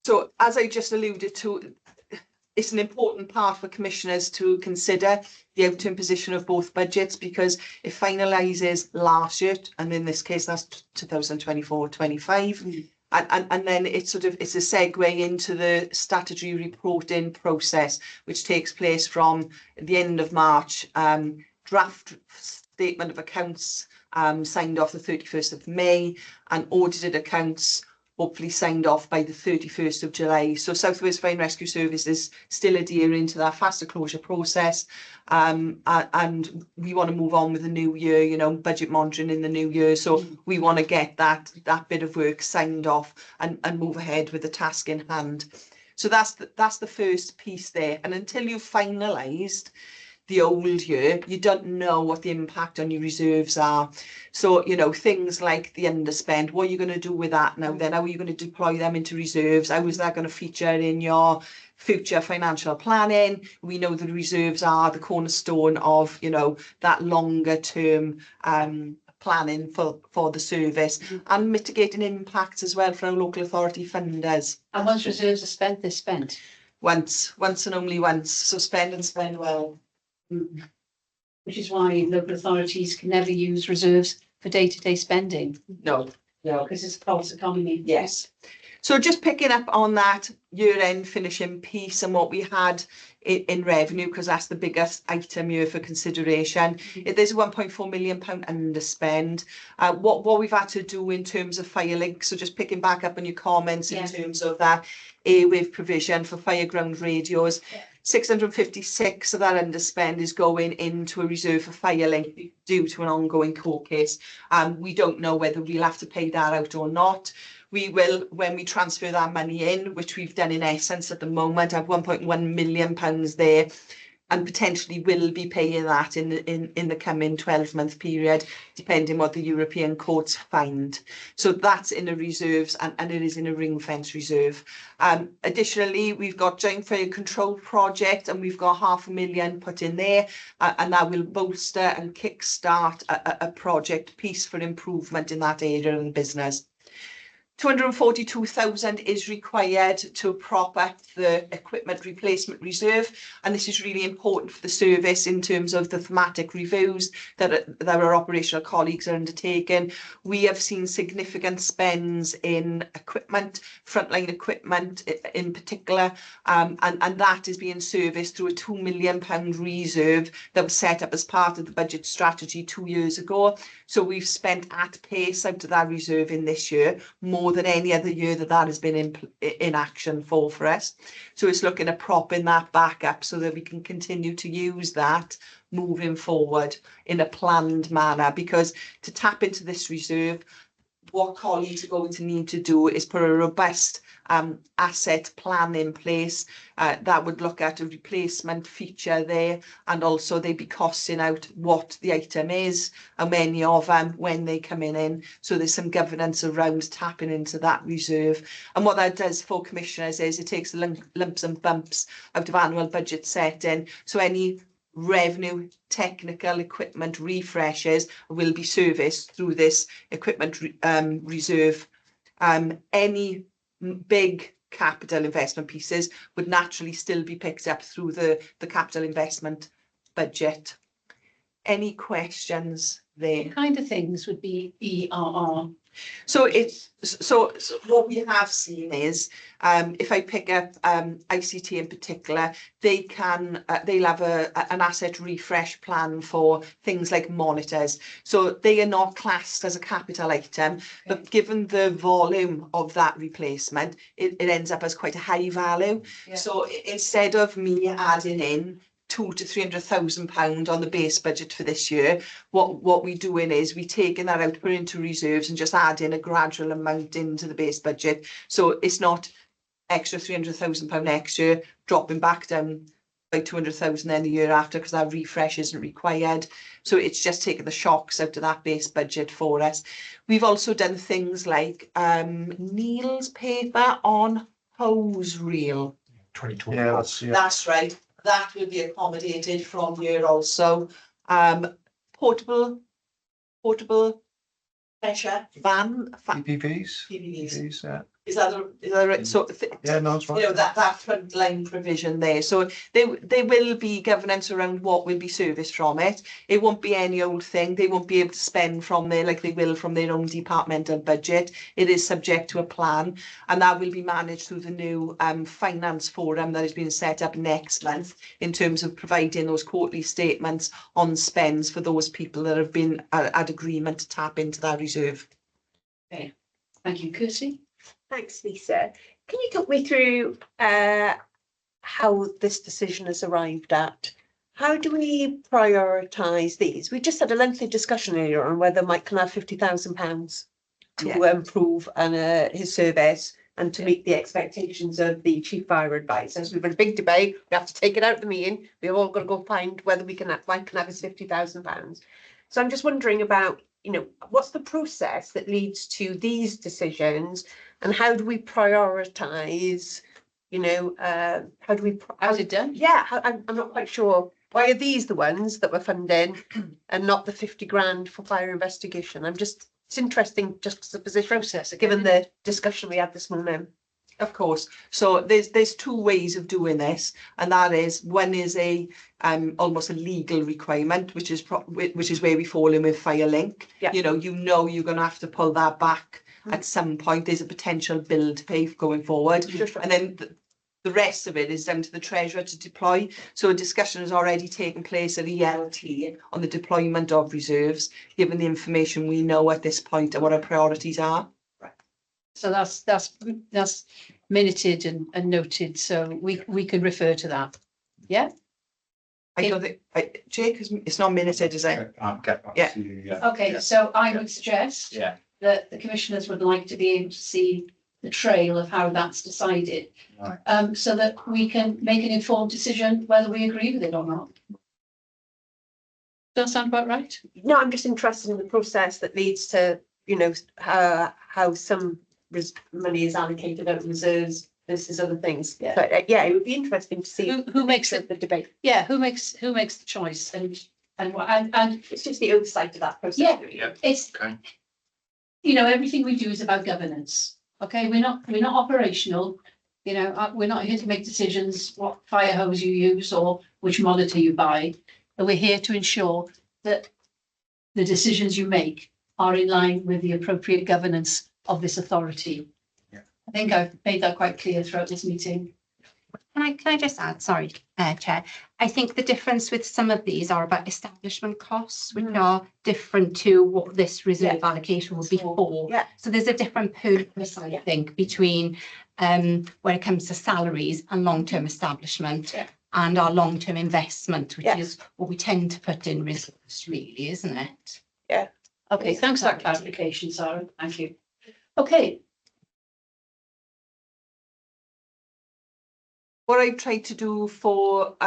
So as I just alluded to, it's an important part for commissioners to consider the outturn position of both budgets, because it finalises last year, and in this case that's 2024-25. And then it's a segue into the statutory reporting process, which takes place from the end of March. Draft statement of accounts signed off the 31st of May, and audited accounts hopefully signed off by the 31st of July. So South Wales Fire and Rescue Service is still adhering to that faster closure process. And we want to move on with the new year, budget monitoring in the new year. So we want to get that bit of work signed off and move ahead with the task in hand. So that's the first piece there. And until you've finalised the old year, you don't know what the impact on your reserves are. So, things like the underspend, what are you going to do with that now then? How are you going to deploy them into reserves? How is that going to feature in your future financial planning? We know the reserves are the cornerstone of, that longer term planning for the service, and mitigating impacts as well for our local authority funders. And once reserves are spent, they're spent. Once and only once. So spend and spend well. Which is why local authorities can never use reserves for day-to-day spending. No. Because it's a false economy. Yes. So just picking up on that year-end finishing piece and what we had in revenue, because that's the biggest item here for consideration. There's a £1.4 million underspend. What we've had to do in terms of fire links, so just picking back up on your comments in terms of that airwave provision for fireground radios. 656 of that underspend is going into a reserve for fire link due to an ongoing court case. We don't know whether we'll have to pay that out or not. We will, when we transfer that money in, which we've done in essence at the moment, have £1.1 million there. and potentially will be paying that in the coming 12-month period, depending what the European courts find. So that's in the reserves, and it is in a ring fence reserve. Additionally, we've got joint fire control project, and we've got £500,000 put in there, and that will bolster and kickstart a project piece for improvement in that area of the business. 242,000 is required to prop up the equipment replacement reserve, and this is really important for the service in terms of the thematic reviews that our operational colleagues are undertaking. We have seen significant spends in equipment, frontline equipment in particular, and that is being serviced through a £2 million reserve that was set up as part of the budget strategy 2 years ago. So we've spent at pace out of that reserve in this year, more than any other year that has been in action for us. So it's looking at propping that back up so that we can continue to use that moving forward in a planned manner, because to tap into this reserve, what colleagues are going to need to do is put a robust asset plan in place that would look at a replacement feature there, and also they'd be costing out what the item is and many of them when they come in. So there's some governance around tapping into that reserve. And what that does for commissioners is it takes the lumps and bumps out of annual budget setting. So any revenue technical equipment refreshes will be serviced through this equipment reserve. Any big capital investment pieces would naturally still be picked up through the capital investment budget. Any questions there? What kind of things would be ERR? So what we have seen is, if I pick up ICT in particular, they'll have an asset refresh plan for things like monitors. So they are not classed as a capital item, but given the volume of that replacement, it ends up as quite a high value. Yeah. So instead of me adding in £200,000 to £300,000 on the base budget for this year, what we're doing is we're taking that out, put it into reserves, and just adding a gradual amount into the base budget. So it's not extra £300,000 next year, dropping back down by 200,000 then the year after, because that refresh isn't required. So it's just taking the shocks out of that base budget for us. We've also done things like Neil's paper on hose reel. 22. Yeah, That's right. That will be accommodated from here also. Portable pressure van. PPVs. PPVs. Yeah. Is that right? So Yeah, no, it's right. you know, that frontline provision there. So there will be governance around what will be serviced from it. It won't be any old thing. They won't be able to spend from there like they will from their own departmental budget. It is subject to a plan, and that will be managed through the new finance forum that is being set up next month in terms of providing those quarterly statements on spends for those people that have been at agreement to tap into that reserve. Okay, thank you, Kirsty. Thanks, Lisa. Can you talk me through how this decision is arrived at? How do we prioritise these? We just had a lengthy discussion earlier on whether Mike can have £50,000 to improve his service and to meet the expectations of the chief fire advisors. We've had a big debate. We have to take it out of the meeting. We've all got to go find whether Mike can have his £50,000. So I'm just wondering about, you know, what's the process that leads to these decisions, and how do we prioritise, you know, how do we... How's it done? Yeah, I'm not quite sure. Why are these the ones that we're funding and not the 50 grand for fire investigation? It's interesting just as a position, Process, given the discussion we had this morning. Of course. So there's two ways of doing this, and that is, one is a almost a legal requirement, which is where we fall in with Firelink. Yeah. You know you're going to have to pull that back at some point. There's a potential bill to pay going forward, and then the rest of it is down to the treasurer to deploy. So a discussion has already taken place at ELT on the deployment of reserves, given the information we know at this point and what our priorities are. So that's minuted and noted, so we can refer to that. Yeah? I don't think, Jake, it's not minuted, is it? I'll get back Yeah. to you, yeah. Okay, so I would suggest Yeah. that the commissioners would like to be able to see the trail of how that's decided. Right. So that we can make an informed decision whether we agree with it or not. Does that sound about right? No, I'm just interested in the process that leads to, you know, how some money is allocated out of reserves versus other things. Yeah. But yeah, it would be interesting to see Who makes it? the debate. Yeah, who makes the choice and It's just the oversight of that process. Yeah. really. Yeah. it's, Okay. you know, everything we do is about governance. Okay, we're not operational. You know, we're not here to make decisions what fire hose you use or which monitor you buy. But we're here to ensure that the decisions you make are in line with the appropriate governance of this authority. Yeah. I think I've made that quite clear throughout this meeting. Can I just add, sorry, Chair, I think the difference with some of these are about establishment costs, which are different to what this reserve allocation would be for. Yeah. So there's a different purpose, I think, between when it comes to salaries and long-term establishment and our long-term investment, which is what we tend to put in reserves, really, isn't it? Yeah. Okay, thanks for that clarification, Sarah. Thank you. Okay. What I've tried to do for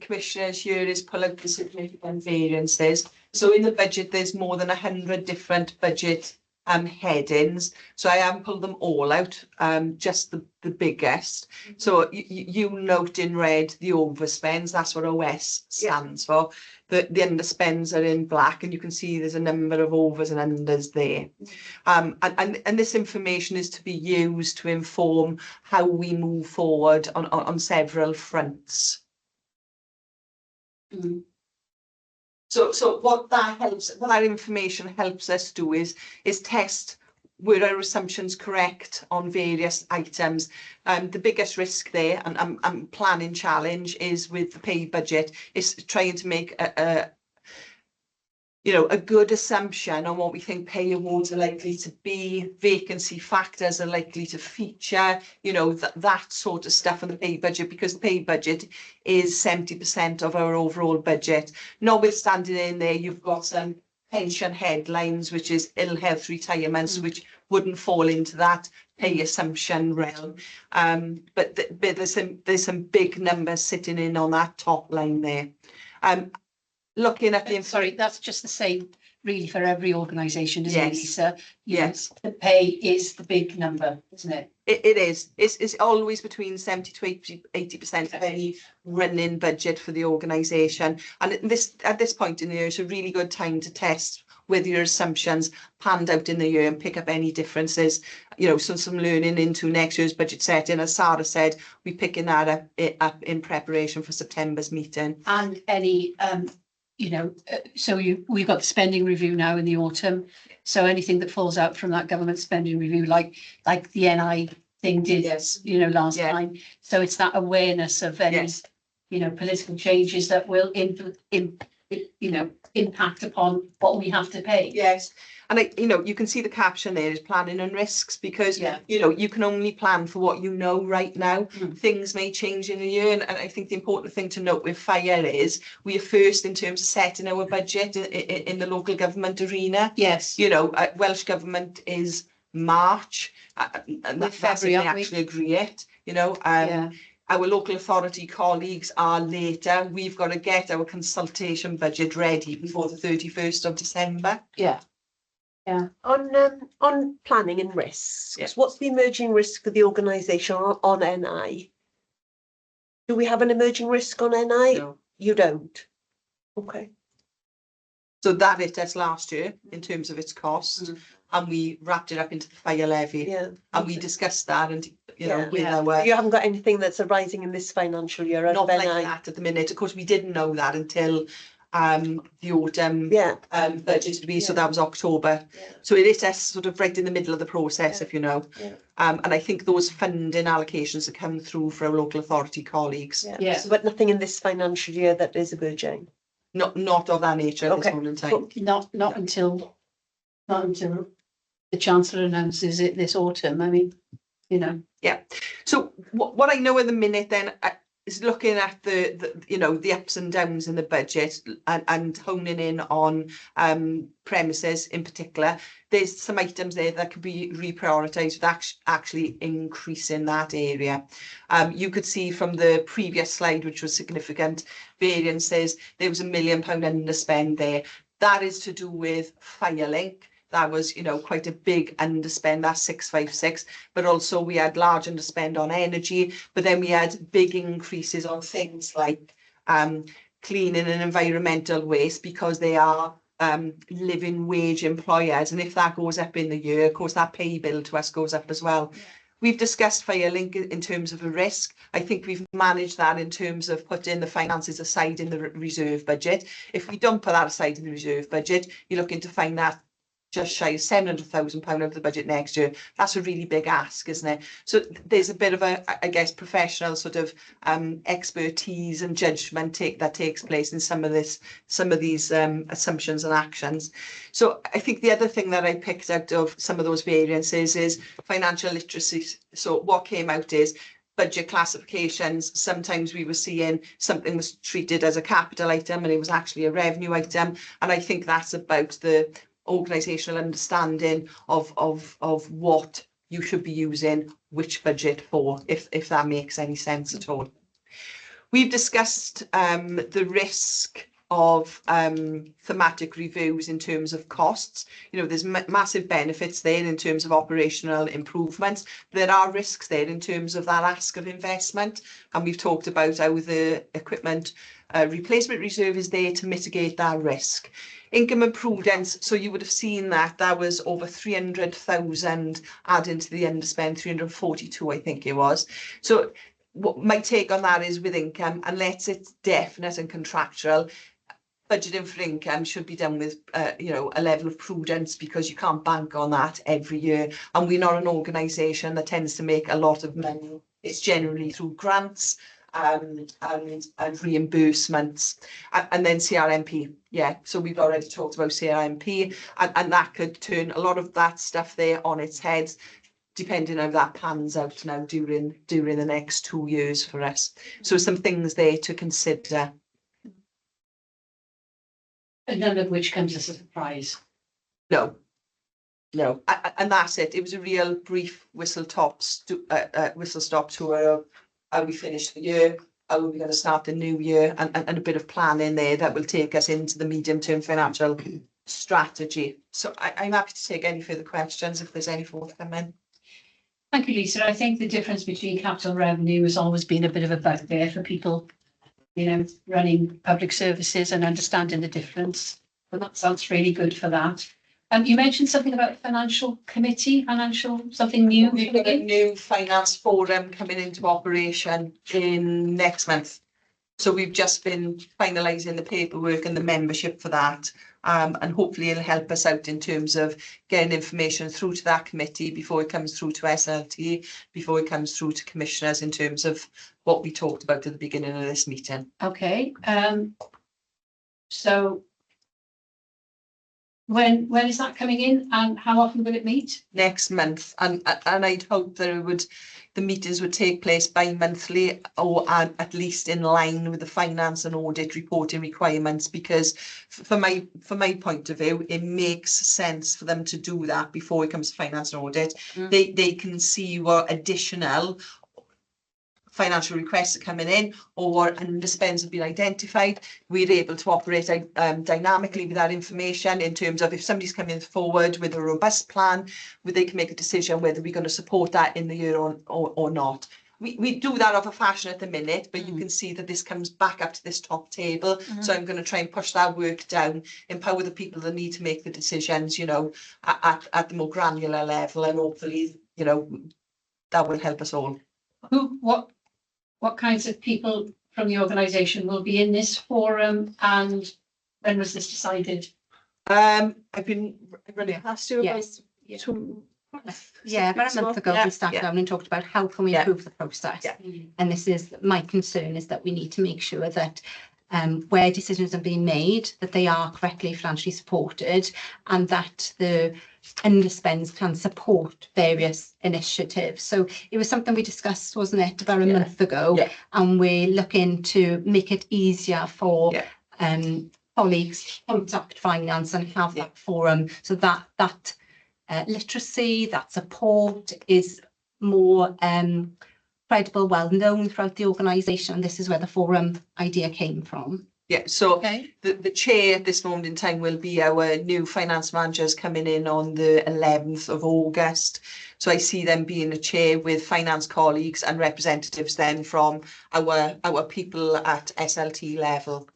commissioners here is pull out the significant variances. So in the budget, there's more than 100 different budget headings. So I haven't pulled them all out, just the biggest. So you note in red the overspends, that's what OS stands for. The underspends are in black, and you can see there's a number of overs and unders there. And this information is to be used to inform how we move forward on several fronts. Mm. So what that information helps us do is test were our assumptions correct on various items. The biggest risk there and planning challenge is with the pay budget is trying to make a good assumption on what we think pay awards are likely to be, vacancy factors are likely to feature, that sort of stuff in the pay budget, because the pay budget is 70% of our overall budget. Notwithstanding in there, you've got some pension headlines, which is ill health retirements, which wouldn't fall into that pay assumption realm. But there's some big numbers sitting in on that top line there. Looking at the Sorry, that's just the same really for every organisation, isn't it, Lisa? Yes. The pay is the big number, isn't it? It is. It's always between 70 to 80% of any running budget for the organisation. And at this point in the year, it's a really good time to test whether your assumptions panned out in the year and pick up any differences. Some learning into next year's budget setting. As Sarah said, we're picking that up in preparation for September's meeting. And any so we've got the spending review now in the autumn. So anything that falls out from that government spending review, like the NI thing did, last time. So it's that awareness of any, political changes that will impact upon what we have to pay. Yes. And you can see the caption there is planning and risks, because you can only plan for what you know right now. Things may change in a year, and I think the important thing to note with fire is we are first in terms of setting our budget in the local government arena. Yes. Welsh government is March, and that's if they actually agree it. Our local authority colleagues are later. We've got to get our consultation budget ready before the 31st of December. Yeah. On planning and risks, what's the emerging risk for the organisation on NI? Do we have an emerging risk on NI? No. You don't? Okay. So that hit us last year in terms of its cost, and we wrapped it up into the fire levy. Yeah. And we discussed that, and with You haven't got anything that's arising in this financial year? Not like that at the minute. Of course, we didn't know that until the autumn budget to be, so that was October. So it is us sort of right in the middle of the process, if you know. And I think those funding allocations that come through for our local authority colleagues. So, but nothing in this financial year that is emerging? Not of that nature at this moment in time. Not until the Chancellor announces it this autumn. I mean, Yeah. So what I know at the minute then, is looking at the ups and downs in the budget and honing in on premises in particular. There's some items there that could be reprioritised with actually increasing that area. You could see from the previous slide, which was significant variances, there was £1 million underspend there. That is to do with Firelink. That was, quite a big underspend, that's 656, but also we had large underspend on energy, but then we had big increases on things like cleaning and environmental waste, because they are living wage employers. And if that goes up in the year, of course, that pay bill to us goes up as well. Yeah. We've discussed Firelink in terms of a risk. I think we've managed that in terms of putting the finances aside in the reserve budget. If we don't put that aside in the reserve budget, you're looking to find that just shy of £700,000 over the budget next year. That's a really big ask, isn't it? So there's a bit of a, I guess, professional sort of expertise and judgment that takes place in some of these assumptions and actions. So I think the other thing that I picked out of some of those variances is financial literacy. So what came out is budget classifications. Sometimes we were seeing something was treated as a capital item and it was actually a revenue item. And I think that's about the organisational understanding of what you should be using which budget for, if that makes any sense at all. We've discussed the risk of thematic reviews in terms of costs. There's massive benefits there in terms of operational improvements. There are risks there in terms of that ask of investment, and we've talked about how the equipment replacement reserve is there to mitigate that risk. Income and prudence, so you would have seen that was over 300,000 adding to the underspend, 342 I think it was. So what my take on that is, with income, unless it's definite and contractual, budgeting for income should be done with a level of prudence, because you can't bank on that every year, and we're not an organisation that tends to make a lot of money. It's generally through grants and reimbursements, and then CRMP. Yeah, so we've already talked about CRMP, and that could turn a lot of that stuff there on its head, depending on how that pans out now during the next 2 years for us. So some things there to consider. None of which comes as a surprise. No, and that's it. It was a real brief whistle-stop tour of how we finished the year, how are we going to start the new year, and a bit of planning there that will take us into the medium-term financial strategy. So I'm happy to take any further questions if there's any forthcoming. Thank you, Lisa. I think the difference between capital revenue has always been a bit of a bugbear for people, running public services and understanding the difference. But that sounds really good for that. You mentioned something about financial committee, something new. We've got a new finance forum coming into operation in next month. So we've just been finalising the paperwork and the membership for that. And hopefully it'll help us out in terms of getting information through to that committee before it comes through to SLT, before it comes through to commissioners, in terms of what we talked about at the beginning of this meeting. Okay. So when is that coming in, and how often will it meet? Next month, and I'd hope that the meetings would take place bi-monthly, or at least in line with the finance and audit reporting requirements, because from my point of view, it makes sense for them to do that before it comes to finance and audit. They can see what additional financial requests are coming in, or what underspends have been identified. We're able to operate dynamically with that information, in terms of if somebody's coming forward with a robust plan, where they can make a decision whether we're going to support that in the year or not. We do that of a fashion at the minute, but you can see that this comes back up to this top table. So I'm going to try and push that work down, empower the people that need to make the decisions, at the more granular level, and hopefully, that will help us all. What kinds of people from the organisation will be in this forum, and when was this decided? I've been running past you about Yes. About a month ago, we sat down and talked about how can we improve the process. And this is my concern, is that we need to make sure that where decisions are being made, that they are correctly financially supported, and that the underspends can support various initiatives. So it was something we discussed, wasn't it, about a month ago? Yeah. And we're looking to make it easier for Yeah. colleagues to contact finance and have that forum, so that literacy, that support is more credible, well known throughout the organisation. This is where the forum idea came from. Yeah, so Okay. the chair at this moment in time will be our new finance managers coming in on the 11th of August. So I see them being a chair with finance colleagues and representatives then from our people at SLT level.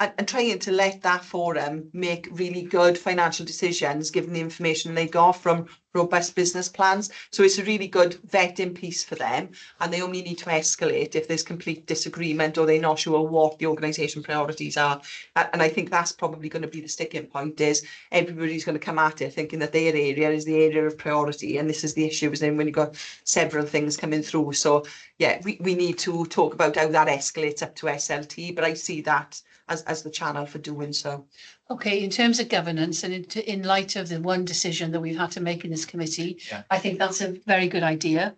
And trying to let that forum make really good financial decisions given the information they got from robust business plans. So it's a really good vetting piece for them, and they only need to escalate if there's complete disagreement or they're not sure what the organisation priorities are. And I think that's probably going to be the sticking point, is everybody's going to come at it thinking that their area is the area of priority and this is the issue, and when you've got several things coming through. So yeah, we need to talk about how that escalates up to SLT, but I see that as the channel for doing so. Okay, in terms of governance and in light of the one decision that we've had to make in this committee, I think that's a very good idea.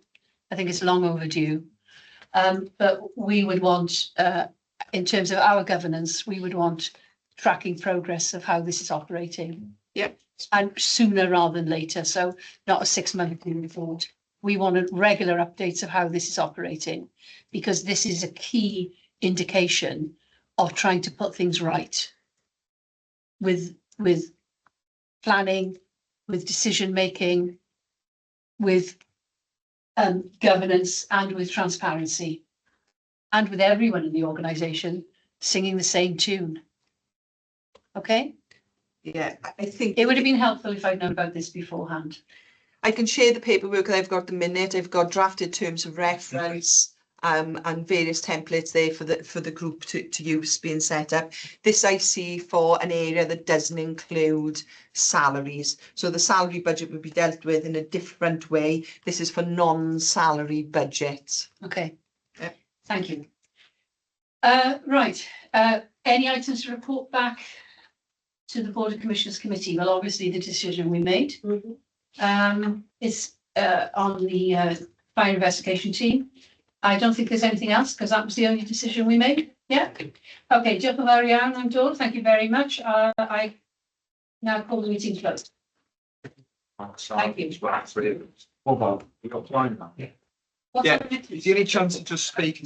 I think it's long overdue. But we would want, in terms of our governance, we would want tracking progress of how this is operating. Yep. And sooner rather than later, so not a 6-month report. We want regular updates of how this is operating, because this is a key indication of trying to put things right with planning, with decision making, with governance, and with transparency, and with everyone in the organisation singing the same tune. Okay? Yeah, I think It would have been helpful if I'd known about this beforehand. I can share the paperwork. I've got the minute. I've got drafted terms of reference. And various templates there for the group to use being set up. This I see for an area that doesn't include salaries. So the salary budget would be dealt with in a different way. This is for non-salary budgets. Okay. Yep. Thank you. Right. Any items to report back to the Board of Commissioners Committee? Well, obviously the decision we made is on the fire investigation team. I don't think there's anything else, because that was the only decision we made. Yeah. Okay, diolch yn fawr iawn, I'm Dawn. Thank you very much. I now call the meeting closed. Thank you. Hold on, we've got time now. What's Yeah, the next- is there any chance to just speak